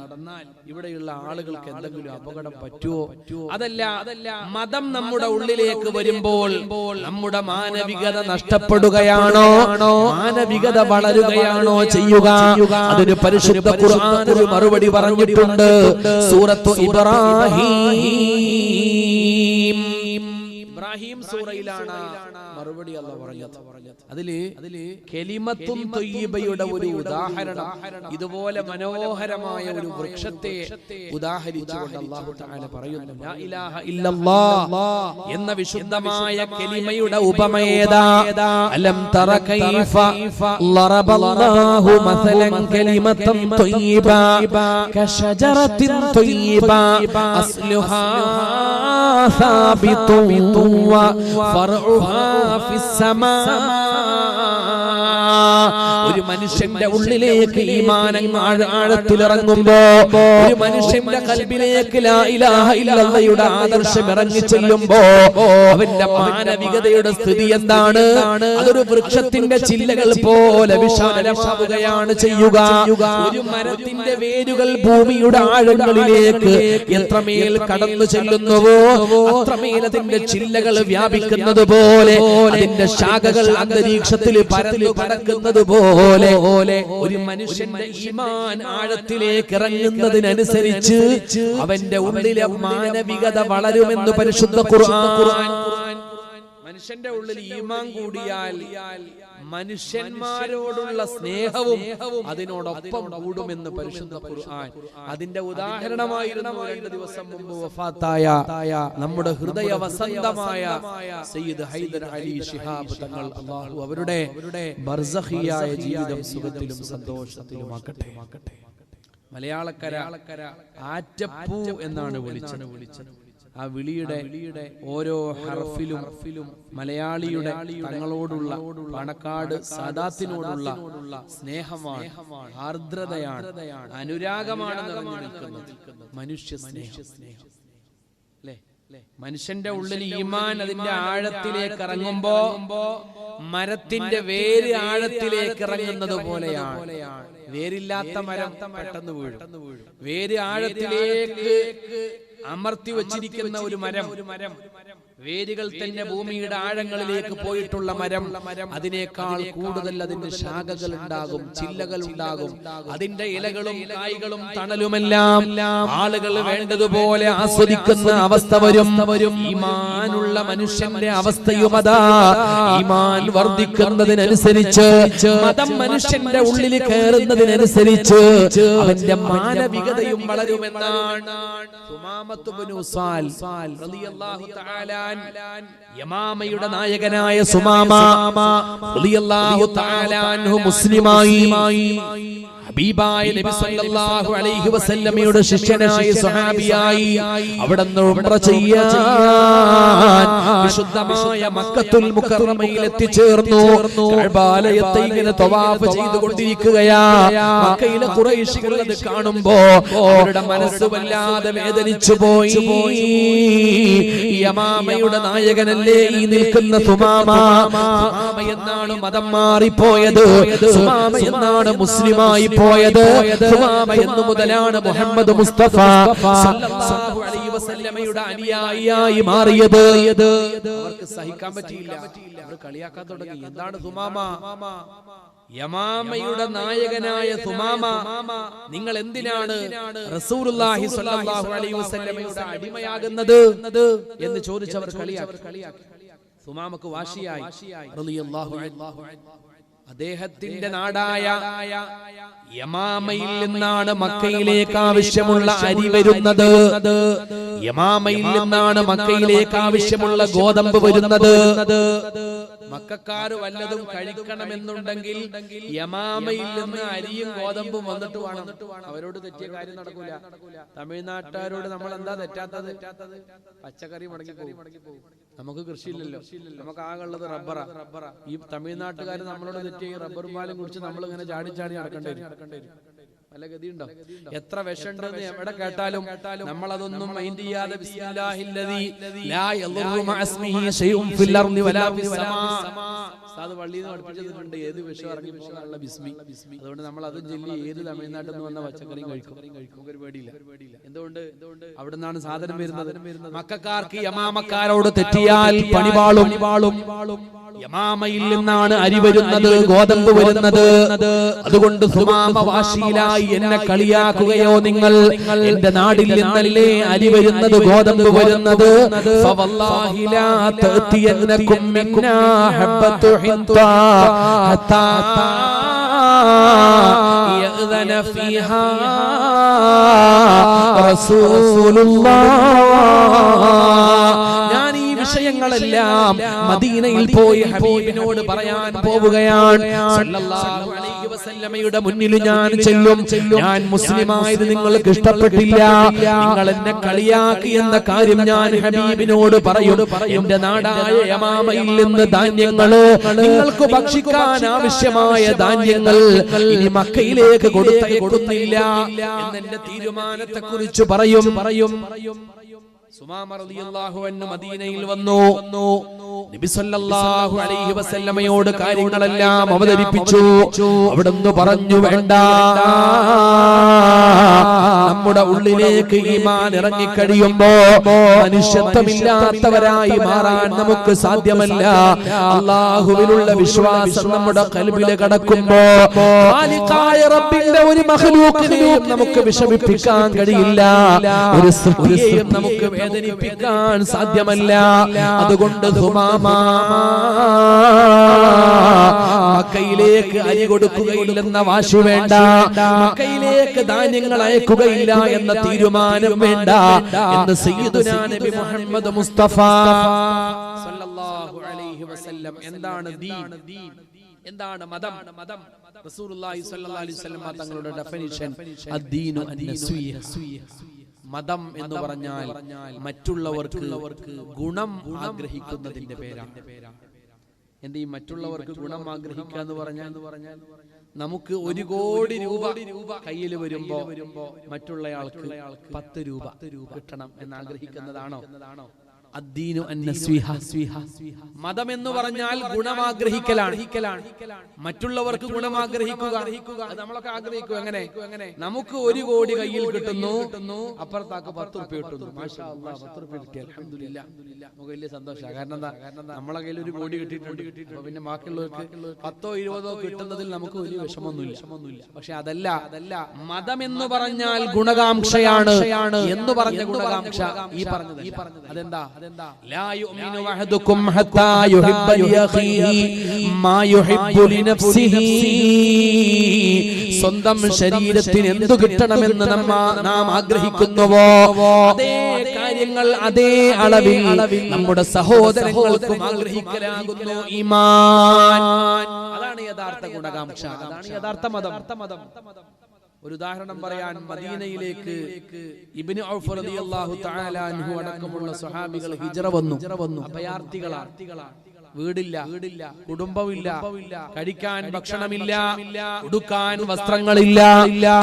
ഇവിടെയുള്ള ആളുകൾക്ക് എന്തെങ്കിലും അപകടം പറ്റുമോ? അതല്ല, മതം നമ്മുടെ ഉള്ളിലേക്ക് വരുമ്പോൾ നമ്മുടെ മാനവികത നഷ്ടപ്പെടുകയാണോ, മാനവികത വളരുകയാണോ ചെയ്യുക? അതിന് പരിശുദ്ധ ഖുർആൻ ഒരു മറുപടി പറഞ്ഞിട്ടുണ്ട്. സൂറത്തു ഇബ്രാഹിം സൂറയിലാണ് മറുപടി അല്ലാഹു പറഞ്ഞത്. അതില് കലിമത്തുൻ ത്വയ്യിബയുടെ ഒരു ഉദാഹരണം ഇതുപോലെ മനോഹരമായ ഒരു വൃക്ഷത്തെ ഉദാഹരിച്ചുകൊണ്ട് അല്ലാഹു തആല പറയുന്നു. ലാ ഇലാഹ ഇല്ലല്ലാഹ് എന്ന വിശുദ്ധമായ കലിമയുടെ ഉപമയേതാ? അലം തറ കൈഫ ലറബല്ലാഹു മസലൻ കലിമത്തൻ ത്വയ്യിബ കശജറത്തിൻ ത്വയ്യിബ അസ്ലുഹാ സാബിതുൻ വഫർഉഹാ ഫിസ്സമാ. ഒരു മനുഷ്യന്റെ ഉള്ളിലേക്ക് ഈമാൻ ആഴത്തിലിറങ്ങുമ്പോ, ഒരു മനുഷ്യന്റെ ഖൽബിലേക്ക് ലാ ഇലാഹ ഇല്ലല്ലാഹയുടെ ആദർശം ഇറങ്ങി ചെല്ലുമ്പോ അവന്റെ മാനവികതയുടെ സ്ഥിതി എന്താണ്? അതൊരു വൃക്ഷത്തിന്റെ ചില്ലകൾ പോലെ വിശാലമാവുകയാണ് ചെയ്യുക. ഒരു മരത്തിന്റെ വേരുകൾ ഭൂമിയുടെ ആഴങ്ങളിലേക്ക് എത്രമേൽ കടന്നു ചെല്ലുന്നുവോ അത്രമേൽ അതിന്റെ ചില്ലകൾ വ്യാപിക്കുന്നത് പോലെ, അതിന്റെ ശാഖകൾ അന്തരീക്ഷത്തിൽ പരന്നു കടക്കുന്നത് പോലെ ഒരു മനുഷ്യന്റെ ഈമാൻ ആഴത്തിലേക്ക് ഇറങ്ങുന്നതിനനുസരിച്ച് അവന്റെ ഉള്ളിലെ മാനവികത വളരുമെന്ന് പരിശുദ്ധ ഖുർആൻ. മനുഷ്യന്റെ ഉള്ളിൽ ഈമാൻ കൂടിയാൽ മനുഷ്യന്മാരോടുള്ള സ്നേഹവും അതിനോടൊപ്പം കൂടുമെന്ന് പരിശുദ്ധ ഖുർആൻ. അതിന്റെ ഉദാഹരണമായിരുന്നു 2 ദിവസം മുമ്പ് വഫാത്തായ നമ്മുടെ ഹൃദയ വസന്തമായ സയ്യിദ് ഹൈദർ അലി ശിഹാബ് തങ്ങൾ. അല്ലാഹു അവരുടെ ബർസഖിയായ ജീവിതം സുഖത്തിലും സന്തോഷത്തിലുമാക്കട്ടെ. മലയാളക്കര ആറ്റപ്പൂ എന്നാണ് വിളിച്ചത്. ആ വിളിയുടെ ഓരോ ഹർഫിലും മലയാളിയുടെ തങ്ങളോടുള്ള, പാണക്കാട് സാദാത്തിനോടുള്ള സ്നേഹമാണ്, ആർദ്രതയാണ്, അനുരാഗമാണ് നിറഞ്ഞു നിൽക്കുന്നത്. മനുഷ്യ സ്നേഹം അല്ലേ? മനുഷ്യന്റെ ഉള്ളിൽ ഈമാൻ അതിന്റെ ആഴത്തിലേക്ക് ഇറങ്ങുമ്പോ മരത്തിന്റെ വേര് ആഴത്തിലേക്ക് ഇറങ്ങുന്നത് പോലെയാണ്. വേരില്ലാത്ത മരം പെട്ടെന്ന് വീഴും. വേര് ആഴത്തിലേക്ക് അമർത്തി വച്ചിരിക്കുന്ന ഒരു മരം, വേരുകൾ തന്നെ ഭൂമിയുടെ ആഴങ്ങളിലേക്ക് പോയിട്ടുള്ള മരം, അതിനേക്കാൾ കൂടുതൽ അതിന്റെ ശാഖകൾ ഉണ്ടാകും, ചില്ലകൾ ഉണ്ടാകും. അതിന്റെ ഇലകളും കായ്കളും തണലുമെല്ലാം ആളുകൾ വേണ്ടതുപോലെ ആസ്വദിക്കുന്ന അവസ്ഥ വരും. ഈമാനുള്ള മനുഷ്യന്റെ അവസ്ഥയും അതാ. ഈമാൻ വർദ്ധിക്കുന്നതിനനുസരിച്ച്, മതം മനുഷ്യന്റെ ഉള്ളിൽ കയറുന്നതിനനുസരിച്ച് അവന്റെ മാനവികതയും വളരുമെന്നാണ് സുമാമത്ത് ഇബ്നു ഉസാൽ റളിയല്ലാഹു തആല യമാമയുടെ നായകനായ സുമാമ റളിയല്ലാഹു തആല അൻഹു മുസ്ലിമായി ഹബീബായ നബി സല്ലല്ലാഹു അലൈഹി വസല്ലമയുടെ ശിഷ്യനായ സ്വഹാബിയായി അവിടുന്ന് ഉംറ ചെയ്യാൻ വിശുദ്ധമായ മക്കത്തുൽ മുകറമയിൽ എത്തിച്ചേർന്നു. കഅബാലയത്തെ ഇങ്ങനെ തവാഫ് ചെയ്തുകൊണ്ടിരിക്കുകയാ. മക്കയിലെ ഖുറൈശികൾ അത് കാണുമ്പോ അവരുടെ മനസ്സ് വല്ലാതെ വേദനിച്ചു പോയി. യമാമയുടെ നായകനല്ലേ ഈ നിൽക്കുന്ന സുമാമ? സുമാമ എന്നാണ് മതം മാറിപ്പോയത്, സുമാമ എന്നാണ് മുസ്ലിമായി പോയത്, സുമാമ എന്നു മുതലാണ് മുഹമ്മദ് മുസ്തഫ സല്ലല്ലാഹു അലൈഹി വസല്ലമയുടെ അനുയായിയായി മാറിയത്. അവർക്ക് സഹിക്കാൻ പറ്റിയില്ല, അവർ കളിയാക്കാൻ തുടങ്ങി. എന്താണ് സുമാമ? യമാമയുടെ നായകനായ സുമാമ, നിങ്ങൾ എന്തിനാണ് റസൂലുള്ളാഹി സ്വല്ലല്ലാഹു അലൈഹി വസല്ലമയുടെ അടിമയാകുന്നത് എന്ന് ചോദിച്ചവർ കളിയാക്കി. സുമാമക്ക് വാശിയായി റളിയല്ലാഹു അൻഹു. അദ്ദേഹത്തിന്റെ നാടായ യമാമയിൽ നിന്നാണ് മക്കയിലേക്ക് ആവശ്യമുള്ള അരി വരുന്നത്. യമാമയിൽ നിന്നാണ് മക്കയിലേക്ക് ആവശ്യമുള്ള ഗോതമ്പ് വരുന്നത്. മക്കക്കാര് വല്ലതും കഴിക്കണമെന്നുണ്ടെങ്കിൽ യമാമയിൽ നിന്ന് അരിയും ഗോതമ്പും വന്നിട്ട് വേണം. അവരോട് തെറ്റിയ കാര്യം നടക്കൂല. തമിഴ്നാട്ടുകാരോട് നമ്മൾ എന്താ തെറ്റാത്തത്? പച്ചക്കറി മുടങ്ങി പോകും. നമുക്ക് കൃഷിയില്ലല്ലോ, നമുക്ക് ആകെ ഉള്ളത് റബ്ബറാ. ഈ തമിഴ്നാട്ടുകാർ നമ്മളോട് തെറ്റിയ റബ്ബറും പാലും കുടിച്ച് നമ്മൾ ഇങ്ങനെ ചാടി നടക്കേണ്ടി വരും. വല്ല ഗതിയുണ്ടോ? എത്ര വിഷമുണ്ടെന്ന് എവിടെ കേട്ടാലും നമ്മൾ അതൊന്നും മൈൻഡ് ചെയ്യാതെ ബിസ്മില്ലാഹില്ലദീ ലാ യദുറു മഅസ്മിഹി ശൈഉൻ ഫിൽ അർളി വലാ ഫിസ് സമാ. സാദ് പള്ളിയിൽ നിന്ന് പഠിപ്പിച്ചിട്ടുണ്ട് ഏത് വിഷം ഇറങ്ങി പോകാനുള്ള ബിസ്മി. അതുകൊണ്ട് നമ്മൾ അതും ചൊല്ലി ഏത് തമിഴ്നാട്ടിൽ നിന്ന് വന്ന പച്ചക്കറിയും കഴിക്കും. നമുക്കൊരു പേടിയില്ല. എന്തുകൊണ്ട്? അവിടെ നിന്നാണ് സാധനം വരുന്നത്. മക്കക്കാർക്ക് യമാമക്കാരോട് തെറ്റിയാൽ പണിവാളും. യമാമയിൽ നിന്നാണ് അരി വരുന്നത്, ഗോതമ്പ് വരുന്നത്. അതുകൊണ്ട് സുമാമ വാശിയിലായി, എന്നെ കളിയാക്കുകയോ നിങ്ങൾ? എന്റെ നാടിൽ നിന്നല്ലേ അരി വരുന്നത്, ഗോതമ്പ് വരുന്നത്. ഫവല്ലാഹി ലാ തഅതിയന്നകും മിന്നാ ഹബ്ബത്തു حنطا حتى يأذن فيها رسول الله. വിഷയങ്ങളെല്ലാം മദീനയിൽ പോയി ഹബീബിനോട് പറയാൻ പോവുകയാണ്. സല്ലല്ലാഹു അലൈഹി വസല്ലമയുടെ മുന്നിൽ ഞാൻ ചെല്ലും. ഞാൻ മുസ്ലിമായത് നിങ്ങൾക്ക് ഇഷ്ടപ്പെട്ടില്ല, നിങ്ങൾ എന്നെ കളിയാക്കി എന്ന കാര്യം ഞാൻ ഹബീബിനോട് പറയും. എന്റെ നാടായ യമാമയിൽ നിന്ന് ധാന്യങ്ങള്, നിങ്ങൾക്ക് ഭക്ഷിക്കാൻ ആവശ്യമായ ധാന്യങ്ങൾ ഇനി മക്കയിലേക്ക് കൊടുത്തയക്കുന്നില്ല എന്നെ തീരുമാനത്തെ കുറിച്ച് പറയും. സുമാമ റളിയല്ലാഹു അൻഹു മദീനയിൽ വന്നു. നബി സല്ലല്ലാഹു അലൈഹി വസല്ലമയോട് കാര്യങ്ങളെല്ലാം അവതരിപ്പിച്ചു. അവിടുന്ന് പറഞ്ഞു, വേണ്ട, നമ്മുടെ ഉള്ളിലേക്ക് ഈമാൻ ഇറങ്ങിക്കഴിയുമ്പോ മനുഷ്യത്വമില്ലാത്തവരായി മാറാൻ നമുക്ക് സാധ്യമല്ല. അല്ലാഹുവിലുള്ള വിശ്വാസം നമ്മുടെ ഖൽബിൽ കടക്കുമ്പോ ഖാലിഖായ റബ്ബിന്റെ ഒരു മഖ്ലൂഖിനെയും നമുക്ക് വിഷമിപ്പിക്കാൻ കഴിയില്ല, ഒരു സൃഷ്ടിയെയും നമുക്ക് വേദനിപ്പിക്കാൻ സാധ്യമല്ല. അതുകൊണ്ട് മക്കയിലേക്ക് അരി കൊടുക്കുകയില്ലെന്ന വാശി വേണ്ട, മക്കയിലേക്ക് ധാന്യങ്ങൾ അയക്കുകയില്ല എന്ന തീരുമാനം വേണ്ട എന്ന് സയ്യിദുനാ നബി മുഹമ്മദ് മുസ്തഫ സല്ലല്ലാഹു അലൈഹി വസല്ലം. എന്താണ് ദീൻ? എന്താണ് മതം? റസൂലുള്ളാഹി സ്വല്ലല്ലാഹു അലൈഹി വസല്ലം തങ്ങളുടെ ഡെഫിനിഷൻ അദ്ദീനു അന്നസ്വിയ. മതം എന്ന് പറഞ്ഞാൽ മറ്റുള്ളവർക്ക് ഗുണം ആഗ്രഹിക്കുന്നതിന്റെ പേരാണ്. എന്ത് ഈ മറ്റുള്ളവർക്ക് ഗുണം ആഗ്രഹിക്കുക എന്ന് പറഞ്ഞാൽ നമുക്ക് 1 കോടി രൂപ കയ്യിൽ വരുമ്പോ മറ്റുള്ളയാൾക്ക് 10 രൂപ കിട്ടണം എന്ന് ആഗ്രഹിക്കുന്നതാണോ? അദ്ദീനു അന്നസ്വിഹ. മതം എന്ന് പറഞ്ഞാൽ ഗുണമാഗ്രഹിക്കലാണ്. മറ്റുള്ളവർക്ക് ഗുണമാഗ്രഹിക്കുക, നമ്മളൊക്കെ ആഗ്രഹിക്കുക. എങ്ങനെ? നമുക്ക് 1 കോടി കയ്യിൽ കിട്ടുന്നു, അപ്പുറത്താക്ക് 10 രൂപ കിട്ടുന്നു. മാഷാ അല്ലാഹ്, 10 രൂപ കിട്ടി, അൽഹംദുലില്ലാഹ്, നമുക്ക് വലിയ സന്തോഷമാണ്. കാരണം എന്താ? നമ്മളെ കയ്യിൽ 1 കോടി കിട്ടിയിട്ടുണ്ട്. പിന്നെ ബാക്കിയുള്ളവർക്ക് 10ഓ 20ഓ കിട്ടുന്നതിൽ നമുക്ക് വലിയ വിഷമമൊന്നുമില്ല. പക്ഷെ അതല്ല മതം എന്ന് പറഞ്ഞാൽ ഗുണകാംക്ഷയാണ്. എന്ന് പറഞ്ഞ ഗുണകാംക്ഷ ഈ പറഞ്ഞത് അതെന്താ? لا يؤمن أحدكم حتى يحب لأخيه ما يحب لنفسه. സ്വന്തം ശരീരത്തിന് എന്തു കിട്ടണമെന്ന് നാം ആഗ്രഹിക്കുന്നുവോ അതേ കാര്യങ്ങൾ അതേ അളവിൽ നമ്മുടെ സഹോദരങ്ങൾക്കും ആഗ്രഹിക്കലാകുന്നു ഈമാൻ. അതാണ് യഥാർത്ഥ ഗുണകാംക്ഷ, അതാണ് യഥാർത്ഥ മതം. ഒരു ഉദാഹരണം പറയാൻ, മദീനയിലേക്ക് ഇബ്നു ഔഫ് റളിയല്ലാഹു തആല അൻഹു അടക്കമുള്ള സ്വഹാബികൾ ഹിജ്റ വന്നു. അഭയാർത്ഥികളാണ്. വീടില്ല, കുടുംബമില്ല, കഴിക്കാൻ ഭക്ഷണമില്ല, ഉടുക്കാൻ വസ്ത്രങ്ങളില്ല,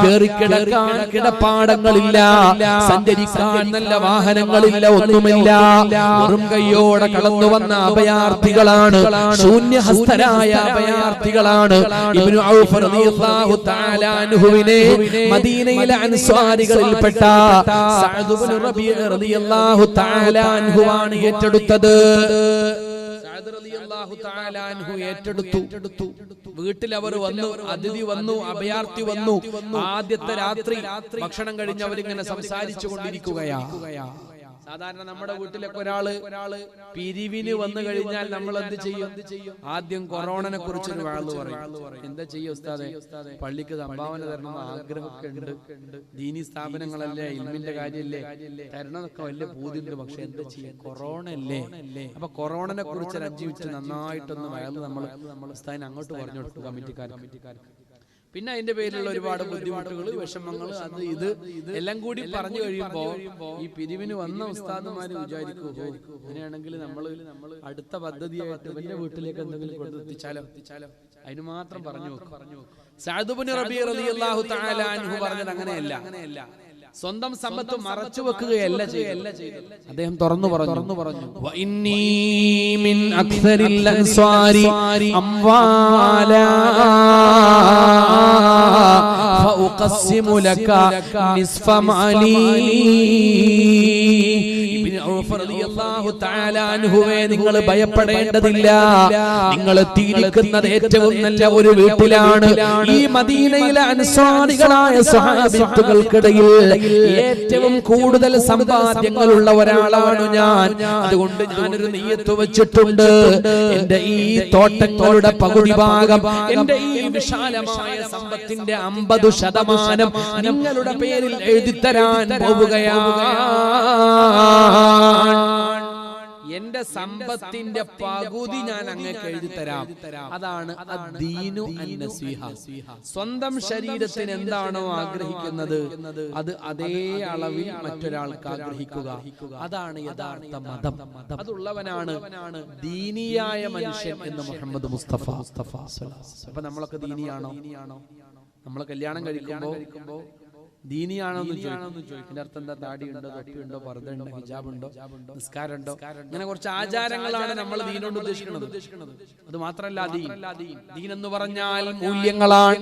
കേറിക്കിടക്കാൻ കിടപ്പാടങ്ങളില്ല, സഞ്ചരിക്കാൻ നല്ല വാഹനങ്ങളില്ല, ഒന്നുമില്ല. വെറും കൈയോടെ കടന്നു വന്ന അഭയാർത്ഥികളാണ്, ശൂന്യഹസ്തരായ അഭയാർത്ഥികളാണ്. ഇബ്നു ഔഫ് റളിയല്ലാഹു തആല അൻഹുവിനെ മദീനയിലെ അൻസ്വാരികളിൽപ്പെട്ട സഅദ് ഇബ്നു റബീഅ റളിയല്ലാഹു തആല അൻഹുവാണ് ഏറ്റെടുത്തത്. ഏറ്റെടുത്തു. വീട്ടിൽ അവർ വന്നു, അതിഥി വന്നു, അഭയാർത്ഥി വന്നു. ആദ്യത്തെ രാത്രി ഭക്ഷണം കഴിഞ്ഞ് അവരിങ്ങനെ സംസാരിച്ചു കൊണ്ടിരിക്കുകയാ. സാധാരണ നമ്മുടെ വീട്ടിലൊക്കെ ഒരാള് പിരിവിന് വന്നു കഴിഞ്ഞാൽ നമ്മൾ എന്ത് ചെയ്യും? ആദ്യം കൊറോണനെ കുറിച്ചൊരു വാള് പറയും. എന്താ ചെയ്യും ഉസ്താദെ? പള്ളിക്ക് സംഭാവന തരണം ആഗ്രഹമൊക്കെ ഉണ്ട്, ദീനി സ്ഥാപനങ്ങളല്ലേ, ഇൽമിന്റെ കാര്യല്ലേ, തരണമൊക്കെ വലിയ പൂതിണ്ട്. പക്ഷെ എന്താ ചെയ്യും? കൊറോണ അല്ലേ. അപ്പൊ കൊറോണനെ കുറിച്ച് 5 മിനിറ്റ് നന്നായിട്ടൊന്ന് വയല് നമ്മൾ ഉസ്താദിനെ അങ്ങോട്ട് പറഞ്ഞു കൊടുക്കും കമ്മിറ്റിക്കാർക്ക്. പിന്നെ അതിന്റെ പേരിലുള്ള ഒരുപാട് ബുദ്ധിമുട്ടുകൾ, വിഷമങ്ങൾ, അത് ഇത് എല്ലാം കൂടി പറഞ്ഞു കഴിയുമ്പോ ഈ പിരിവിന് വന്ന ഉസ്താദുമാര് വിചാരിക്കൂ, അങ്ങനെയാണെങ്കിൽ നമ്മൾ അടുത്ത പദ്ധതിയായിട്ട് ഇവന്റെ വീട്ടിലേക്ക് എന്തെങ്കിലും കൊണ്ടെത്തിച്ചാലോ. അതിന് മാത്രം പറഞ്ഞു വെക്കും. സഅദ് ഇബ്നു റബീഅ റളിയല്ലാഹു തആല അൻഹു പറഞ്ഞത് അങ്ങനെയല്ല. സ്വന്തം സമ്പത്ത് മറച്ചു വെക്കുകയല്ല ചെയ്തത്. അദ്ദേഹം തുറന്നു പറഞ്ഞു, വഇന്നീ മിൻ അക്സരിൽ അൻസ്വാരി അംവാല ഫഉഖസ്സിമു ലക നിസ്ഫ മാലി. ഇബ്നു ഔഫ് റളിയല്ലാഹു തആല അൻഹുവേ നിങ്ങൾ ഭയപ്പെടേണ്ടതില്ല. നിങ്ങൾ എത്തിയിരിക്കുന്നത് ഏറ്റവും നല്ല ഒരു വീട്ടിലാണ്. ഈ മദീനയിലെ അൻസാരികളായ സ്വഹാബികൾക്കിടയിൽ ഏറ്റവും കൂടുതൽ സമ്പാദ്യങ്ങളുള്ള ഒരാളാണ് ഞാൻ. അതുകൊണ്ട് ഞാനൊരു നിയ്യത്ത് വെച്ചിട്ടുണ്ട്. എന്റെ ഈ തോട്ടങ്ങളുടെ പകുതി ഭാഗം, എന്റെ ഈ വിശാലമായ സമ്പത്തിന്റെ 50% നിങ്ങളുടെ പേരിൽ എഴുതിത്തരാൻ പോവുകയാണ്. എന്റെ സമ്പത്തിന്റെ പകുതി ഞാൻ അങ്ങേക്ക് എഴുതിത്തരാം. അതാണ് അദ്ദീനു അന്നസീഹ. സ്വന്തം ശരീരത്തിന് എന്താണോ ആഗ്രഹിക്കുന്നത് അത് അതേ അളവിൽ മറ്റൊരാൾക്ക് ആഗ്രഹിക്കുക. അതാണ് യഥാർത്ഥ മതം. അതുള്ളവനാണ് ദീനിയായ മനുഷ്യൻ എന്ന് മുഹമ്മദ് മുസ്തഫ. അപ്പൊ നമ്മളൊക്കെ ദീനിയാണോ? നമ്മൾ കല്യാണം കഴിക്കുമ്പോ ദീനിയാണോ എന്ന് ചോദിക്കും. എന്റെ അർത്ഥം എന്താ? താടിയുണ്ടോ, തൊപ്പിയുണ്ടോ, പർദ്ദയുണ്ടോ, ഹിജാബുണ്ടോ, നിസ്കാരമുണ്ടോ? ഇങ്ങനെ കുറച്ച് ആചാരങ്ങളാണ് നമ്മൾ ദീനോട് ഉദ്ദേശിക്കുന്നത്. അത് മാത്രല്ല, ദീൻ എന്ന് പറഞ്ഞാൽ മൂല്യങ്ങളാണ്.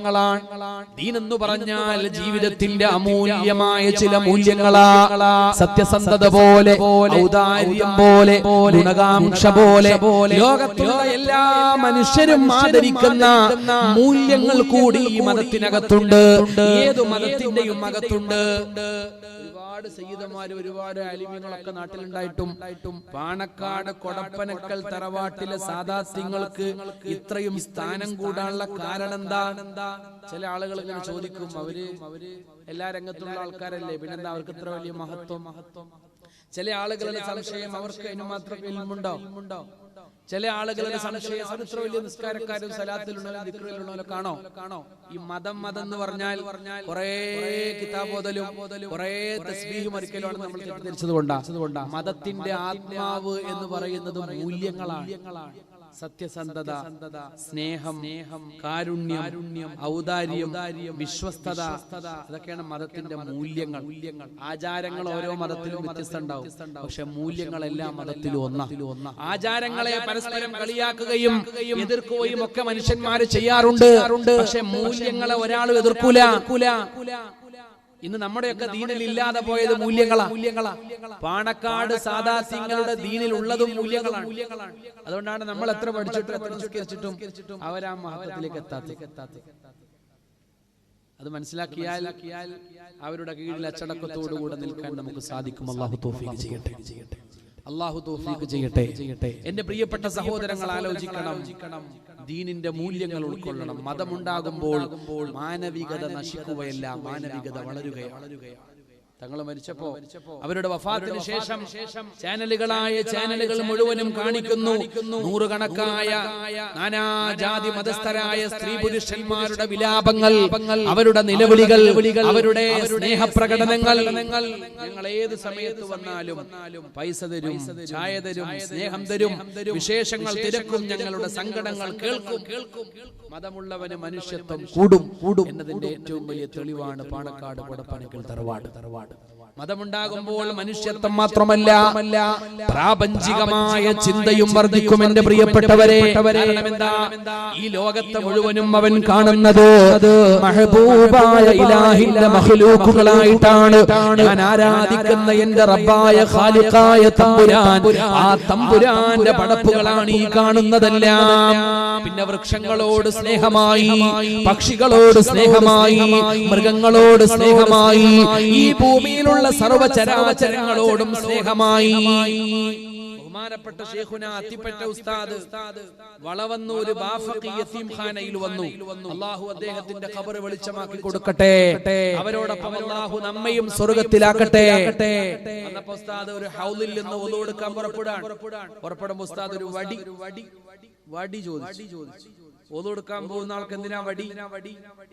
ദീൻ എന്ന് പറഞ്ഞാൽ ജീവിതത്തിന്റെ അമൂല്യമായ ചില മൂല്യങ്ങളാ. സത്യസന്ധത പോലെ, ഔദാര്യം പോലെ, ഗുണകാംക്ഷ പോലെ, ലോകത്തുള്ള എല്ലാ മനുഷ്യരും ആദരിക്കുന്ന മൂല്യങ്ങൾ കൂടി ഈ മതത്തിനകത്തുണ്ട്. ഏതു മതത്തിന്റെയും അകത്തുണ്ട്. ഒരുപാട് സയ്യിദന്മാര്, ഒരുപാട് അലിമികളൊക്കെ നാട്ടിലുണ്ടായിട്ടും പാണക്കാട് കൊടപ്പനക്കൽ തറവാട്ടിലെ സാദാത്യങ്ങൾക്ക് ഇത്രയും സ്ഥാനം കൂടാനുള്ള കാരണം എന്താ? ചില ആളുകൾ ഇങ്ങനെ ചോദിക്കും, അവര് എല്ലാ രംഗത്തുള്ള ആൾക്കാരല്ലേ, പിന്നെന്താ അവർക്ക് ഇത്ര വലിയ മഹത്വം? ചില ആളുകളുടെ സംശയം, അവർക്ക് അതിന് മാത്രം ഇൽമുണ്ടോ? ചില ആളുകളുടെ സംശയം, ഇത്ര വലിയ നിസ്കാരക്കാരും സലാത്തിലുള്ളവരും ദിക്റിലുള്ളവരും കാണോ? ഈ മതം എന്ന് പറഞ്ഞാൽ കുറെ കിതാബോധലും കുറെ തസ്ബീഹ് മരിക്കലുമാണ് നമ്മൾ തെറ്റിദ്ധരിച്ചതുകൊണ്ടാ. മതത്തിന്റെ ആത്മാവ് എന്ന് പറയുന്നത് മൂല്യങ്ങളാണ്. സത്യസന്ധത, സ്നേഹം, കാരുണ്യം, ഔദാര്യം, വിശ്വസ്തത, അതൊക്കെയാണ് മതത്തിന്റെ മൂല്യങ്ങൾ. ആചാരങ്ങൾ ഓരോ മതത്തിലും വ്യത്യസ്തം ഉണ്ടാവും, പക്ഷെ മൂല്യങ്ങൾ എല്ലാ മതത്തിലും ഒന്നാ. ആചാരങ്ങളെ പരസ്പരം കളിയാക്കുകയും എതിർക്കുകയും ഒക്കെ മനുഷ്യന്മാര് ചെയ്യാറുണ്ട്. പക്ഷെ മൂല്യങ്ങളെ ഒരാളും എതിർക്കൂല. ഇന്ന് നമ്മുടെയൊക്കെ ദീനിൽ ഇല്ലാതെ പോയത് മൂല്യങ്ങളാ. പാണക്കാട് സാദാത്യങ്ങളുടെ ദീനിൽ ഉള്ളതും മൂല്യങ്ങളാണ്. അതുകൊണ്ടാണ് നമ്മൾ എത്ര പഠിച്ചിട്ടും എത്ര നിസ്കരിച്ചിട്ടും അവരാ മഹത്വത്തിലേക്ക് എത്താത്ത. അത് മനസ്സിലാക്കിയാൽ അവരുടെ കീഴിൽ അച്ചടക്കത്തോടുകൂടെ നിൽക്കാൻ നമുക്ക് സാധിക്കും. അല്ലാഹു തൗഫീഖ് ചെയ്യട്ടെ. അല്ലാഹു തൗഫീഖ് ചെയ്യട്ടെ. എന്റെ പ്രിയപ്പെട്ട സഹോദരങ്ങൾ, ആലോചിക്കണം, ദീനിന്റെ മൂല്യങ്ങൾ ഉൾക്കൊള്ളണം. മതമുണ്ടാകുമ്പോൾ മാനവികത നശിക്കുകയല്ല, മാനവികത വളരുകയാണ്. തങ്ങൾ മരിച്ചപ്പോ അവരുടെ വഫാത്തിന് ശേഷം ചാനലുകൾ മുഴുവനും കാണിക്കുന്നു നൂറുകണക്കായ നാനാജാതി മതസ്ഥരായ സ്ത്രീ പുരുഷന്മാരുടെ വിലാപങ്ങൾ, അവരുടെ നിലവിളികൾ, അവരുടെ സ്നേഹപ്രകടനങ്ങൾ. ഞങ്ങൾ ഏത് സമയത്ത് വന്നാലും പൈസ തരും, ചായ തരും, സ്നേഹം തരും, വിശേഷങ്ങൾ തിരക്കും, ഞങ്ങളുടെ സങ്കടങ്ങൾ കേൾക്കും. മതമുള്ളവന് മനുഷ്യത്വം കൂടും എന്നതിന്റെ ഏറ്റവും വലിയ തെളിവാണ് പാണക്കാട് കൊടപ്പനക്കൽ തറവാട്. മതമുണ്ടാകുമ്പോൾ മനുഷ്യത്വം മാത്രമല്ല, പ്രാപഞ്ചികമായ ചിന്തയും വർദ്ധിക്കും. എന്റെ പ്രിയപ്പെട്ടവരെ, ഈ ലോകത്തെ മുഴുവനും അവൻ കാണുന്നത് മഹബൂബായ ഇലാഹിന്റെ മഖ്ലൂഖുകളായിട്ടാണ്. ഞാൻ ആരാധിക്കുന്ന എന്റെ റബ്ബായ ഖാലിഖായ തമ്പുരാൻ, ആ തമ്പുരാന്റെ പടപ്പുകളാണ് ഈ കാണുന്നതെല്ലാം. പിന്നെ വൃക്ഷങ്ങളോട് സ്നേഹമായി, പക്ഷികളോട് സ്നേഹമായി, മൃഗങ്ങളോട് സ്നേഹമായി, ഈ ഭൂമിയിലുള്ള സർവചരാചരങ്ങളോടും സ്നേഹമായി. ബഹുമാനപ്പെട്ട ശൈഖുന അത്തിപ്പറ്റ ഉസ്താദ് വളവന്നൂർ ബാഫഖി യതീംഖാനയിൽ വന്നു. അല്ലാഹു അദ്ദേഹത്തിന്റെ ഖബർ വെളിച്ചമാക്കി കൊടുക്കട്ടെ. അവരോടൊപ്പം അല്ലാഹു നമ്മയും സ്വർഗ്ഗത്തിലാക്കട്ടെ. അന്നപ്പോൾ ഉസ്താദ് ഒരു ഹൗലിൽ നിന്ന് wudu എടുക്കാൻ പുറപ്പെടുമ്പോൾ ഉസ്താദ് ഒരു വടി ചോദിച്ചു. wudu എടുക്കാൻ പോകുന്ന ആൾക്ക് എന്തിനാ വടി?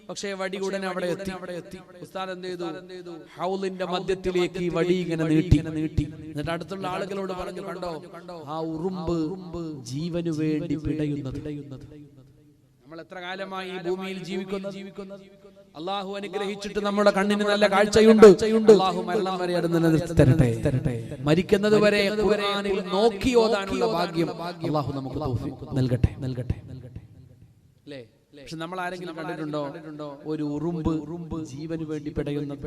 പക്ഷേ വടി ഉടനെ അവിടെ എത്തി. ഉസ്താദ് എന്ത് ചെയ്തു? ഹൗലിന്റെ മധ്യത്തിലേക്ക് ഈ വടി ഇങ്ങനെ നീട്ടി. എന്നിട്ട് അടുത്തുള്ള ആളുകളോട് പറഞ്ഞു, കണ്ടോ ആ ഉറുമ്പ് ജീവന് വേണ്ടി പിടയുന്നത്. നമ്മൾ എത്ര കാലമായി ഈ ഭൂമിയിൽ ജീവിക്കുന്നത്? അല്ലാഹു അനുഗ്രഹിച്ചിട്ട് നമ്മുടെ കണ്ണിന് നല്ല കാഴ്ചയുണ്ട്. അല്ലാഹു മരണം വരെ അത് നിലനിർത്തി തരട്ടെ. മരിക്കുന്നത് വരെ ഖുർആനിൽ നോക്കി ഓതാനുള്ള ഭാഗ്യം അല്ലാഹു നമുക്ക് തൗഫീഖ് നൽകട്ടെ. അല്ലേ? പക്ഷെ നമ്മൾ ആരെങ്കിലും കണ്ടിട്ടുണ്ടോ ഒരു ഉറുമ്പ് ജീവന് വേണ്ടി പിടയുന്നത്?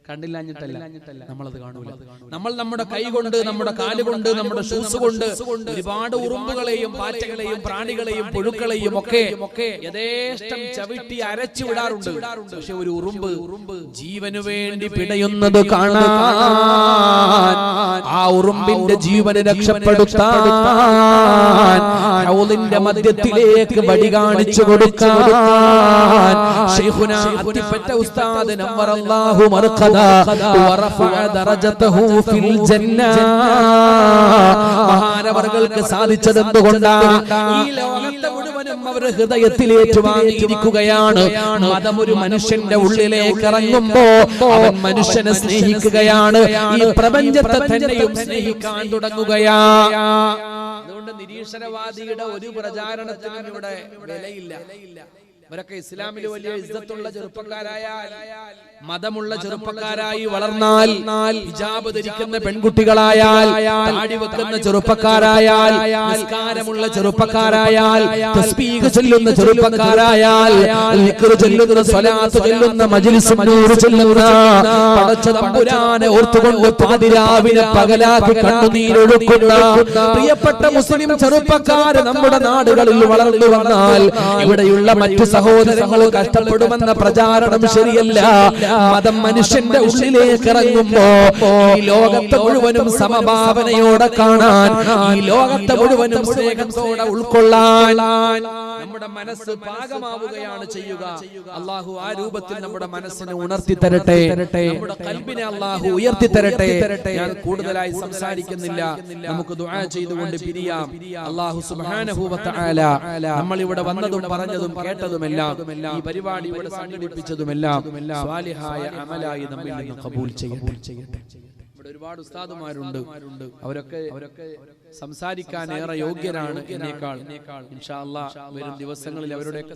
കണ്ടില്ലാഞ്ഞിട്ടല്ല, നമ്മളത് കാണൂല. നമ്മൾ നമ്മുടെ കൈ കൊണ്ട്, നമ്മുടെ കാലുകൊണ്ട്, നമ്മുടെ ഷൂസ് കൊണ്ട് ഒരുപാട് ഉറുമ്പുകളെയും പാറ്റകളെയും പ്രാണികളെയും പുഴുക്കളെയും ഒക്കെ യഥേഷ്ടം ചവിട്ടി അരച്ചു വിടാറുണ്ട്. പക്ഷെ ഒരു ഉറുമ്പ് ജീവനു വേണ്ടി പിടയുന്നത് കാണാൻ, ആ ഉറുമ്പിന്റെ ജീവന് രക്ഷപ്പെടുത്താൻ ഹൗളിന്റെ മധ്യത്തിലേക്ക് വടി കാണിച്ചു കൊടുക്കാൻ ശൈഖുനാ അത്തിപ്പറ്റ ഉസ്താദ് നവ്വറല്ലാഹു മർഖദ വറഫഅ ദറജതഹു ഫിൽ ജന്ന മഹാനവർകൾക്ക് സാധിച്ചതെന്തുകൊണ്ടാണ്? ഈ ലോകത്തെ മുഴുവനും അവർ ഹൃദയത്തിൽ ഏറ്റുവാങ്ങിയിരിക്കുകയാണ്. മതം ഒരു മനുഷ്യന്റെ ഉള്ളിലേക്ക് ഇറങ്ങുമ്പോൾ അവൻ മനുഷ്യനെ സ്നേഹിക്കുകയാണ്, ഈ പ്രപഞ്ചത്തെ തന്നെയും സ്നേഹിക്കാൻ തുടങ്ങുകയാണ്. അതുകൊണ്ട് നിരീശ്വരവാദിയുടെ ഒരു പ്രചാരണത്തിനും ഇവിടെ വിലയില്ല. ഇവരൊക്കെ ഇസ്ലാമിൽ വലിയ ഇസ്സത്തുള്ള ചെറുപ്പക്കാരായാൽ, മതമുള്ള ചെറുപ്പക്കാരായി വളർന്നാൽ, ഹിജാബ് ധരിക്കുന്ന പെൺകുട്ടികളായാൽ, താടി വെക്കുന്ന ചെറുപ്പക്കാരായാൽ, നിസ്കാരമുള്ള ചെറുപ്പക്കാരായാൽ, തസ്ബീഹ് ചൊല്ലുന്ന ചെറുപ്പക്കാരായാൽ, ദിക്ർ ചൊല്ലുന്ന, സ്വലാത്ത് ചൊല്ലുന്ന, മജ്ലിസ് നൂർ ചൊല്ലുന്ന, പടച്ച തമ്പുരാനെ ഓർത്തുകൊണ്ട് പാതിരാവിനെ പകലാക്കി കണ്ണുനീരൊഴുക്കുന്ന പ്രിയപ്പെട്ട മുസ്ലിം ചെറുപ്പക്കാർ നമ്മുടെ നാടുകളിൽ വളർന്നു വന്നാൽ ഇവിടെയുള്ള മറ്റു സഹോദരങ്ങൾ കഷ്ടപ്പെടുമെന്ന പ്രചാരണം ശരിയല്ല. മതം മനുഷ്യന്റെ ഉള്ളിലേക്ക് ഇറങ്ങുമ്പോ ഈ ലോകത്തെ മുഴുവനും സമഭാവനയോടെ കാണാൻ, ഈ ലോകത്തെ മുഴുവനും സ്നേഹത്തോടെ ഉൾക്കൊള്ളാൻ നമ്മുടെ മനസ്സ് പാകമാവുകയാണ് ചെയ്യുക. അള്ളാഹു ആ രൂപത്തിൽ നമ്മുടെ മനസ്സിനെ ഉണർത്തി തരട്ടെ, നമ്മുടെ ഖൽബിനെ അള്ളാഹു ഉയർത്തി തരട്ടെ. ഞാൻ കൂടുതലായി സംസാരിക്കുന്നില്ല, നമുക്ക് ദുആ ചെയ്തുകൊണ്ട് പിരിയാം. അള്ളാഹു സുബ്ഹാനഹു വ തആല നമ്മൾ ഇവിടെ വന്നതും പറഞ്ഞതും കേട്ടതുമെല്ലാം, ഈ പരിപാടി ഇവിടെ സംഘടിപ്പിച്ചതുമെല്ലാം സ്വാലിഹായ അമലായി നമ്മിൽ നിന്ന് ഖബൂൽ ചെയ്യട്ടെ. ഇവിടെ ഒരുപാട് ഉസ്താദുമാരുണ്ട്, അവരൊക്കെ സംസാരിക്കാൻ ഏറെ യോഗ്യരാണ് എന്നേക്കാൾ. ഇൻഷാ അല്ലാഹ് വരും ദിവസങ്ങളിൽ അവരുടെയൊക്കെ